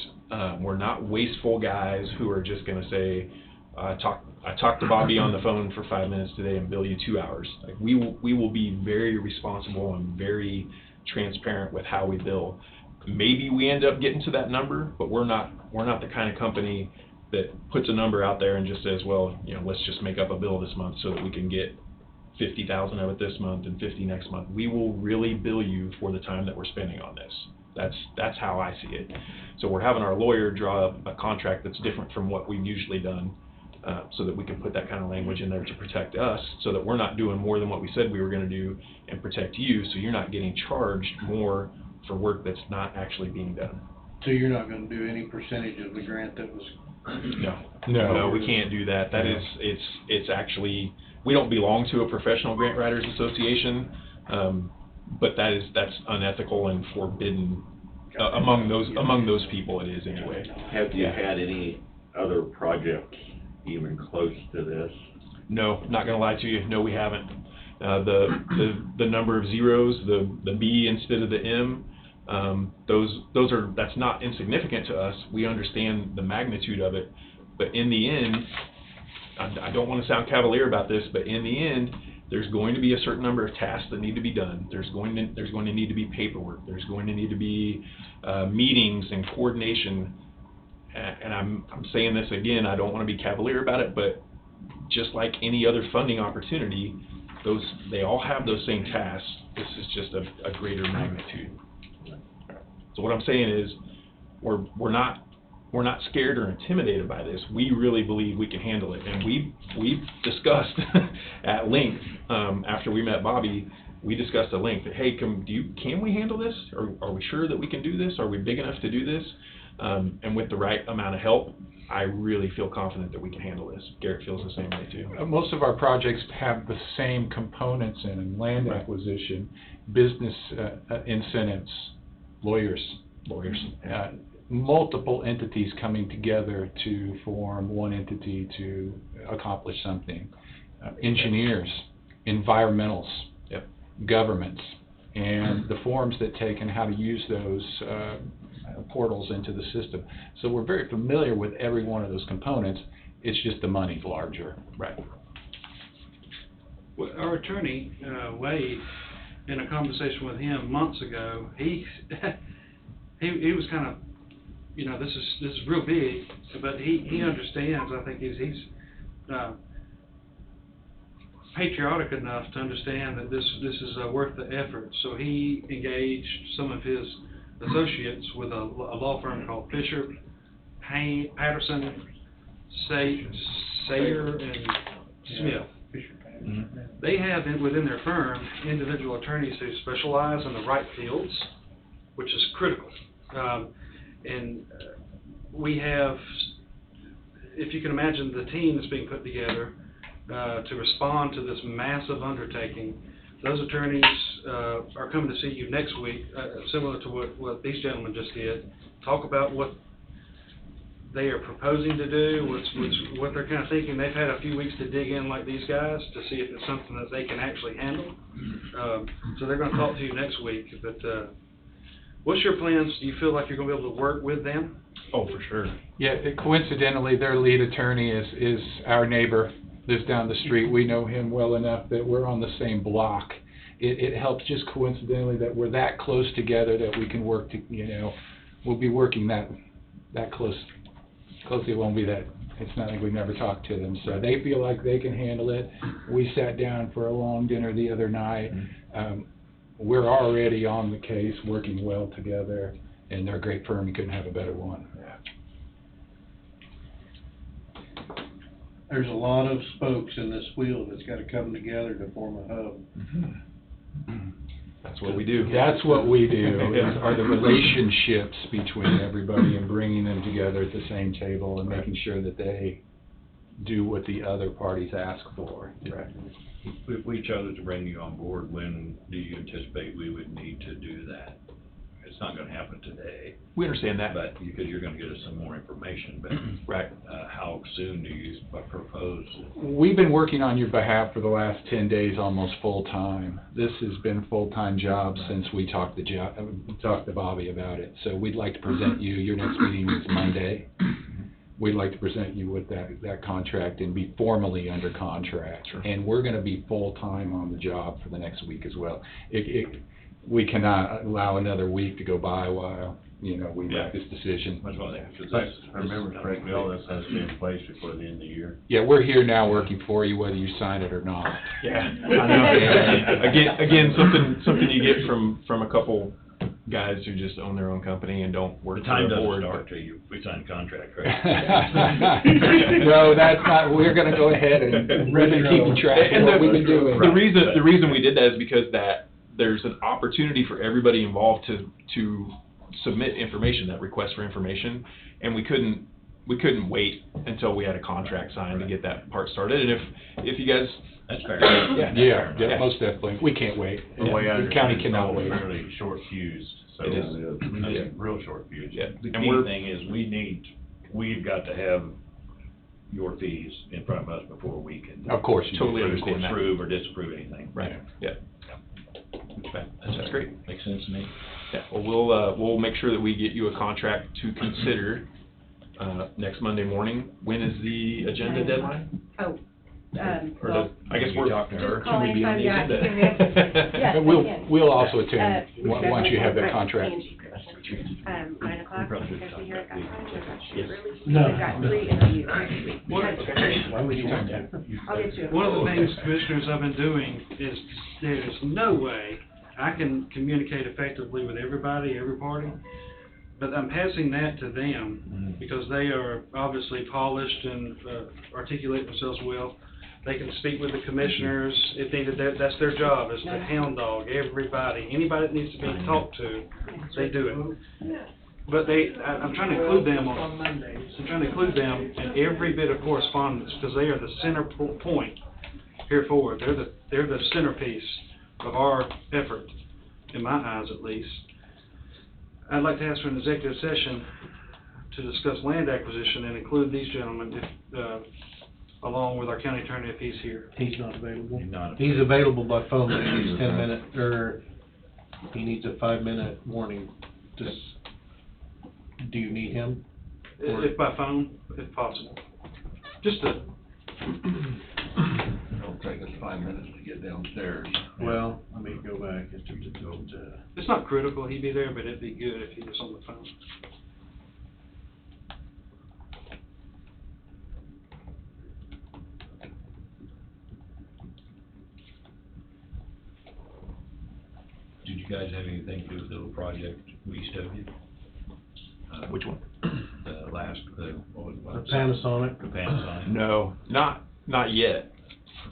wasteful guys who are just gonna say, I talked to Bobby on the phone for 5 minutes today and bill you 2 hours. Like we will be very responsible and very transparent with how we bill. Maybe we end up getting to that number, but we're not the kind of company that puts a number out there and just says, well, let's just make up a bill this month so that we can get 50,000 of it this month and 50 next month. We will really bill you for the time that we're spending on this. That's how I see it. So we're having our lawyer draw up a contract that's different from what we've usually done, so that we can put that kind of language in there to protect us, so that we're not doing more than what we said we were going to do, and protect you, so you're not getting charged more for work that's not actually being done. So you're not gonna do any percentage of the grant that was? No, we can't do that. That is, it's actually, we don't belong to a professional grant writers association, but that's unethical and forbidden among those people. It is anyway. Have you had any other projects even close to this? No, not gonna lie to you. No, we haven't. The number of zeros, the B instead of the M. That's not insignificant to us. We understand the magnitude of it, but in the end, I don't want to sound cavalier about this, but in the end, there's going to be a certain number of tasks that need to be done. There's going to need to be paperwork. There's going to need to be meetings and coordination. And I'm saying this again, I don't want to be cavalier about it, but just like any other funding opportunity, they all have those same tasks. This is just a greater magnitude. So what I'm saying is, we're not scared or intimidated by this. We really believe we can handle it, and we've discussed at length after we met Bobby. We discussed at length that, hey, can we handle this? Or are we sure that we can do this? Are we big enough to do this? And with the right amount of help, I really feel confident that we can handle this. Garrett feels the same way too. Most of our projects have the same components in land acquisition, business incentives, lawyers, multiple entities coming together to form one entity to accomplish something, engineers, environmentals, governments, and the forms that take and how to use those portals into the system. So we're very familiar with every one of those components. It's just the money's larger. Right. Well, our attorney, Wade, in a conversation with him months ago, he was kind of, this is real big, but he understands. I think he's patriotic enough to understand that this is worth the effort. So he engaged some of his associates with a law firm called Fisher, Patterson, Sayer, and Smith. Mm-hmm. They have within their firm individual attorneys who specialize in the right fields, which is critical. We have, if you can imagine the team that's being put together to respond to this massive undertaking, those attorneys are coming to see you next week, similar to what these gentlemen just did. Talk about what they are proposing to do, what they're kind of thinking. They've had a few weeks to dig in like these guys to see if it's something that they can actually handle. So they're going to talk to you next week. But what's your plans? Do you feel like you're going to be able to work with them? Oh, for sure. Yeah, coincidentally, their lead attorney is our neighbor, lives down the street. We know him well enough that we're on the same block. It helps just coincidentally that we're that close together that we can work we'll be working that closely. It won't be that, it's not like we've never talked to them. So they feel like they can handle it. We sat down for a long dinner the other night. We're already on the case, working well together, and they're a great firm. You couldn't have a better one. There's a lot of spokes in this wheel that's gotta come together to form a hub. That's what we do. That's what we do, are the relationships between everybody and bringing them together at the same table and making sure that they do what the other parties ask for. Right. If we chose to bring you on board, when do you anticipate we would need to do that? It's not gonna happen today. We understand that. But, because you're gonna get us some more information, but. Right. How soon do you propose? We've been working on your behalf for the last 10 days, almost full-time. This has been a full-time job since we talked to Bobby about it. So we'd like to present you, your next meeting is Monday. We'd like to present you with that contract and be formally under contract. Sure. And we're gonna be full-time on the job for the next week as well. We cannot allow another week to go by while, we make this decision. Much more than, because if I remember correctly, all this has to be in place before the end of the year. Yeah, we're here now working for you, whether you sign it or not. Yeah, I know. Again, something you get from a couple guys who just own their own company and don't work The time for the doesn't board. start till we sign a contract, right? No, that's not, we're gonna go ahead and we've been keeping track of what we've been doing. The reason we did that is because there's an opportunity for everybody involved to submit information, that request for information, and we couldn't wait until we had a contract signed to get that part started. And if you guys, that's fair. Yeah, most definitely. We can't wait. The county cannot wait. It's really short fused, so it is. Real short fused. Yeah. The key thing is we've got to have your fees in front of us before we can. Of course, totally understand that. Approve or disapprove anything. Right. Yeah. That's great. Makes sense to me. Yeah, well, we'll make sure that we get you a contract to consider next Monday morning. When is the agenda deadline? I guess we're talking to her. Can we be on the agenda? Yes, we'll also attend once you have that contract. 9 o'clock, because we hear it got No. We've got 3 interviews next week. Why would you want that? I'll get you. One of the things, commissioners, I've been doing is there's no way I can communicate effectively with everybody, every party, but I'm passing that to them because they are obviously polished and articulate themselves well. They can speak with the commissioners if needed. That's their job, is to hound dog everybody. Anybody that needs to be talked to, they do it. But I'm trying to include them on Mondays. I'm trying to include them in every bit of correspondence because they are the center point here forward. They're the centerpiece of our effort, in my eyes at least. I'd like to ask for an executive session to discuss land acquisition and include these gentlemen, along with our county attorney if he's here. He's not available. He's available by phone, but he needs 10 minute, or he needs a 5-minute warning. Do you need him? If by phone, if possible. Just to. It'll take us 5 minutes to get downstairs. Well, let me go back. It's not critical he'd be there, but it'd be good if he was on the phone. Did you guys have anything to do with the little project east of you? Which one? The last, what was it? The Panasonic. The Panasonic. No, not yet.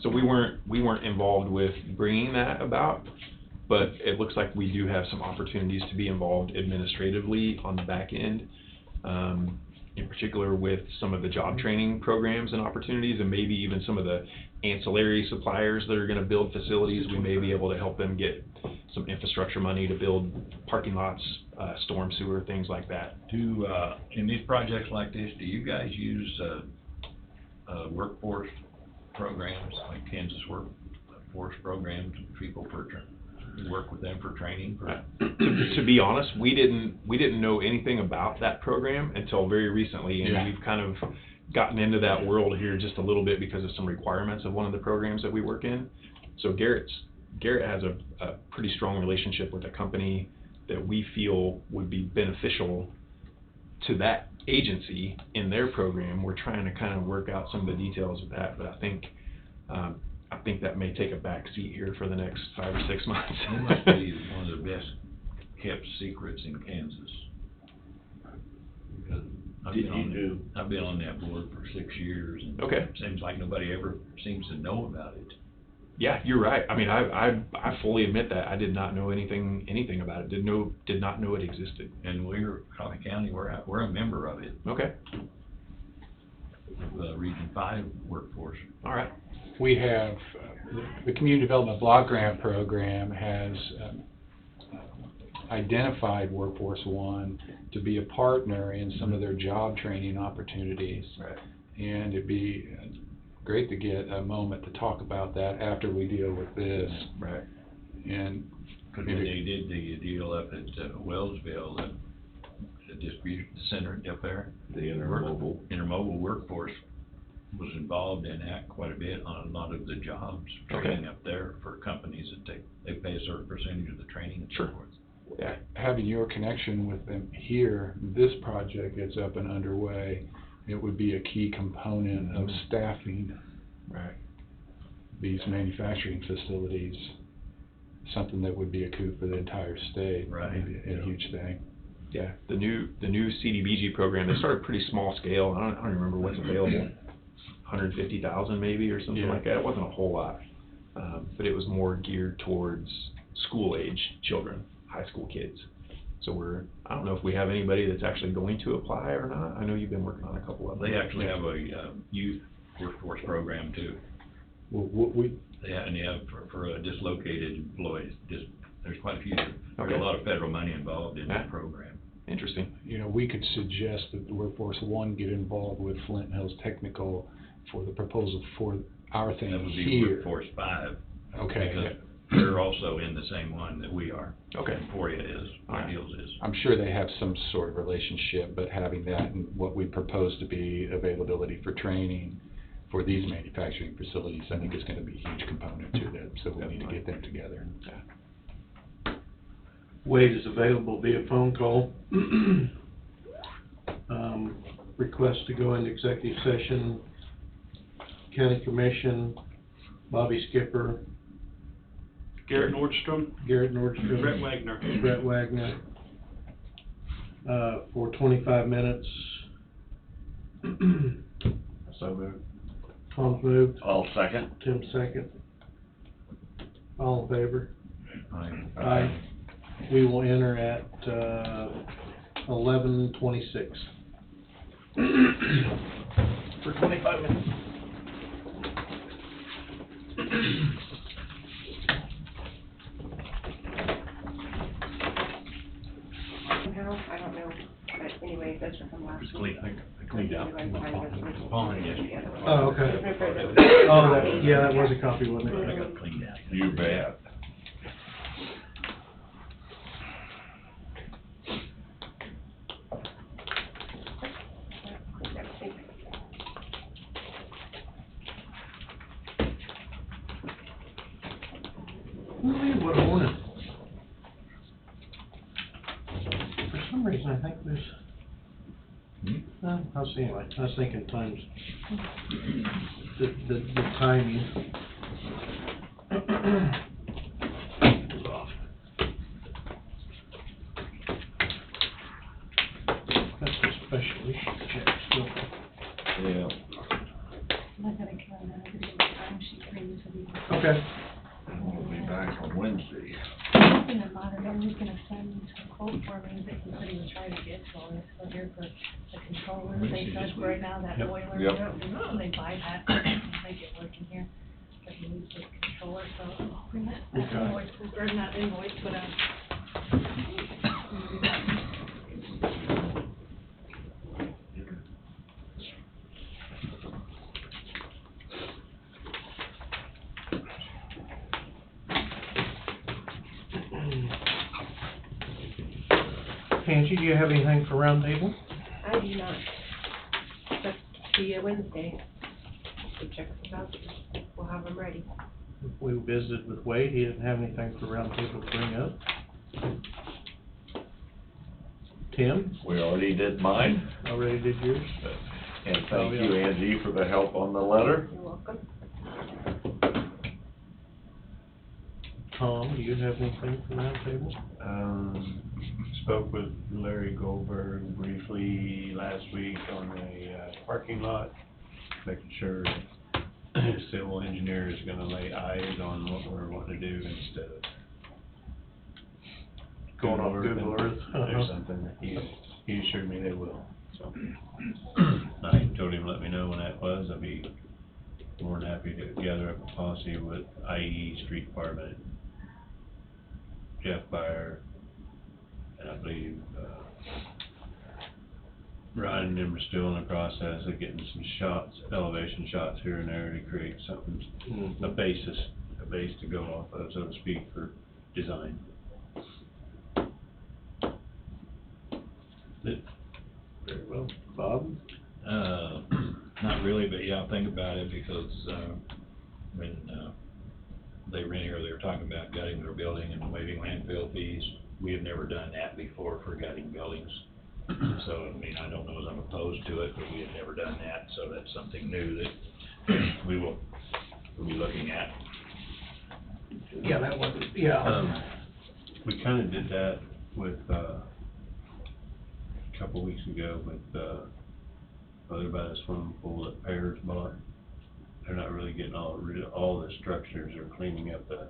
So we weren't involved with bringing that about. but it looks like we do have some opportunities to be involved administratively on the back end, in particular with some of the job training programs and opportunities, and maybe even some of the ancillary suppliers that are going to build facilities. We may be able to help them get some infrastructure money to build parking lots, storm sewer, things like that. In these projects like this, do you guys use workforce programs, like Kansas workforce programs, people work with them for training? To be honest, we didn't know anything about that program until very recently, and we've kind of gotten into that world here just a little bit because of some requirements of one of the programs that we work in. So Garrett has a pretty strong relationship with a company that we feel would be beneficial to that agency in their program. We're trying to kind of work out some of the details of that, but I think that may take a back seat here for the next 5 or 6 months. It must be one of the best kept secrets in Kansas. Because I've been on that board for 6 years, and it seems like nobody ever seems to know about it. Yeah, you're right. I mean, I fully admit that I did not know anything about it. Did not know it existed. And Coffee County, we're a member of it. Okay. Region 5 workforce. All right. We have, the Community Development Block Grant Program has identified Workforce One to be a partner in some of their job training opportunities. Right. And it'd be great to get a moment to talk about that after we deal with this. Right. And because they did the deal up at Wellsville, the distribution center up there, the intermobile workforce was involved in that quite a bit on a lot of the jobs training up there for companies that they pay a certain percentage of the training and so forth. Yeah, having your connection with them here, this project gets up and underway, it would be a key component of staffing these manufacturing facilities, something that would be a coup for the entire state. Right. A huge thing. Yeah, the new CDBG program, they started pretty small scale. I don't remember what's available, 150,000 maybe or something like that. It wasn't a whole lot, but it was more geared towards school age children, high school kids. So I don't know if we have anybody that's actually going to apply or not. I know you've been working on a couple of them. They actually have a youth workforce program too. They have for dislocated employees. There's quite a few. There's a lot of federal money involved in that program. Interesting. You know, we could suggest that the Workforce One get involved with Flint Hills Technical for the proposal for our thing here. That would be Workforce 5. Okay. Because they're also in the same one that we are. Okay. Emporia is, Ideals is. I'm sure they have some sort of relationship, but having that and what we propose to be availability for training for these manufacturing facilities, I think is going to be a huge component to that, so we need to get them together. Wade is available via phone call. Request to go into executive session, County Commission, Bobby Skipper, Garrett Nordstrom, Brett Wagner. For 25 minutes. So moved. Tom's moved. I'll second. Tim second. All in favor? Aye. We will enter at 11:26 for 25 minutes. I don't know, but anyway, that's from last week. I cleaned out Pawn yesterday. Oh, okay. That was a copy, wasn't it? I got cleaned out. You bet. What a morning. For some reason, I think there's, I'll see anyway. I was thinking times, the timing. Was off. That's a special issue check still. Yeah. Okay. We'll be back on Wednesday. thing that bothered him, he's gonna send a quote for me that he said he was trying to get, so I'm still here for the controller. They said right now that Yep. boiler, Yep. they buy that, make it work in here. But he needs the controller, so I'll bring that Okay. invoice, or not invoice, but Angie, do you have anything for roundtable? I do not. But see you Wednesday. So check this out, we'll have them ready. We visited with Wade, he didn't have anything for roundtable to bring up. Tim, We already did mine, already did yours? and Oh, thank yeah. you, Angie, for the help on the letter. You're welcome. Tom, do you have anything for roundtable? Spoke with Larry Goldberg briefly last week on a parking lot, making sure the civil engineer is gonna lay eyes on what we're wanting to do instead of Going off Google Google Earth. or something. He assured me they will, so. I told him, let me know when that was, I'd be more than happy to gather up a posse with IE Street Department, Jeff Byer, and I believe, Ryan and them are still in the process of getting some shots, elevation shots here and there to create something, a base to go off of, so to speak, for design. Very well. Bob? Not really, but yeah, I'll think about it because, when, they were in here, they were talking about gutting their building and waiving landfill fees. We have never done that before for gutting buildings. So, I mean, I don't know as I'm opposed to it, but we have never done that, so that's something new that we'll be looking at. Yeah, that wasn't, yeah. We kinda did that with, a couple weeks ago with, other by the swimming pool that Pears bought. They're not really getting all the structures, or cleaning up the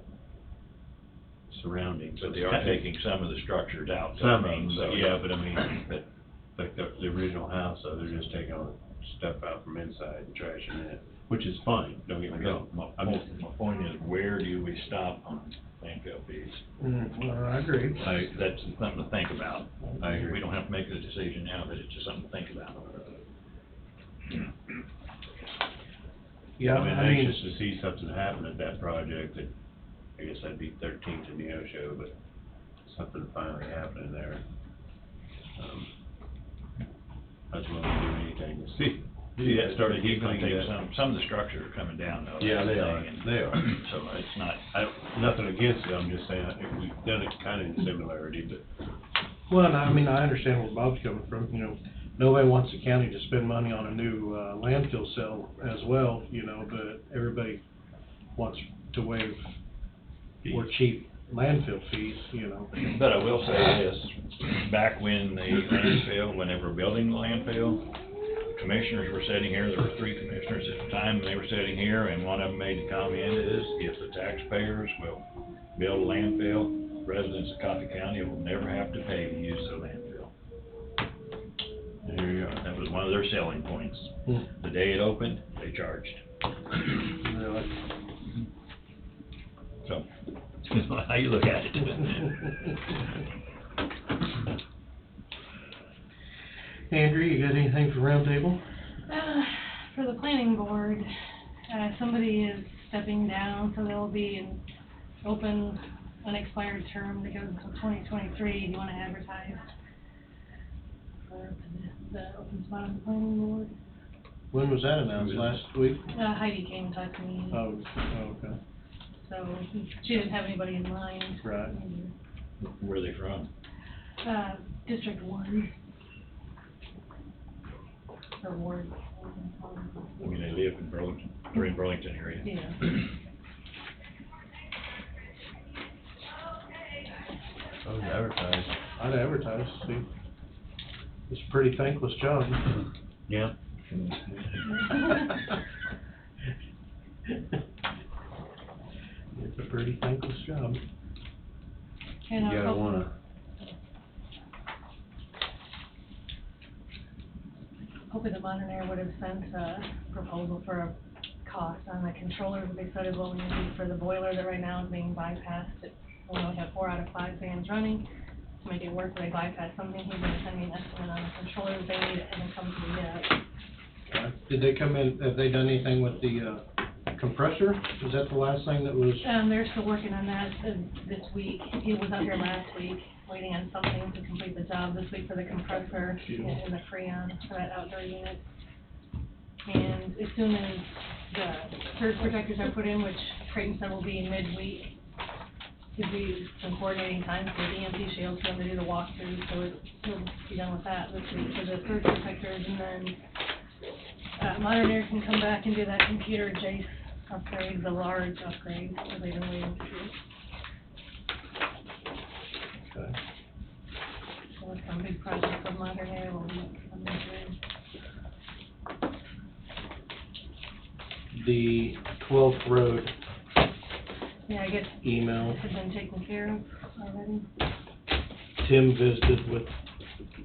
surroundings. But they are taking some of the structures out. Some of I them, mean, so, yeah, but I mean, like the original house, so they're just taking all the stuff out from inside and trashing it, which is fine, don't get me wrong. My point is, where do we stop on landfill fees? Well, I agree. That's something to think about. I agree. We don't have to make the decision now, but it's just something to think about. Yeah, I'm I mean, anxious to see something happen at that project, that, I guess that'd be 13th in the Neosho, but something finally happening there. I was willing to do anything to see that started. He's gonna take some of the structures are coming down though. Yeah, that's they the are, thing, and they are. So it's not, Nothing against it, I'm just saying, we've done it kinda in similarity, but. well, and I mean, I understand where Bob's coming from, you know, nobody wants the county to spend money on a new, landfill cell as well, you know, but everybody wants to waive more cheap landfill fees, you know. but I will say this, back when the landfill, when they were building the landfill, commissioners were sitting here, there were 3 commissioners at the time, and they were sitting here, and one of them made the comment is, if the taxpayers will build a landfill, residents of Coffee County will never have to pay to use the landfill. There you go. That was one of their selling points. The day it opened, they charged. Really? So, how you look at it. Andrew, you got anything for roundtable? For the planning board, somebody is stepping down, so there'll be an open, unexpired term that goes until 2023. Do you want to advertise for the open spot on the planning board? When was that announced, last week? Heidi came and talked to me, Oh, okay, so she didn't have anybody in mind. right. Where are they from? District 1. Or Ward. I mean, they live in Burlington, they're in Burlington area. Yeah. I was advertised. I'd advertise, see. It's a pretty thankless job. Yeah. It's a pretty thankless job. You know, You gotta hopefully- wanna, Hopefully the Modern Air would have sent a proposal for a cost on the controller that they said is what we need for the boiler that right now is being bypassed. We only have 4 out of 5 fans running. To make it work, they bypass something. He's gonna send me an estimate on the controller that they need and then come to me yet. Did they come in, have they done anything with the, compressor? Is that the last thing that was? They're still working on that this week. He was out here last week, waiting on something to complete the job this week for the compressor and the Freon for that outdoor unit. And as soon as the surge protectors are put in, which Creighton said will be midweek, could be some coordinating time for the EMP shields for them to do the walkthrough, so he'll be done with that this week for the surge protectors, and then Modern Air can come back and do that computer Jace upgrade, the large upgrade that they've been waiting to do. Okay. So it's some big project for Modern Air will be coming through. The 12th Road Yeah, I guess email. it has been taken care of already. Tim visited with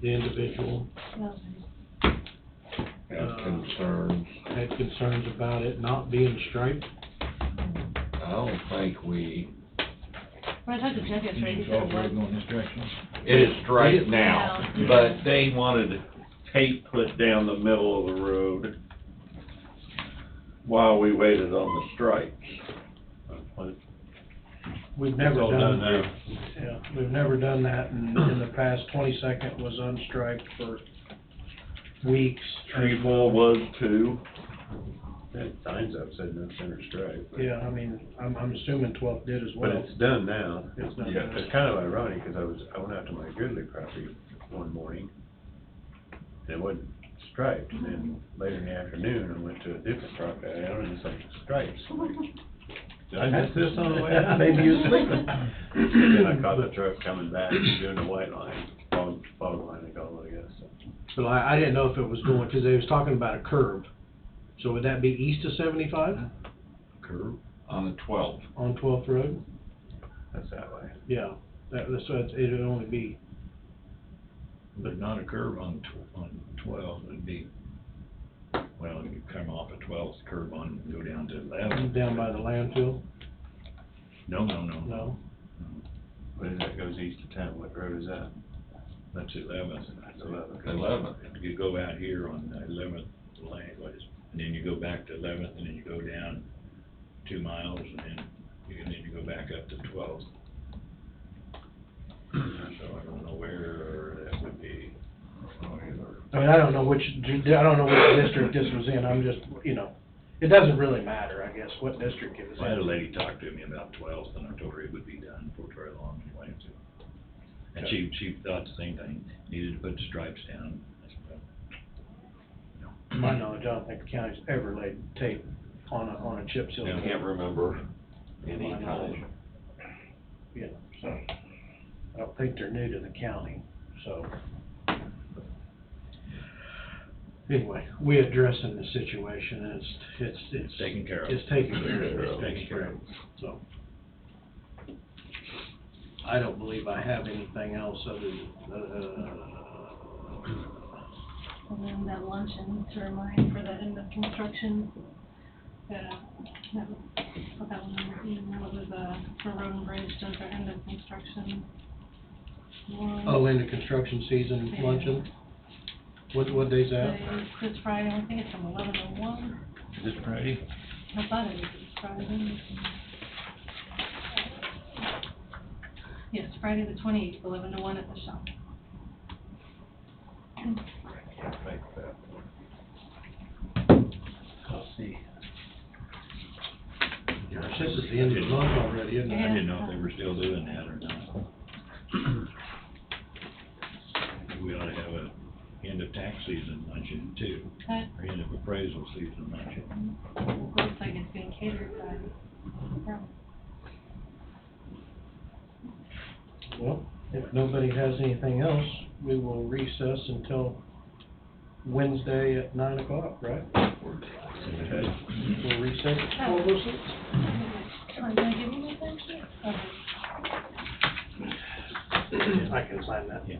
the individual. Had concerns. Had concerns about it not being striped. I don't think we, When I talked to Jeff yesterday, he said it was. it is straight now, but they wanted tape put down the middle of the road while we waited on the stripes. We've never It's all done done now. Yeah, we've never done that in the past. 22nd was unstriped for weeks. Treeville was too. That signs up said no center stripe. but- Yeah, I mean, I'm assuming 12th did as well. But it's done now. It's done Yeah, now. it's kind of ironic, because I went out to my Goodley property one morning, and it wasn't striped, and then later in the afternoon, I went to a different property, I owned it's like stripes. Did I miss this on the way out? Maybe you was sleeping. Then I caught the truck coming back, doing the white line, fog line, they call it, I guess, so. So I didn't know if it was going, because they was talking about a curve. So would that be east of 75 Curve? On the 12th. on 12th Road? That's that way. Yeah, so it'd only be, There's not a curve on 12, it'd be, well, you come off of 12th curve on, and go down to 11. down by the landfill? No. No? What is that, goes east of town, what road is that? That's 11th. That's 11th. 11th. You go out here on 11th lane, and then you go back to 11th, and then you go down 2 miles, and then you go back up to 12th. So I don't know where that would be. I mean, I don't know which district this was in. I'm just, it doesn't really matter, I guess, what district it was I had a in. lady talk to me about 12th, and I told her it would be done before very long anyway, so. And Okay. she thought the same thing, needed to put the stripes down. I said, well, To my knowledge, I don't think the county's ever laid tape on a chip seal. I can't remember any To my knowledge. time. So, I don't think they're new to the county, so. Anyway, we addressing the situation, and it's taken care of. It's taken care of. It's taken care of. So. I don't believe I have anything else other than, And then that luncheon to remind for the end of construction, that was, that one, it was, for Road and Bridge, does their end of construction. into construction season luncheon? What day's that? This Friday, I think it's from 11 to 1. This Friday? I thought it was this Friday. Yes, Friday the 28th, 11 to 1 at the shop. I'll see. Gosh, this is the end of the month already, isn't it? I didn't know if they were still doing that or not. We ought to have a end of tax season luncheon too, Okay. or end of appraisal season luncheon. Looks like it's being catered by, yeah. Well, if nobody has anything else, we will recess until Wednesday at 9 o'clock, right? Okay. We'll recess at 12:06. Am I gonna give you my thing? Okay. I can sign that. Yeah.